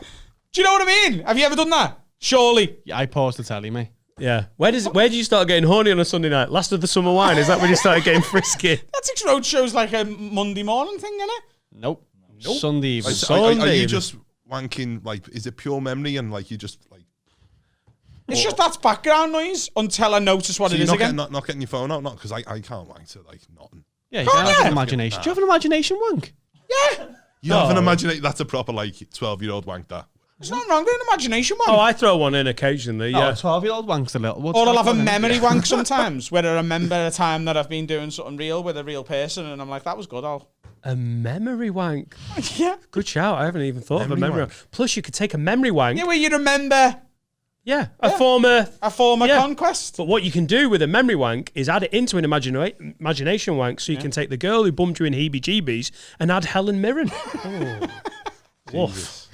Do you know what I mean? Have you ever done that? Surely. Yeah, I paused to tell you, mate. Yeah. Where do you start getting horny on a Sunday night? Last of the summer wine? Is that when you started getting frisky? Antics Roadshow's like a Monday morning thing, isn't it? Nope. Sunday evening. Like, are Sunday. you just wanking, like, is it pure memory and, like, you just, like... It's just that's background noise until I notice what So it you're is not again. getting, not getting your phone out? Not because I can't wank to, like, nothing. Yeah, you can have yeah. an imagination. Do you have an imagination wank? Yeah. You have an imagination. That's a proper, like, 12-year-old wank, that. There's nothing wrong with an imagination wank. Oh, I throw one in occasionally, Oh, yeah. a 12-year-old wank's a little. What's Or I'll that have a one? memory wank sometimes, where I remember a time that I've been doing something real with a real person, and I'm like, that was good. A memory wank. Yeah. Good shout. I haven't even thought of a Memory memory wank. wank. Plus, you could take a memory wank. Yeah, where you remember A former... a former Yeah. conquest. But what you can do with a memory wank is add it into an imagination wank, so you can take the girl who bummed you in heebie-jeebies and add Helen Mirren. Woof.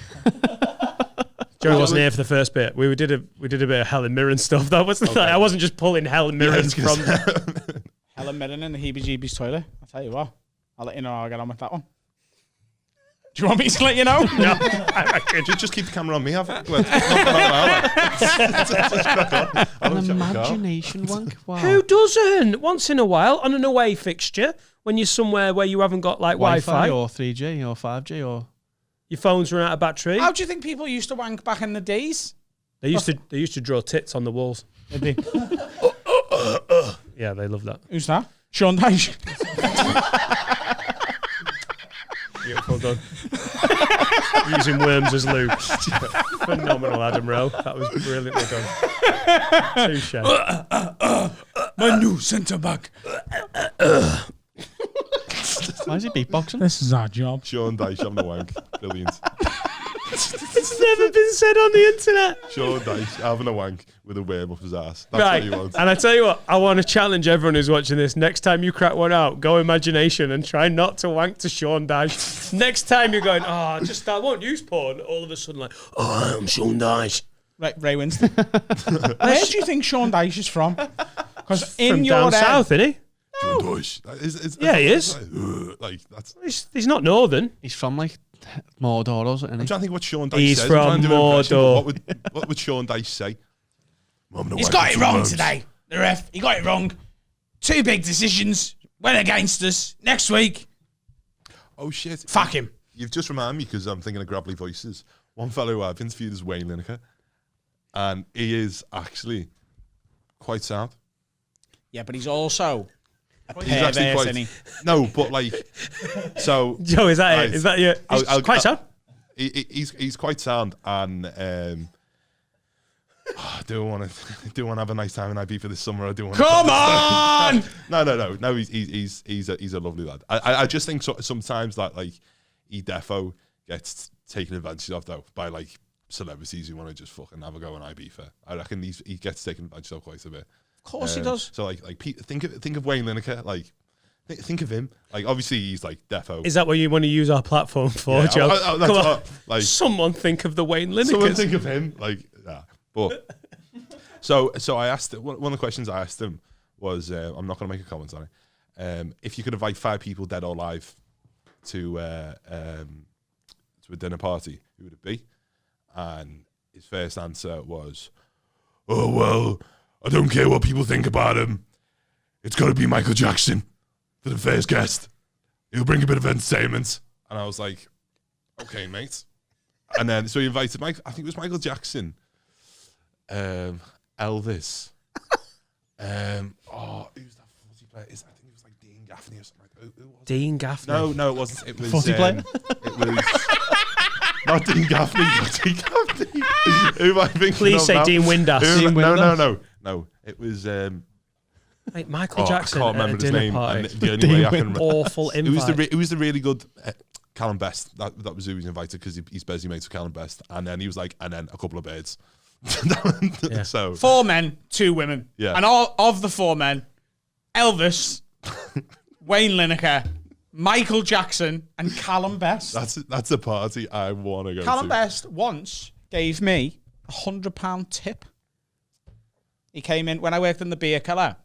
Joey wasn't here for the first bit. We did a bit of Helen Mirren stuff. That wasn't like, I wasn't just pulling Helen Mirren from. Helen Mirren in the heebie-jeebies toilet. I'll tell you what. I'll let you know how I get on with that one. Do you want me to let you know? No, I reckon. Just keep the camera on me. Have it. Well, just crack on. I'll An check my car. imagination wank? Wow. Who doesn't? Once in a while, on an away fixture, when you're somewhere where you haven't got like Wi-Fi, or 3G or 5G or... your phone's run out of battery. How do you think people used to wank back in the days? They used to draw tits on the walls. Did they? Yeah, they love that. Who's that? Sean Dyche. Beautiful done. using worms as lube. Phenomenal, Adam Rowe. That was brilliantly done. Touche. My new centre back. Why is he beatboxing? This is our job. Sean Dyche having a wank. Brilliant. It's never been said on the internet. Sean Dyche having a wank with a worm up his ass. That's Right, what he wants. and I tell you what, I want to challenge everyone who's watching this. Next time you crack one out, go imagination and try not to wank to Sean Dyche. Next time you're going, I won't use porn. All of a sudden, like, I'm Sean Dyche. Right, Ray Winston. Where do you think Sean Dyche is from? Because in from your down head, south, isn't he? Sean Dyche. Yeah, he is. Like, that's. He's not northern. He's from like Mordor or something. I'm trying to think what Sean Dyche He's says. from I'm trying to do an impression, Mordor. but what would Sean Dyche say? he's got it wrong today. The ref, he got it wrong. 2 big decisions went against us. Next week, Oh shit! fuck him. You've just reminded me because I'm thinking of gravelly voices. One fellow who I've interviewed is Wayne Lineker, and he is actually quite sound. Yeah, but he's also a He's actually pervert, quite isn't he? no, but like so. Joe, is that Right. it? Is that your? He's quite sound. He's quite sound, and I do want to have a nice time in IB for this summer. I do want. Come on! No. He's a lovely lad. I just think sometimes that like he defo gets taken advantage of though by like celebrities who want to just fucking have a go on IB for. I reckon he gets taken advantage of quite a bit. Of course he does. So like think of Wayne Lineker. Like think of him. Like obviously he's like defo. Is that what you want to use our platform for, Joe? that's Come on. what, like Someone think of the Wayne someone Linekers. think of him. Like yeah, but so I asked one of the questions I asked him was I'm not going to make a comment on it. If you could invite 5 people dead or alive to a dinner party, who would it be? And his first answer was, "Oh well, I don't care what people think about him. It's got to be Michael Jackson for the first guest. He'll bring a bit of entertainment." And I was like, "Okay, mate." And then so he invited Mike. I think it was Michael Jackson, Elvis. Who's that footy player? I think it was like Dean Gaffney or something like that. Who was it? Dean Gaffney. No, it wasn't. It was Footy player? It was not Dean Gaffney. Not Dean Gaffney. Who am I thinking Please of say now? Dean Windass. Dean No. It was. Mate, Michael I Jackson can't at a remember his dinner name. party. And the only way I can remember. Awful invite. It was the really good Callum Best. That was who was invited because he's busy mates with Callum Best. And then he was like, and then a couple of birds. Yeah. So 4 men, 2 women. Yeah. And all of the 4 men, Elvis, Wayne Lineker, Michael Jackson, and Callum Best. that's a party I want to go Callum to. Best once gave me £100 tip. He came in when I worked in the beer cellar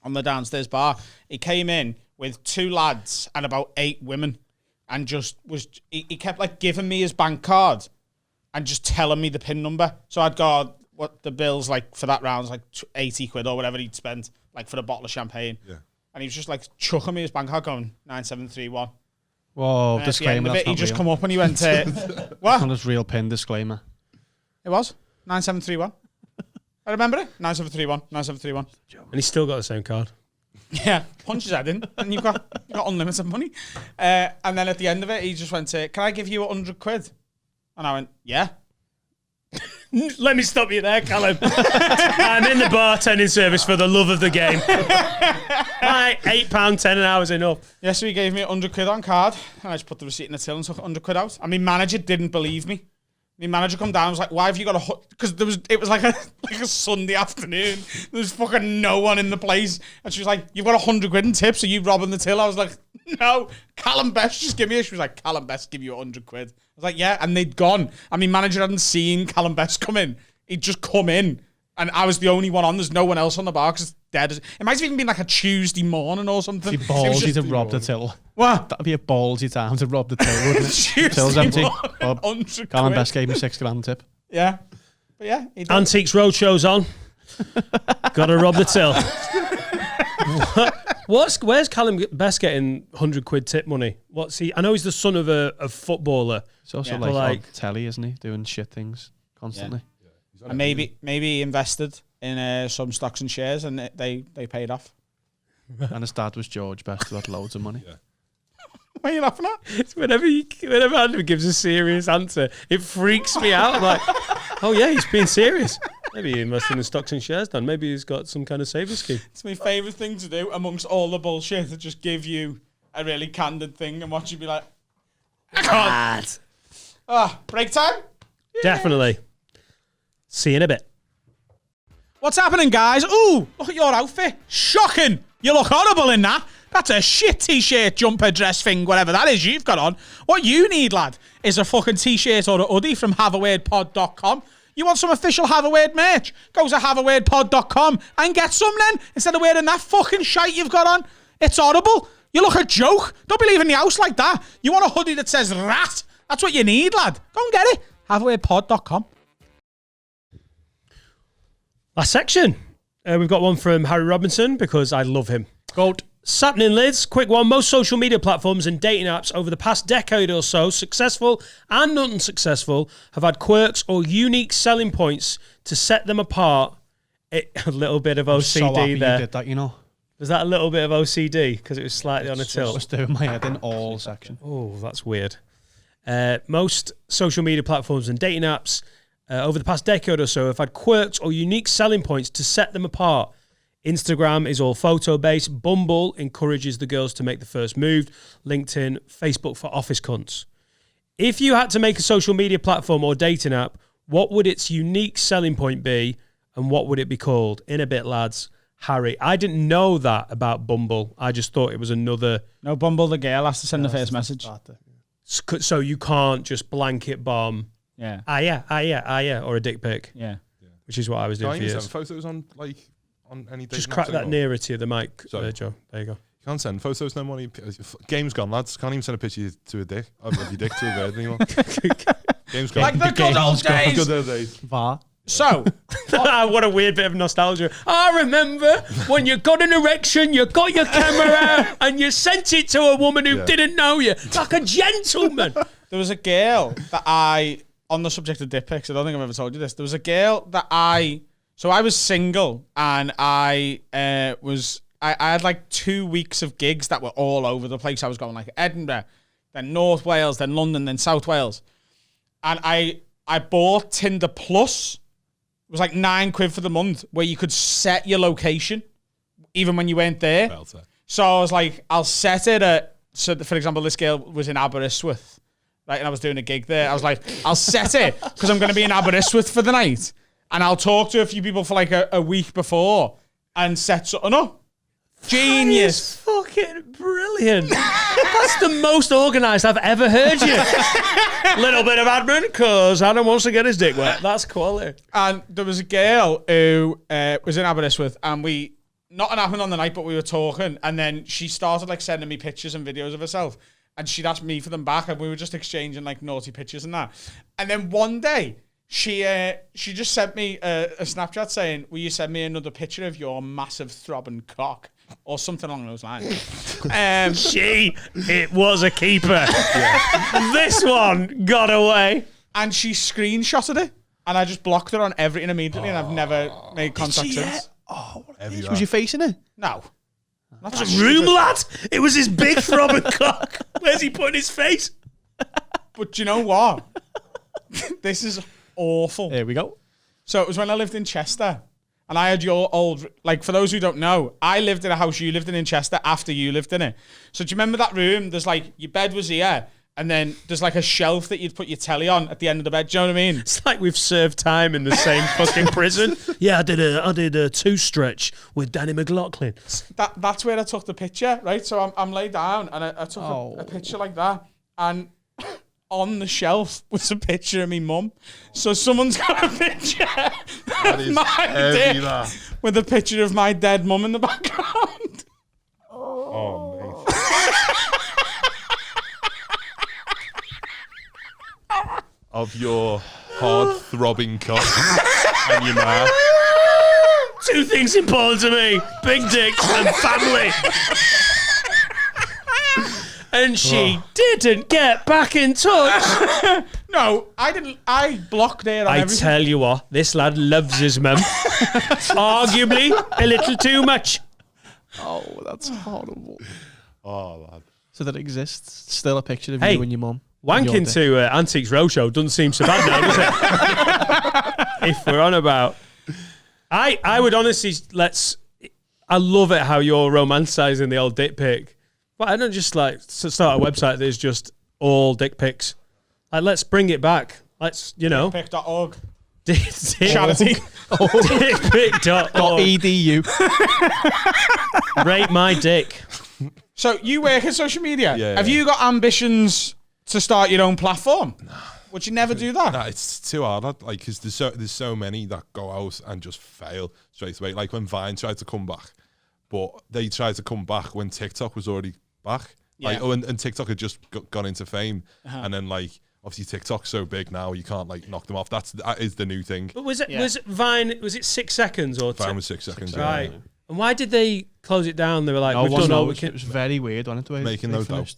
on the downstairs bar. He came in with 2 lads and about 8 women, and just he kept like giving me his bank card and just telling me the PIN number. So I'd go, what the bill's like for that round is like 80 quid or whatever he'd spent like for a bottle of champagne. Yeah. And he was just like chucking me his bank card going 9731. Whoa, And at the end disclaimer. of That's it, he not just real. come up and he went, what? Not his real pin disclaimer. It was 9731. I remember it. 9731. 9731. And he's still got the same card. Yeah, punch his head in, and you've got unlimited money. And then at the end of it, he just went, "Can I give you 100 quid?" And I went, "Yeah." Let me stop you there, Callum. I'm in the bartending service for the love of the game. My £8.10 an hour is enough. Yeah, so he gave me 100 quid on card, and I just put the receipt in the till and took 100 quid out. And my manager didn't believe me. My manager come down and was like, "Why have you got a?" Because it was like a Sunday afternoon. There was fucking no one in the place, and she was like, "You've got 100 quid in tips. Are you robbing the till?" I was like, "No, Callum Best just give me it." She was like, "Callum Best give you 100 quid." I was like, "Yeah," and they'd gone. And my manager hadn't seen Callum Best come in. He'd just come in, and I was the only one on. There's no one else on the bar because it's dead. It might have even been like a Tuesday morning or something. It'd be It was ballsy just- to rob the till. What? That'd be a ballsy time to rob the till, wouldn't it? Tuesday Till's empty. morning, Bob, 100 Callum quid. Best gave me £6 tip. Yeah. But yeah, he did. Antiques Roadshow's on. Gotta rob the till. Where's Callum Best getting 100 quid tip money? What's he? I know he's the son of a footballer. It's also Yeah. like, Like- on telly, isn't he? Doing shit things constantly. And maybe he invested in some stocks and shares, and they paid off. And his dad was George Best, who had loads of money. Yeah. What are you laughing at? It's whenever Andrew gives a serious answer, it freaks me out. I'm like, oh yeah, he's being serious. Maybe he invested in stocks and shares, Dan. Maybe he's got some kind of savings scheme. It's my favourite thing to do amongst all the bullshit, to just give you a really candid thing and watch you be like, I can't. Break time? Definitely. See you in a bit. What's happening, guys? Ooh, look at your outfit. Shocking. You look horrible in that. That's a shit t-shirt, jumper, dress thing, whatever that is you've got on. What you need, lad, is a fucking t-shirt or a hoodie from haveawordpod.com. You want some official Have a Word merch? Go to haveawordpod.com and get some then, instead of wearing that fucking shite you've got on. It's horrible. You look a joke. Don't be leaving the house like that. You want a hoodie that says rat? That's what you need, lad. Go and get it. haveawordpod.com. Last section. We've got one from Harry Robinson because I love him. Gold. Sapning Lids, quick one. Most social media platforms and dating apps over the past decade or so, successful and unsuccessful, have had quirks or unique selling points to set them apart. A little bit of OCD so happy there. you did that, you know. Was that a little bit of OCD? Because it was slightly on a tilt. Just doing my head in all section. Oh, that's weird. Most social media platforms and dating apps over the past decade or so have had quirks or unique selling points to set them apart. Instagram is all photo-based. Bumble encourages the girls to make the first move. LinkedIn, Facebook for office cunts. If you had to make a social media platform or dating app, what would its unique selling point be and what would it be called? In a bit, lads. Harry, I didn't know that about Bumble. I just thought it was another... No, Bumble, the girl has to send the first message. So you can't just blanket bomb... Yeah. Or a dick pic. Yeah. Which is what I was doing Can for you years. send photos on any Just crack that nearer to the mic, Joe. There you go. You can't send photos no more. Game's gone, lads. Can't even send a picture to a dick. Of your dick to a bird anymore. Game's gone. Like the good old days. Good old days. VAR. So, what a weird bit of nostalgia. I remember when you got an erection, you got your camera out, and you sent it to a woman who didn't know you. Like a gentleman. there was a girl that on the subject of dick pics, I don't think I've ever told you this. There was a girl that so I was single and I had like 2 weeks of gigs that were all over the place. I was going like Edinburgh, then North Wales, then London, then South Wales. And I bought Tinder Plus. It was like £9 for the month where you could set your location even when you weren't there. So I was like, I'll set it at, so for example, this girl was in Aberystwyth, right? And I was doing a gig there. I was like, I'll set it because I'm going to be in Aberystwyth for the night. And I'll talk to a few people for like a week before and set something up. Genius. Fucking brilliant. That's the most organised I've ever heard you. Little bit of admin because Adam wants to get his dick wet. That's quality. And there was a girl who was in Aberystwyth and nothing happened on the night, but we were talking. And then she started like sending me pictures and videos of herself. And she'd asked me for them back and we were just exchanging like naughty pictures and that. And then one day, she just sent me a Snapchat saying, will you send me another picture of your massive throbbing cock? Or something along those lines. It was a keeper. This one got away. And she screenshotted it. And I just blocked her on everything immediately. And I've never made contact since. Was you facing it? No. Not a room, lad. It was his big throbbing cock. Where's he putting his face? But you know what? This is awful. Here we go. So it was when I lived in Chester. And I had your old, like, for those who don't know, I lived in a house you lived in Chester after you lived in it. So do you remember that room? There's like, your bed was here, and then there's like a shelf that you'd put your telly on at the end of the bed. Do you know what I mean? It's like we've served time in the same fucking prison. Yeah, I did a 2-stretch with Danny McLaughlin. That's where I took the picture, right? So I'm laid down, and I took a picture like that, and on the shelf was a picture of me mum. So someone's got a picture of my dick with a picture of my dead mum in the background. Oh, mate. Of your hard throbbing cock and your ma. 2 things important to me: big dicks and family. And she didn't get back in touch. No, I didn't. I blocked her on I everything. tell you what, this lad loves his mum. Arguably a little too much. Oh, that's horrible. Oh, lad. So that exists. Still a picture of Hey, you and your mum. Wanking to Antiques Roadshow doesn't seem so bad now, does it? If we're on about... I would honestly, I love it how you're romanticizing the old dick pic. But I don't just like start a website that is just all dick pics. Like, let's bring it back. Let's, Dickpic.org. Charity. Dickpic.org. .edu. Rate my dick. So you work in social media. Yeah. Have you got ambitions to start your own platform? Would you never do that? Nah, it's too hard. Like, because there's so many that go out and just fail straight away. Like when Vine tried to come back, but they tried to come back when TikTok was already back. Yeah. Like, and TikTok had just gone into fame, and then like obviously TikTok's so big now, you can't like knock them off. That is the new thing. But was it Vine? Was it 6 seconds or Vine was 6 seconds, right? Yeah. And why did they close it down? They were like, No, we've done all we it can. was very weird, wasn't it? Making no dough. finished.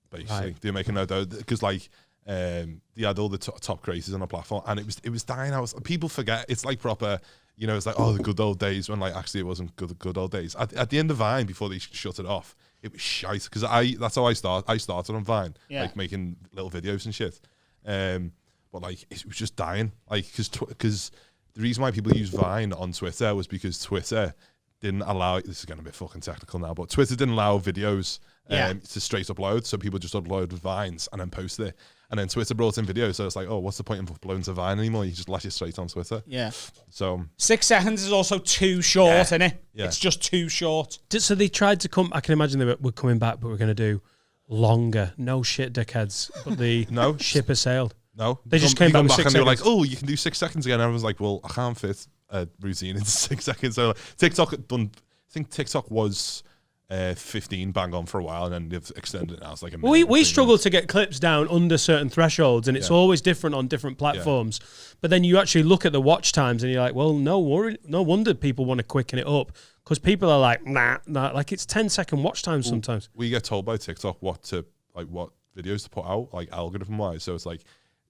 Basically, Right. they're making no dough because like they had all the top creators on the platform, and it was dying out. People forget it's like proper. It's like, oh, the good old days, when like actually it wasn't good old days. At the end of Vine, before they shut it off, it was shite because that's how I started on Vine, like making little videos and shit. But like it was just dying, like because the reason why people use Vine on Twitter was because Twitter didn't allow, this is going to be fucking technical now, but Twitter didn't allow videos to straight upload, so people just upload Vines and then post it. And then Twitter brought in videos, so it's like, oh, what's the point of uploading to Vine anymore? You just lash it straight on Twitter. Yeah. So 6 seconds is also too short, isn't it? Yeah. It's just too short. So they tried to come. I can imagine they were coming back, but we're going to do longer. No shit, dickheads. But the No. ship has sailed. no, They just came back with 6 and they were like, seconds. oh, you can do 6 seconds again. And everyone's like, well, I can't fit a routine into 6 seconds. So like, TikTok had done. I think TikTok was 15 bang on for a while, and then they've extended it now. It's like a minute. We struggle to get clips down under certain thresholds, and it's always different on different platforms. But then you actually look at the watch times, and you're like, well, no wonder people want to quicken it up, because people are like, nah, like it's 10-second watch times sometimes. We get told by TikTok what videos to put out, like algorithm wise. So it's like,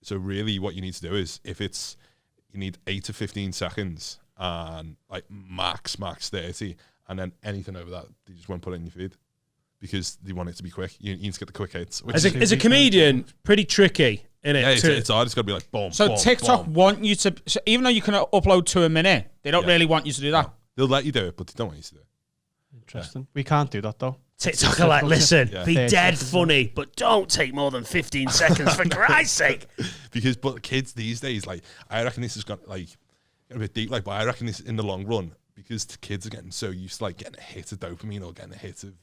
so really what you need to do is, if it's, you need 8 to 15 seconds and like max 30, and then anything over that, they just won't put it in your feed because they want it to be quick. You need to get the quick hits. As a comedian, pretty tricky, isn't it? Yeah, it's hard. It's got to be like boom. So boom, TikTok boom. want you to, so even though you can upload to a minute, they don't really want you to do that. They'll let you do it, but they don't want you to do it. Interesting. We can't do that though. TikTok are like, listen, Yeah. be 30 dead seconds. funny, but don't take more than 15 seconds for Christ's sake. But kids these days, like, I reckon this has got like a bit deep, like, but I reckon this in the long run, because the kids are getting so used to like getting a hit of dopamine or getting a hit of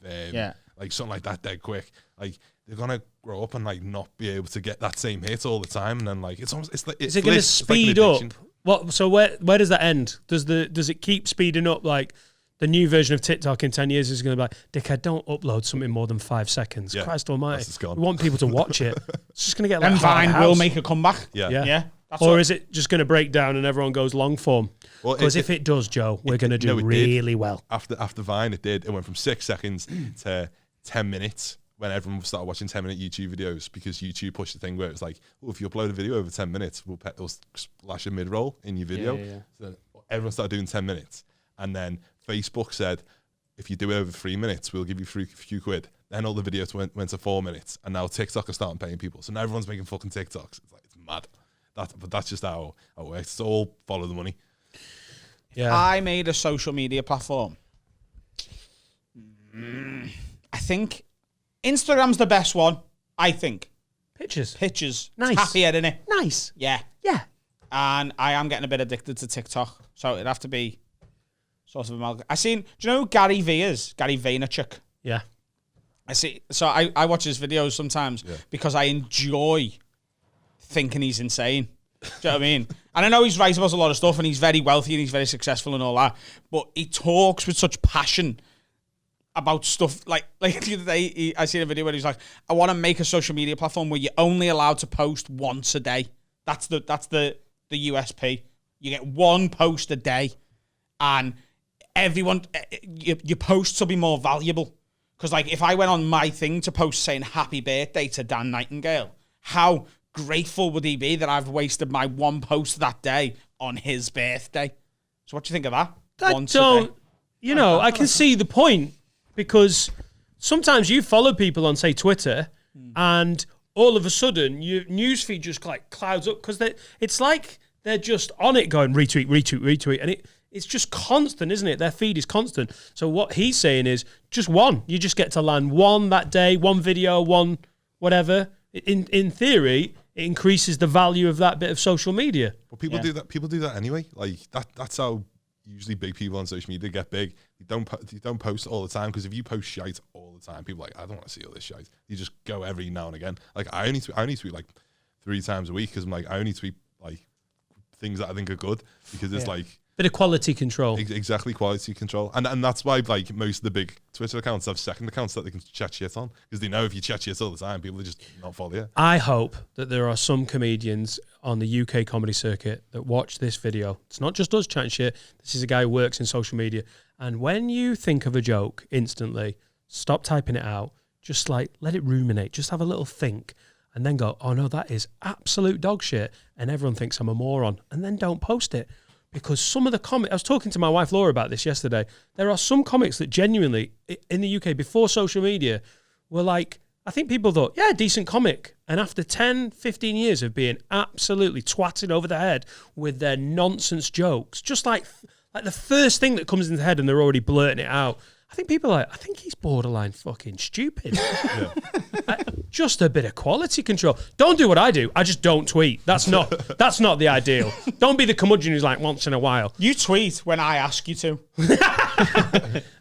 like something like that dead quick. Like they're gonna grow up and like not be able to get that same hit all the time, and then like it's almost it's like Is it going to it's like an speed up? addiction. What? So where does that end? Does it keep speeding up? Like the new version of TikTok in 10 years is going to be like, dickhead, don't upload something more than 5 seconds. Yeah, Christ Almighty, that's gone. we want people to watch it. It's just going to get like Then Hard Vine House. will make a comeback. Yeah. Yeah. That's Or what- is it just going to break down and everyone goes long form? Well, Because if it does, Joe, we're going to do no, it did. really well. After Vine, it went from 6 seconds to 10 minutes when everyone started watching 10-minute YouTube videos, because YouTube pushed the thing where it's like, oh, if you upload a video over 10 minutes, we'll splash a mid-roll in your video. Yeah. So everyone started doing 10 minutes. And then Facebook said, if you do it over 3 minutes, we'll give you a few quid. Then all the videos went to 4 minutes. And now TikTok are starting paying people. So now everyone's making fucking TikToks. It's like, it's mad. But that's just how it works. It's all follow the money. Yeah. I made a social media platform. I think Instagram's the best one. I think. Pictures. Pictures. Nice. Happier, innit? Nice. Yeah. Yeah. And I am getting a bit addicted to TikTok. So it'd have to be sort of amalgam. Do you know who Gary V is? Gary Vaynerchuk. Yeah. I see. So I watch his videos sometimes because I enjoy thinking he's insane. Do you know what I mean? And I know he's right about a lot of stuff, and he's very wealthy and he's very successful and all that, but he talks with such passion about stuff like the other day I seen a video where he's like, I want to make a social media platform where you're only allowed to post once a day. That's the USP. You get one post a day, and everyone your posts will be more valuable. Because like if I went on my thing to post saying happy birthday to Dan Nightingale, how grateful would he be that I've wasted my one post that day on his birthday? So what do you think of that? I Once a day. don't, I can see the point, because sometimes you follow people on, say, Twitter, and all of a sudden your newsfeed just like clouds up because it's like they're just on it going retweet, retweet, retweet, and it's just constant, isn't it? Their feed is constant. So what he's saying is just one. You just get to land one that day, one video, one whatever. In theory, it increases the value of that bit of social media. But people do that. People do that anyway. Like that's how usually big people on social media get big. You don't post all the time, because if you post shite all the time, people are like, I don't want to see all this shite. You just go every now and again. Like I only tweet like 3 times a week, because I'm like, I only tweet like things that I think are good, because it's like bit of quality control. Exactly, quality control. And that's why like most of the big Twitter accounts have second accounts that they can chat shit on, because they know if you chat shit all the time, people are just not follow you. I hope that there are some comedians on the UK comedy circuit that watch this video. It's not just us chatting shit. This is a guy who works in social media. And when you think of a joke instantly, stop typing it out. Just like let it ruminate. Just have a little think. And then go, oh no, that is absolute dog shit. And everyone thinks I'm a moron. And then don't post it. Because some of the comics, I was talking to my wife Laura about this yesterday. There are some comics that genuinely, in the UK, before social media, were like, I think people thought, yeah, decent comic. And after 10, 15 years of being absolutely twatted over the head with their nonsense jokes, just like the first thing that comes into the head and they're already blurting it out, I think people are like, I think he's borderline fucking stupid. Just a bit of quality control. Don't do what I do. I just don't tweet. That's not the ideal. Don't be the curmudgeon who's like once in a while. You tweet when I ask you to.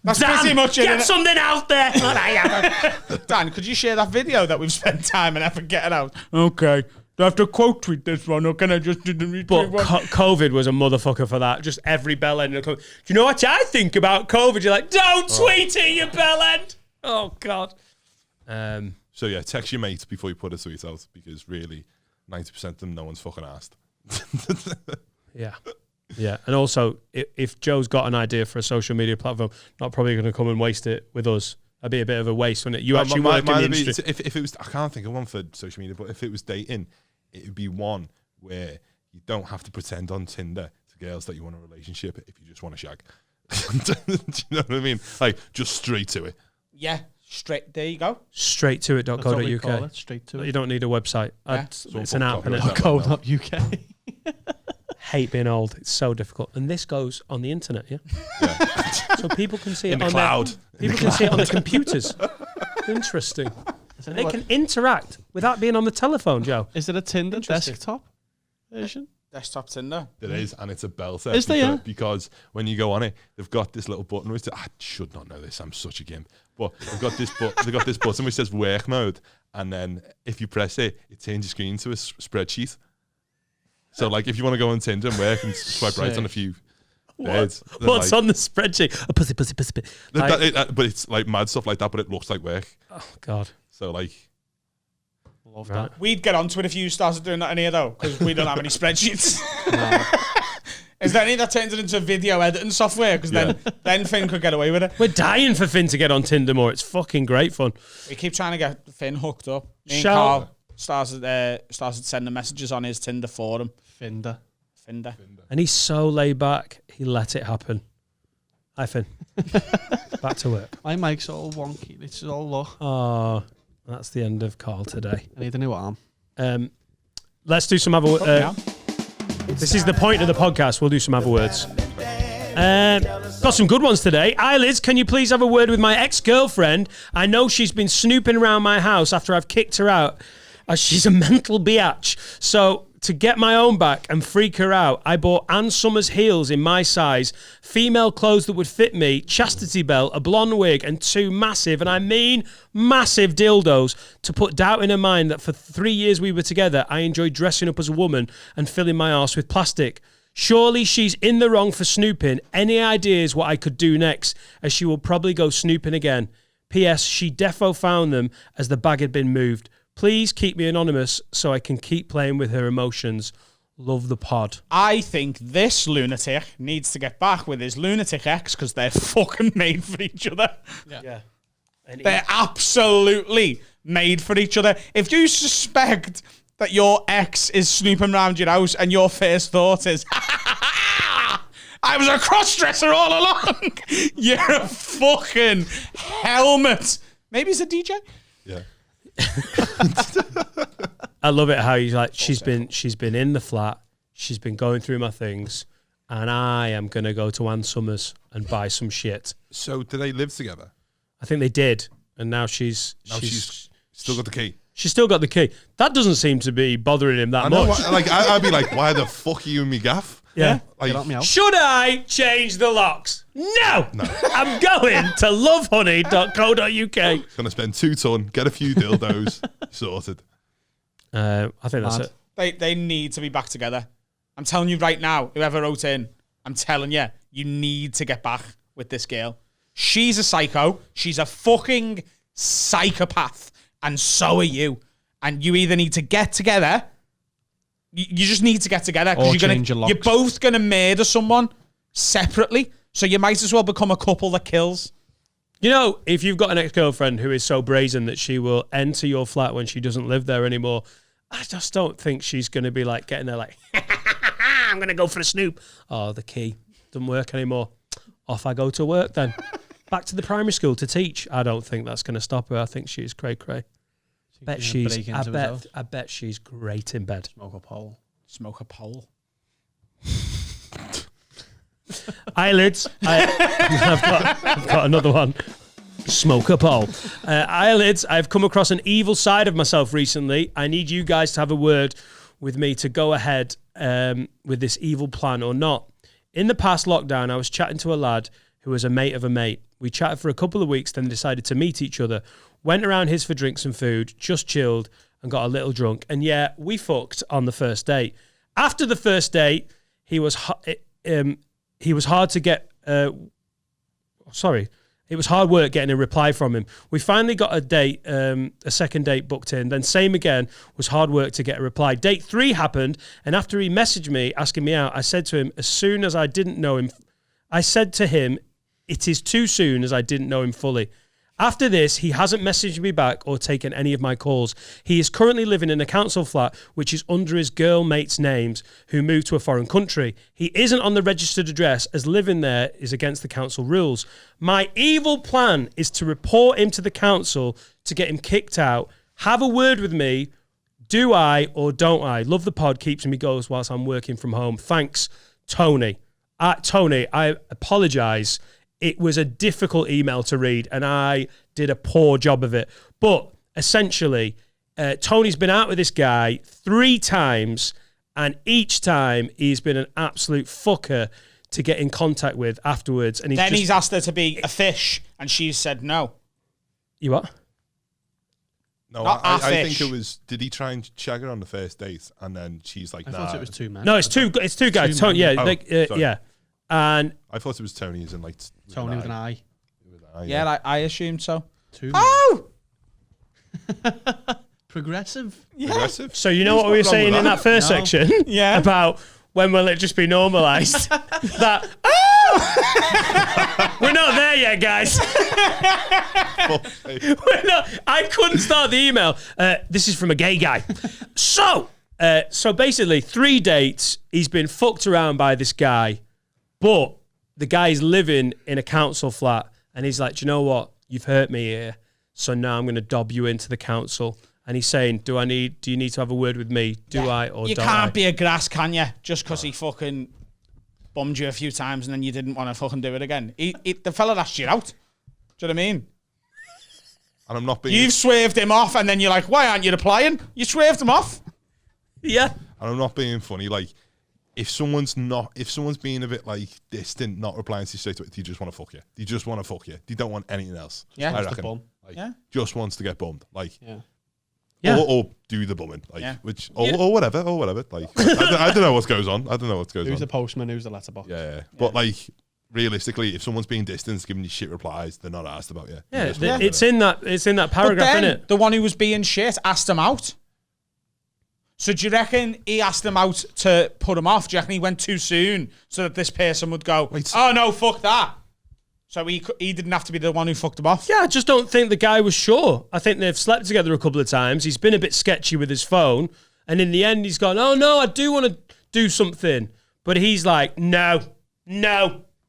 That's pretty much it. Get something out there. Dan, could you share that video that we've spent time and effort getting out? Okay. Do I have to quote tweet this one, or can I just do the retweet But one? COVID was a motherfucker for that. Just every bell end. Do you know what I think about COVID? You're like, don't tweet it, you bell end. Oh, God. So yeah, text your mate before you put a tweet out, because really 90% of them no one's fucking asked. Yeah. Yeah. And also, if Joe's got an idea for a social media platform, not probably going to come and waste it with us. That'd be a bit of a waste, wouldn't it? You actually work in the industry. If it was, I can't think of one for social media, but if it was dating, it would be one where you don't have to pretend on Tinder to girls that you want a relationship if you just want to shag. Do you know what I mean? Like, just straight to it. Yeah, straight. There you go. Straight to That's what we call it.co.uk. it, straight to You it. don't need a website. Yeah. It's an app. And .co.uk. hate being old. It's so difficult. And this goes on the internet, yeah? So people can see it In the on cloud. People can see it on the computers. Interesting. And they can interact without being on the telephone, Joe. Is it a Tinder Interesting. desktop version? Desktop Tinder. There is, and it's a belter. Is there, yeah? Because when you go on it, they've got this little button which I should not know this. I'm such a gimp. But they've got this button which says work mode, and then if you press it, it turns your screen to a spreadsheet. So like, if you want to go on Tinder and work and swipe right on a few birds, What's like, on the spreadsheet? A pussy. but it's like mad stuff like that, but it looks like work. Oh, God. So like, Love Right. that. We'd get onto it if you started doing that in here, though, because we don't have any spreadsheets. Is there any that turns it into video editing software? Because then Finn could get away with it. We're dying for Finn to get on Tinder more. It's fucking great fun. We keep trying to get Finn hooked up. Me and Shall- Carl started sending messages on his Tinder for him. Finder. Finder. And he's so laid back, he let it happen. Hi, Finn. Back to work. My mic's all wonky. It's all low. Oh, that's the end of Carl today. I need a new arm. Let's do some other... this is the point of the podcast. We'll do some other words. Got some good ones today. Liz, can you please have a word with my ex-girlfriend? I know she's been snooping around my house after I've kicked her out, as she's a mental biatch. So, to get my own back and freak her out, I bought Ann Summers heels in my size, female clothes that would fit me, chastity belt, a blonde wig, and 2 massive, and I mean massive dildos to put doubt in her mind that for 3 years we were together, I enjoyed dressing up as a woman and filling my arse with plastic. Surely she's in the wrong for snooping. Any ideas what I could do next, as she will probably go snooping again. P.S. She defo found them as the bag had been moved. Please keep me anonymous so I can keep playing with her emotions. Love the pod. I think this lunatic needs to get back with his lunatic ex, because they're fucking made for each other. Yeah. They're absolutely made for each other. If you suspect that your ex is snooping around your house and your first thought is, I was a cross-dresser all along, you're a fucking helmet Maybe he's a DJ. Yeah. I love it how he's like, she's been in the flat, she's been going through my things, and I am gonna go to Ann Summers and buy some shit. So do they live together? I think they did, and now she's still got the key. She's still got the key. That doesn't seem to be bothering him that much. I'd be like, why the fuck are you in me gaff? Yeah. Like, Get out me out. Should I change the locks? No. I'm going to lovehoney.co.uk. Gonna spend 2 ton, get a few dildos, sorted. I think that's it. They need to be back together. I'm telling you right now, whoever wrote in, I'm telling you, you need to get back with this girl. She's a psycho. She's a fucking psychopath. And so are you. And you either need to get together. You just need to get together. Or Because you're both going to murder someone separately. So you might as well become a couple that kills. You know, if you've got an ex-girlfriend who is so brazen that she will enter your flat when she doesn't live there anymore, I just don't think she's going to be like getting there like, I'm going to go for a snoop. Oh, the key doesn't work anymore. Off I go to work then. Back to the primary school to teach. I don't think that's going to stop her. I think she's cray-cray. I bet she's great in bed. Smoke a pole. Smoke a pole. Eyelids. I've got another one. Smoke a pole. Eyelids. I've come across an evil side of myself recently. I need you guys to have a word with me to go ahead with this evil plan or not. In the past lockdown, I was chatting to a lad who was a mate of a mate. We chatted for a couple of weeks, then decided to meet each other. Went around his for drinks and food, just chilled and got a little drunk. And yeah, we fucked on the first date. After the first date, he was hard to get. It was hard work getting a reply from him. We finally got a second date booked in. Then same again, was hard work to get a reply. Date 3 happened, and after he messaged me asking me out, I said to him, it is too soon as I didn't know him fully. After this, he hasn't messaged me back or taken any of my calls. He is currently living in a council flat, which is under his girl mate's names, who moved to a foreign country. He isn't on the registered address, as living there is against the council rules. My evil plan is to report him to the council to get him kicked out. Have a word with me. Do I or don't I? Love the pod, keeps me goes whilst I'm working from home. Thanks, Tony. Tony, I apologise. It was a difficult email to read, and I did a poor job of it. But essentially, Tony's been out with this guy 3 times, and each time he's been an absolute fucker to get in contact with afterwards. And he's asked her to be a fish, and she's said no. You what? No, I think it was. Did he try and shag her on the first date, and then she's like, I "Nah." thought it was 2 men. No, it's two guys. Tony, yeah. And I thought it was Tony as in like Tony with an eye. Yeah, I assumed so. 2 men. Oh! Progressive. Progressive. so you know what we were saying in that first section? Yeah. About when will it just be normalised? That, we're not there yet, guys. We're not. I couldn't start the email. This is from a gay guy. So basically 3 dates. He's been fucked around by this guy. But the guy's living in a council flat, and he's like, do you know what? You've hurt me here, so now I'm going to dob you into the council. And he's saying, do you need to have a word with me? Do I or you don't I? You can't be a grass, can you? Just because he fucking bummed you a few times and then you didn't want to fucking do it again. The fella asked you out. Do you know what I mean? And I'm not being. You've swerved him off, and then you're like, why aren't you replying? You swerved him off. Yeah. And I'm not being funny. Like, if someone's being a bit like distant, not replying to you straight away, do you just want to fuck you? Do you just want to fuck you? You don't want anything else. Yeah, I just reckon. bum. Like, Yeah. just wants to get bummed. Like, Yeah. Or do the bumming. Like, Yeah. or whatever. Like, I don't know what goes on. Who's the postman? Who's the letterbox? Yeah. But like, realistically, if someone's being distant, giving you shit replies, they're not asked about you. Yeah, it's in that paragraph, but then innit? the one who was being shit asked him out. So do you reckon he asked him out to put him off? Do you reckon he went too soon so that this person would go, oh no, fuck that? So he didn't have to be the one who fucked him off? Yeah, I just don't think the guy was sure. I think they've slept together a couple of times. He's been a bit sketchy with his phone. And in the end, he's gone, oh no, I do want to do something. But he's like, no.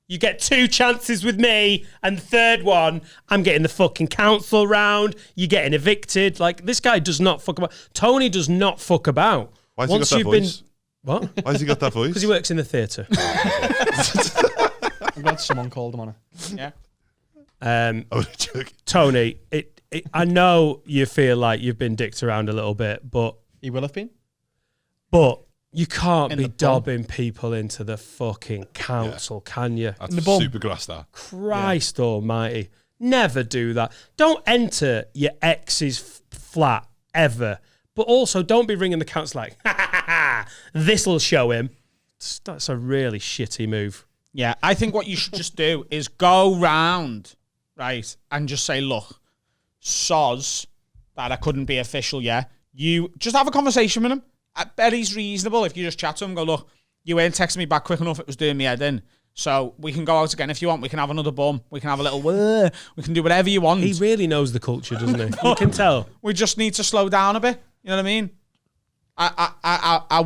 You get 2 chances with me, and the third one, I'm getting the fucking council round. You're getting evicted. Like, this guy does not fuck about. Tony does not fuck about. Why has he got that voice? What? Why has he got that voice? Because he works in the theatre. I'm glad someone called him on it. Yeah. Tony, I know you feel like you've been dicked around a little bit, but He will have been. you can't In be the bum. dobbing people into the fucking council, can you? That's the bum. super grass, that. Christ almighty. Never do that. Don't enter your ex's flat ever. But also, don't be ringing the council like, ha ha ha ha, this'll show him. That's a really shitty move. Yeah, I think what you should just do is go round, right, and just say, look, soz that I couldn't be official, yeah. You just have a conversation with him. I bet he's reasonable if you just chat to him and go, look, you weren't texting me back quick enough, it was doing me head in. So we can go out again if you want. We can have another bum. We can have a little we can do whatever you want. He really knows the culture, doesn't he? You can tell. We just need to slow down a bit. You know what I mean? I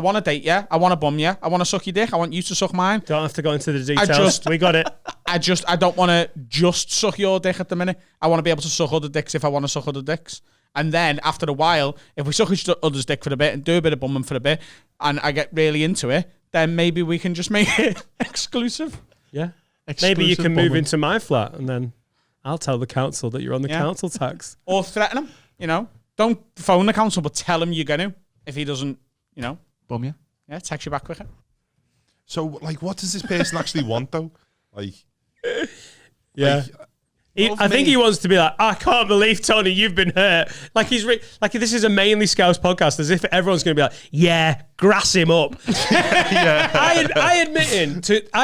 wanna date you. I wanna bum you. I wanna suck your dick. I want you to suck mine. Don't have to go into the details. We got it. I don't want to just suck your dick at the minute. I want to be able to suck other dicks if I want to suck other dicks. And then after a while, if we suck each other's dick for a bit and do a bit of bumming for a bit, and I get really into it, then maybe we can just make it exclusive. Yeah. Exclusive Maybe you can move bumming. into my flat and then I'll tell the council that you're on the Yeah. council tax. Or threaten him, you know. Don't phone the council, but tell him you're going to. If he doesn't, you know, Bum, yeah. yeah, text you back quicker. So, like, what does this person actually want, though? Like, Yeah. I think he wants to be like, I can't believe, Tony, you've been hurt. Like like this is a mainly Scouse podcast, as if everyone's going to be like, yeah, grass him up. I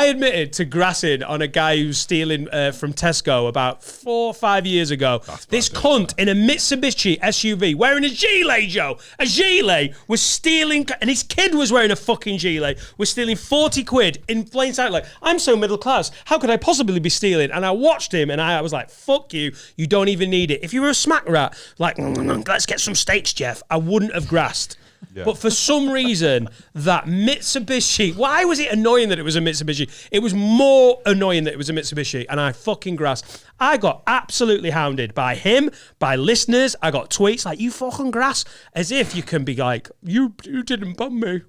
admitted to grassing on a guy who's stealing from Tesco about 4 or 5 years ago. This cunt in a Mitsubishi SUV wearing a gilet, Joe. A gilet was stealing, and his kid was wearing a fucking gilet, was stealing 40 quid in plain sight. Like, I'm so middle class. How could I possibly be stealing? And I watched him and I was like, fuck you. You don't even need it. If you were a smack rat, like, let's get some steaks, Jeff, I wouldn't have grassed. Yeah. But for some reason, that Mitsubishi, why was it annoying that it was a Mitsubishi? It was more annoying that it was a Mitsubishi, and I fucking grass. I got absolutely hounded by him, by listeners. I got tweets like, you fucking grass, as if you can be like, you didn't bum me.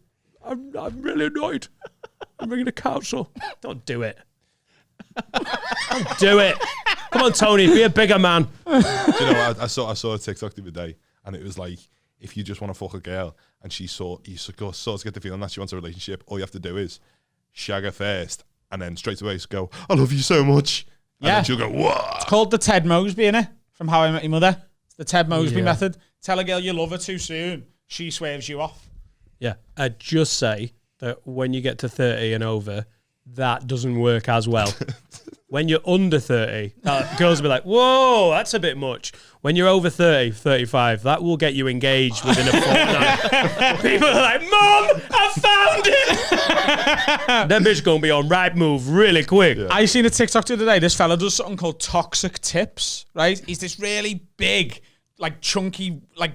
I'm really annoyed. I'm ringing the council. Don't do it. Don't do it. Come on, Tony, be a bigger man. do you know, I saw a TikTok the other day, and it was like, if you just want to fuck a girl and you sort of get the feeling that she wants a relationship, all you have to do is shag her first and then straight away go, I love you so much. And Yeah. then she'll go, what? It's called the Ted Mosby, innit? From How I Met Your Mother. It's the Ted Mosby method. Tell a girl you love her too soon. She swerves you off. Yeah, I'd just say that when you get to 30 and over, that doesn't work as well. When you're under 30, girls will be like, whoa, that's a bit much. When you're over 30, 35, that will get you engaged within a fortnight. People are like, Mom, I found it. That bitch going to be on right move really quick. Yeah. I seen a TikTok the other day. This fella does something called toxic tips, right? He's this really big, like chunky, like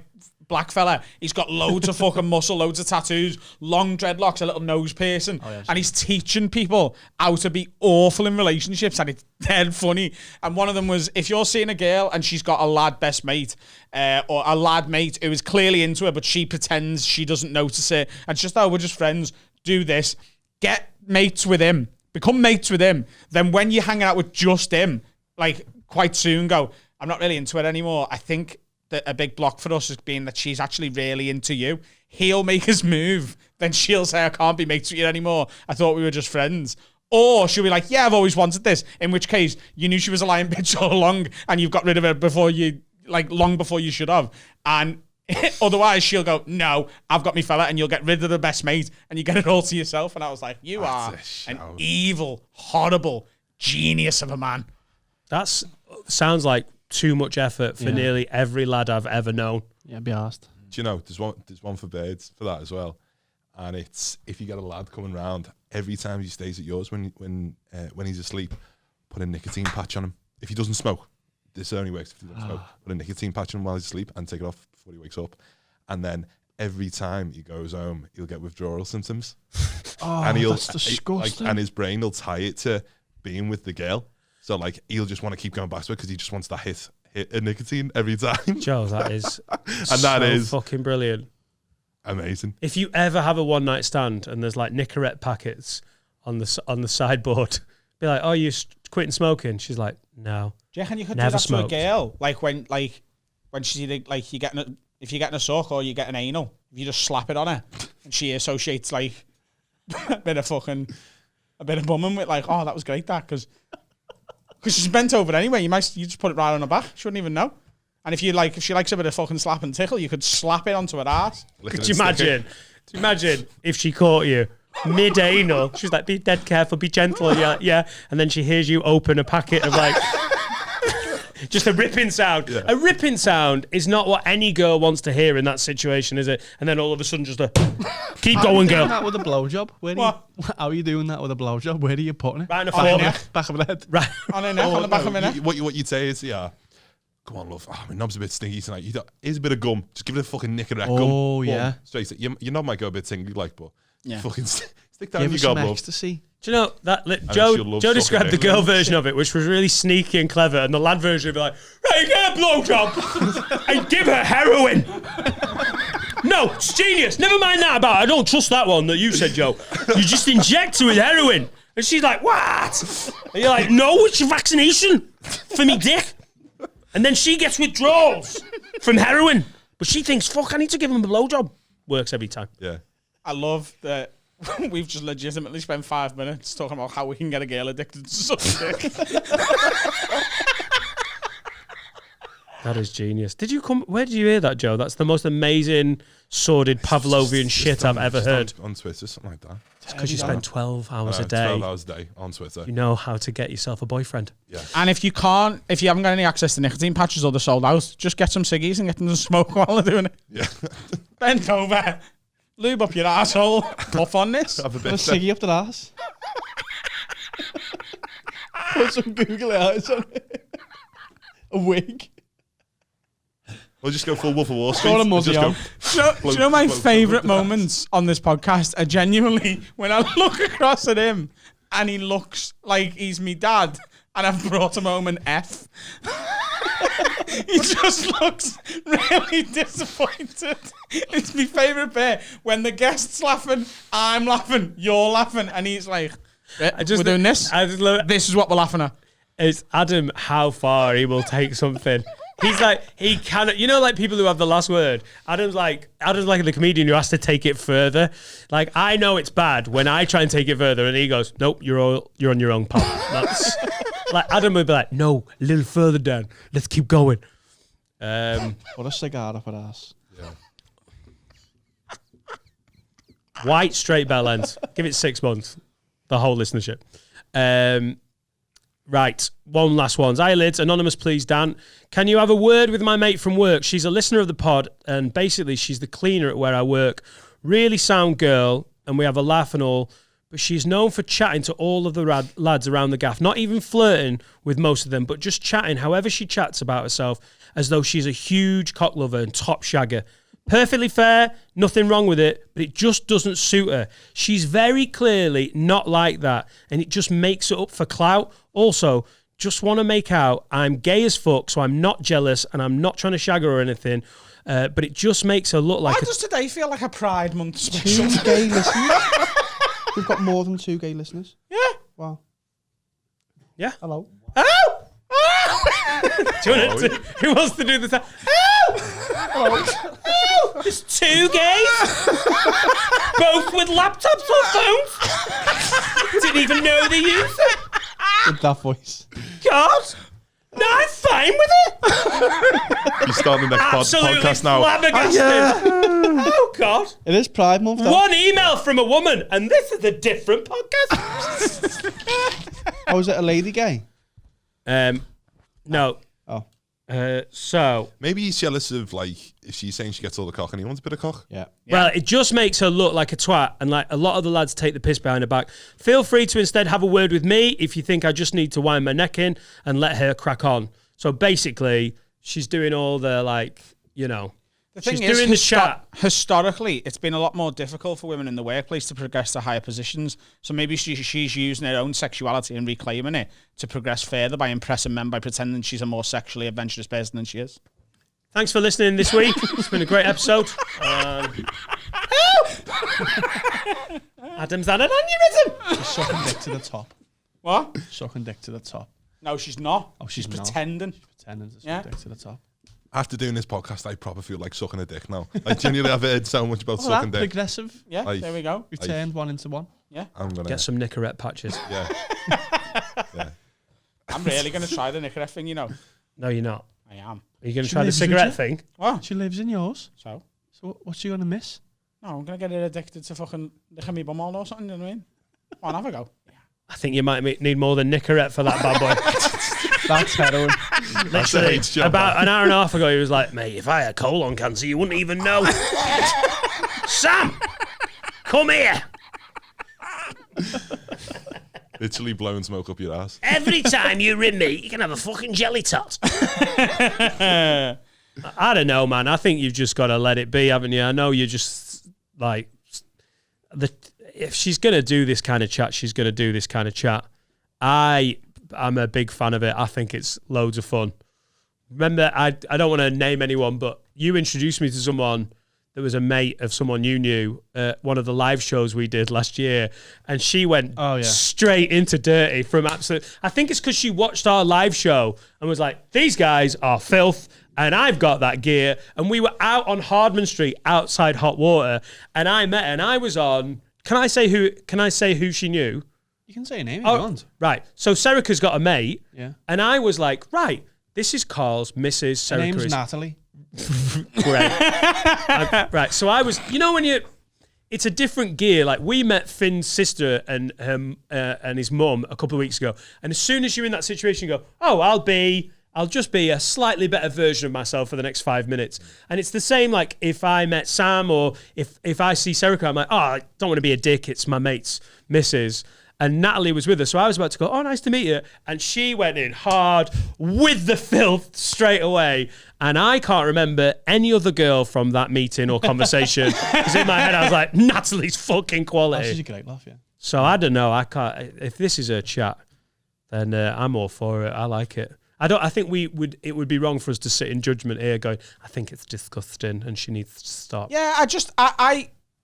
black fella. He's got loads of fucking muscle, loads of tattoos, long dreadlocks, a little nose piercing, and he's teaching people how to be awful in relationships, and it's dead funny. And one of them was, if you're seeing a girl and she's got a lad best mate, or a lad mate who is clearly into her, but she pretends she doesn't notice it, and it's just, oh, we're just friends, do this. Get mates with him. Become mates with him. Then when you're hanging out with just him, like, quite soon go, I'm not really into it anymore. I think that a big block for us has been that she's actually really into you. He'll make his move. Then she'll say, I can't be mates with you anymore. I thought we were just friends. Or she'll be like, yeah, I've always wanted this. In which case, you knew she was a lying bitch all along and you've got rid of her before you, like, long before you should have. And otherwise, she'll go, no, I've got me fella, and you'll get rid of the best mate and you get it all to yourself. And I was like, you are an evil, horrible genius of a man. That sounds like too much effort for nearly every lad I've ever known. Yeah, be asked. Do you know, there's one for birds for that as well. And it's, if you get a lad coming round, every time he stays at yours when he's asleep, put a nicotine patch on him. If he doesn't smoke, this only works if he doesn't smoke. Put a nicotine patch on him while he's asleep and take it off before he wakes up. And then every time he goes home, he'll get withdrawal symptoms. and he'll that's disgusting. and his brain will tie it to being with the girl. So like he'll just want to keep going back to it because he just wants that hit of nicotine every time. Joe, that is And that is fucking brilliant. amazing. If you ever have a one night stand and there's like Nicorette packets on the sideboard, be like, "Oh, you quitting smoking?" She's like, "No." Do you reckon you could Never do that smoked. to a girl? Like when she's either, like if you're getting a suck or you're getting anal, if you just slap it on her and she associates like a bit of bumming with like, oh, that was great, that, because she's bent over anyway. You just put it right on her back. She wouldn't even know. And if she likes a bit of fucking slap and tickle, you could slap it onto her ass. Could you imagine? Could you imagine if she caught you mid-anal? She's like, "Be dead careful, be gentle." You're like, "Yeah." And then she hears you open a packet of like, just a ripping sound. Yeah. A ripping sound is not what any girl wants to hear in that situation, is it? And then all of a sudden just keep going, girl. That with a blowjob? How are you doing that with a blowjob? Where are you putting it? Right in the On her fork. neck, back of the head. Right. On her neck, on the back of her neck. What you'd say is, yeah, come on, love. Oh, my knob's a bit stinky tonight. Here's a bit of gum. Just give it a fucking Nicorette gum. Oh, yeah. Straight. Your knob might go a bit tingly, like, but Yeah. fucking stick down Give your her some gob, love. ecstasy. Do you know that she'll Joe love described the sucking girl it. version of it, which was really sneaky and clever, and the lad version would be like, "Right, get a blowjob and give her heroin." No, it's genius. Never mind that about. I don't trust that one that you said, Joe. You just inject her with heroin, and she's like, "What?" And you're like, "No, it's your vaccination for me dick." And then she gets withdrawals from heroin, but she thinks, "Fuck, I need to give him a blowjob." Works every time. Yeah. I love that we've just legitimately spent 5 minutes talking about how we can get a girl addicted to sucking dick. That is genius. Where did you hear that, Joe? That's the most amazing, sordid Pavlovian shit I've ever heard. On Twitter, something like that. It's because you spend 12 hours a day. 12 hours a day on Twitter. You know how to get yourself a boyfriend. Yeah. And if you haven't got any access to nicotine patches or they're sold out, just get some ciggies and get them to smoke while they're doing it. Yeah. Bend over, lube up your asshole, puff on this. Have a Put a bit. ciggy up the ass. Put some Google eyes on it. A wig. We'll just go full Wolf of Wall Street. Got a muzzy on. Do you know my favourite moments on this podcast are genuinely when I look across at him and he looks like he's me dad and I've brought him home an F. He just looks really disappointed. It's my favourite bit. When the guest's laughing, I'm laughing, you're laughing, and he's like, we're doing this? I just love it. This is what we're laughing at. It's Adam how far he will take something. He's like, he cannot, you know, like people who have the last word. Adam's like the comedian who has to take it further. Like, I know it's bad when I try and take it further and he goes, "Nope, you're on your own, pal." That's like, Adam would be like, "No, a little further down. Let's keep going." Put a cigar up her ass. White, straight bell ends. Give it 6 months. The whole listenership. Right, one last one. Eyelids, anonymous, please, Dan. Can you have a word with my mate from work? She's a listener of the pod, and basically she's the cleaner at where I work. Really sound girl, and we have a laugh and all, but she's known for chatting to all of the lads around the gaff, not even flirting with most of them, but just chatting however she chats about herself, as though she's a huge cock lover and top shagger. Perfectly fair, nothing wrong with it, but it just doesn't suit her. She's very clearly not like that, and it just makes it up for clout. Also, just want to make out I'm gay as fuck, so I'm not jealous, and I'm not trying to shag her or anything, but it just makes her look like Why does today feel like a Pride Month special? 2 gay listeners. We've got more than 2 gay listeners. Yeah. Wow. Yeah. Hello. Oh! Do you want to, who wants to do this? Oh! There's 2 gays? Both with laptops or phones? Didn't even know they used it. With that voice. God! No, I'm fine with it. You start the next Absolutely podcast now. flabbergasted. Oh, God. It is Pride Month, though. One email from a woman, and this is a different podcast. Oh, is it a lady gay? No. Oh. So, Maybe he's jealous of, like, if she's saying she gets all the cock and he wants a bit of cock. Yeah. well, it just makes her look like a twat, and like a lot of the lads take the piss behind her back. Feel free to instead have a word with me if you think I just need to wind my neck in and let her crack on. So basically, she's doing all the, like, you know. The thing She's is, doing the chat. historically, it's been a lot more difficult for women in the workplace to progress to higher positions. So maybe she's using her own sexuality and reclaiming it to progress further by impressing men by pretending she's a more sexually adventurous person than she is. Thanks for listening this week. It's been a great episode. Adam's had an aneurysm. She's sucking dick to the top. What? Sucking dick to the top. No, she's not. Oh, she's not. pretending. Pretending to suck Yeah. dick to the top. After doing this podcast, I proper feel like sucking a dick now. Like, genuinely, I've heard so much about sucking dick. Progressive. Yeah, Like- there we go. We turned one into one. I'm gonna Get some Nicorette patches. Yeah. Yeah. I'm really going to try the Nicorette thing, you know. No, you're not. I am. Are you going to She try the lives with cigarette you? thing? What? She lives in yours. So? So what's she gonna miss? No, I'm going to get her addicted to fucking licking me bum all or something, you know what I mean? Come on, have a go. I think you might need more than Nicorette for that bad boy. That's heroin. Literally, H job, about an hour and a half ago, he was like, mate, if I had colon cancer, you wouldn't even know. Sam, come here. Literally blowing smoke up your ass. Every time you rim me, you can have a fucking jelly tot. I don't know, man. I think you've just got to let it be, haven't you? I know you're just like if she's gonna do this kind of chat, she's gonna do this kind of chat. I'm a big fan of it. I think it's loads of fun. Remember, I don't want to name anyone, but you introduced me to someone that was a mate of someone you knew at one of the live shows we did last year, and she went straight into dirty from absolute. I think it's because she watched our live show and was like, "These guys are filth." And I've got that gear. And we were out on Hardman Street outside Hot Water. And I met her and I was on. Can I say who she knew? You can say a name if you want. Right. So Serica's got a mate. Yeah. And I was like, right, this is Carl's Mrs. Her Serica. name's is Natalie. great. Right. So I was, when it's a different gear. Like we met Finn's sister and his mum a couple of weeks ago. And as soon as you're in that situation, you go, oh, I'll just be a slightly better version of myself for the next 5 minutes. And it's the same, like, if I met Sam or if I see Serica, I'm like, oh, I don't want to be a dick. It's my mate's missus. And Natalie was with her. So I was about to go, oh, nice to meet you. And she went in hard with the filth straight away. And I can't remember any other girl from that meeting or conversation. Because in my head, I was like, Natalie's fucking Oh, quality. she's a great laugh, yeah. So I don't know. I can't. If this is her chat, then I'm all for it. I like it. I think it would be wrong for us to sit in judgment here going, I think it's disgusting and she needs to stop. Yeah,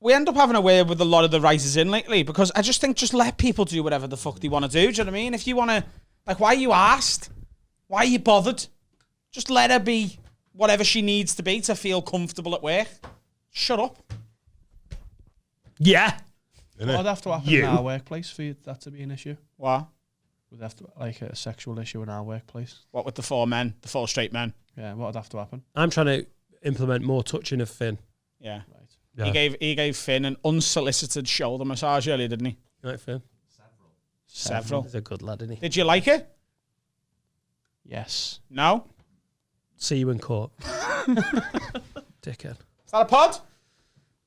we end up having a way with a lot of the writers in lately because I just think just let people do whatever the fuck they want to do. Do you know what I mean? If you want to, like, why are you asked? Why are you bothered? Just let her be whatever she needs to be to feel comfortable at work. Shut up. Yeah. What'd have to happen in our workplace for that to be an issue? What? Would have to, like a sexual issue in our workplace? What with the four straight men? Yeah, what'd have to happen? I'm trying to implement more touching of Finn. Yeah. Right. Yeah. He gave Finn an unsolicited shoulder massage earlier, didn't he? Right, Finn? Several. He's a good lad, isn't he? Did you like it? Yes. No? See you in court. Dickhead. Is that a pod?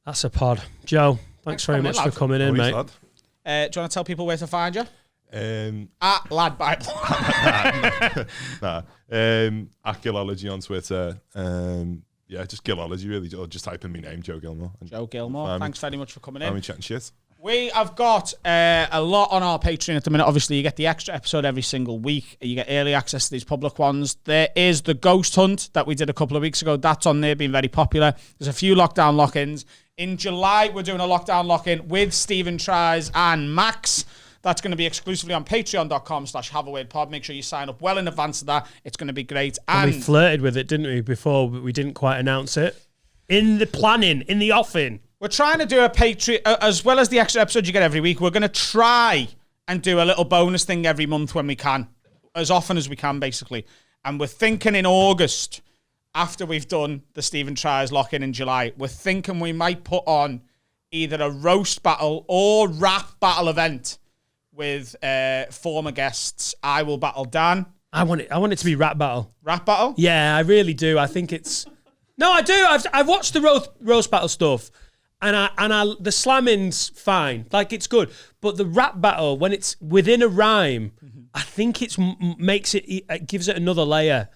That's a pod. Joe, thanks very much for coming in, mate. Do you want to tell people where to find you? At Lad Bible. At Gilology on Twitter. Yeah, just Gilology really, or just type in my name, Joe Gilmore. Joe Gilmore. Thanks very much for coming in. I'm chatting shit. We have got a lot on our Patreon at the minute. Obviously, you get the extra episode every single week. You get early access to these public ones. There is the Ghost Hunt that we did a couple of weeks ago. That's on there, being very popular. There's a few lockdown lock-ins. In July, we're doing a lockdown lock-in with Stephen Tries and Max. That's going to be exclusively on patreon.com/haveawordpod. Make sure you sign up well in advance of that. It's going to be great. And we flirted with it, didn't we, before, but we didn't quite announce it. In the planning, in the offing. We're trying to do a Patreon, as well as the extra episode you get every week, we're going to try and do a little bonus thing every month when we can. As often as we can, basically. And we're thinking in August, after we've done the Stephen Tries lock-in in July, we're thinking we might put on either a roast battle or rap battle event with former guests. I will battle Dan. I want it to be rap battle. Rap battle? Yeah, I really do. I think it's... No, I do. I've watched the roast battle stuff, and the slamming's fine. Like, it's good. But the rap battle, when it's within a rhyme, I think it gives it another layer.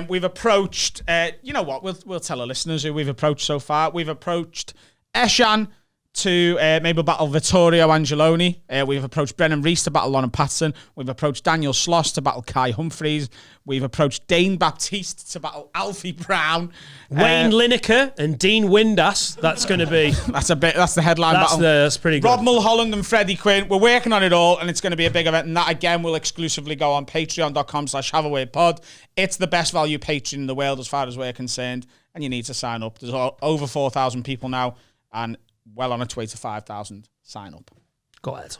We've approached, you know what, we'll tell our listeners who we've approached so far. We've approached Eshan to maybe battle Vittorio Angeloni. We've approached Brennan Reese to battle Lauren Patterson. We've approached Daniel Sloss to battle Kai Humphreys. We've approached Dane Baptiste to battle Alfie Brown. Wayne Lineker and Dean Windass. That's going to be. That's the headline battle. That's pretty good. Rob Mulholland and Freddie Quinn. We're working on it all, and it's going to be a big event. And that again will exclusively go on patreon.com/haveawordpod. It's the best value Patreon in the world as far as we're concerned, and you need to sign up. There's over 4,000 people now, and well on its way to 5,000. Sign up. Go ahead.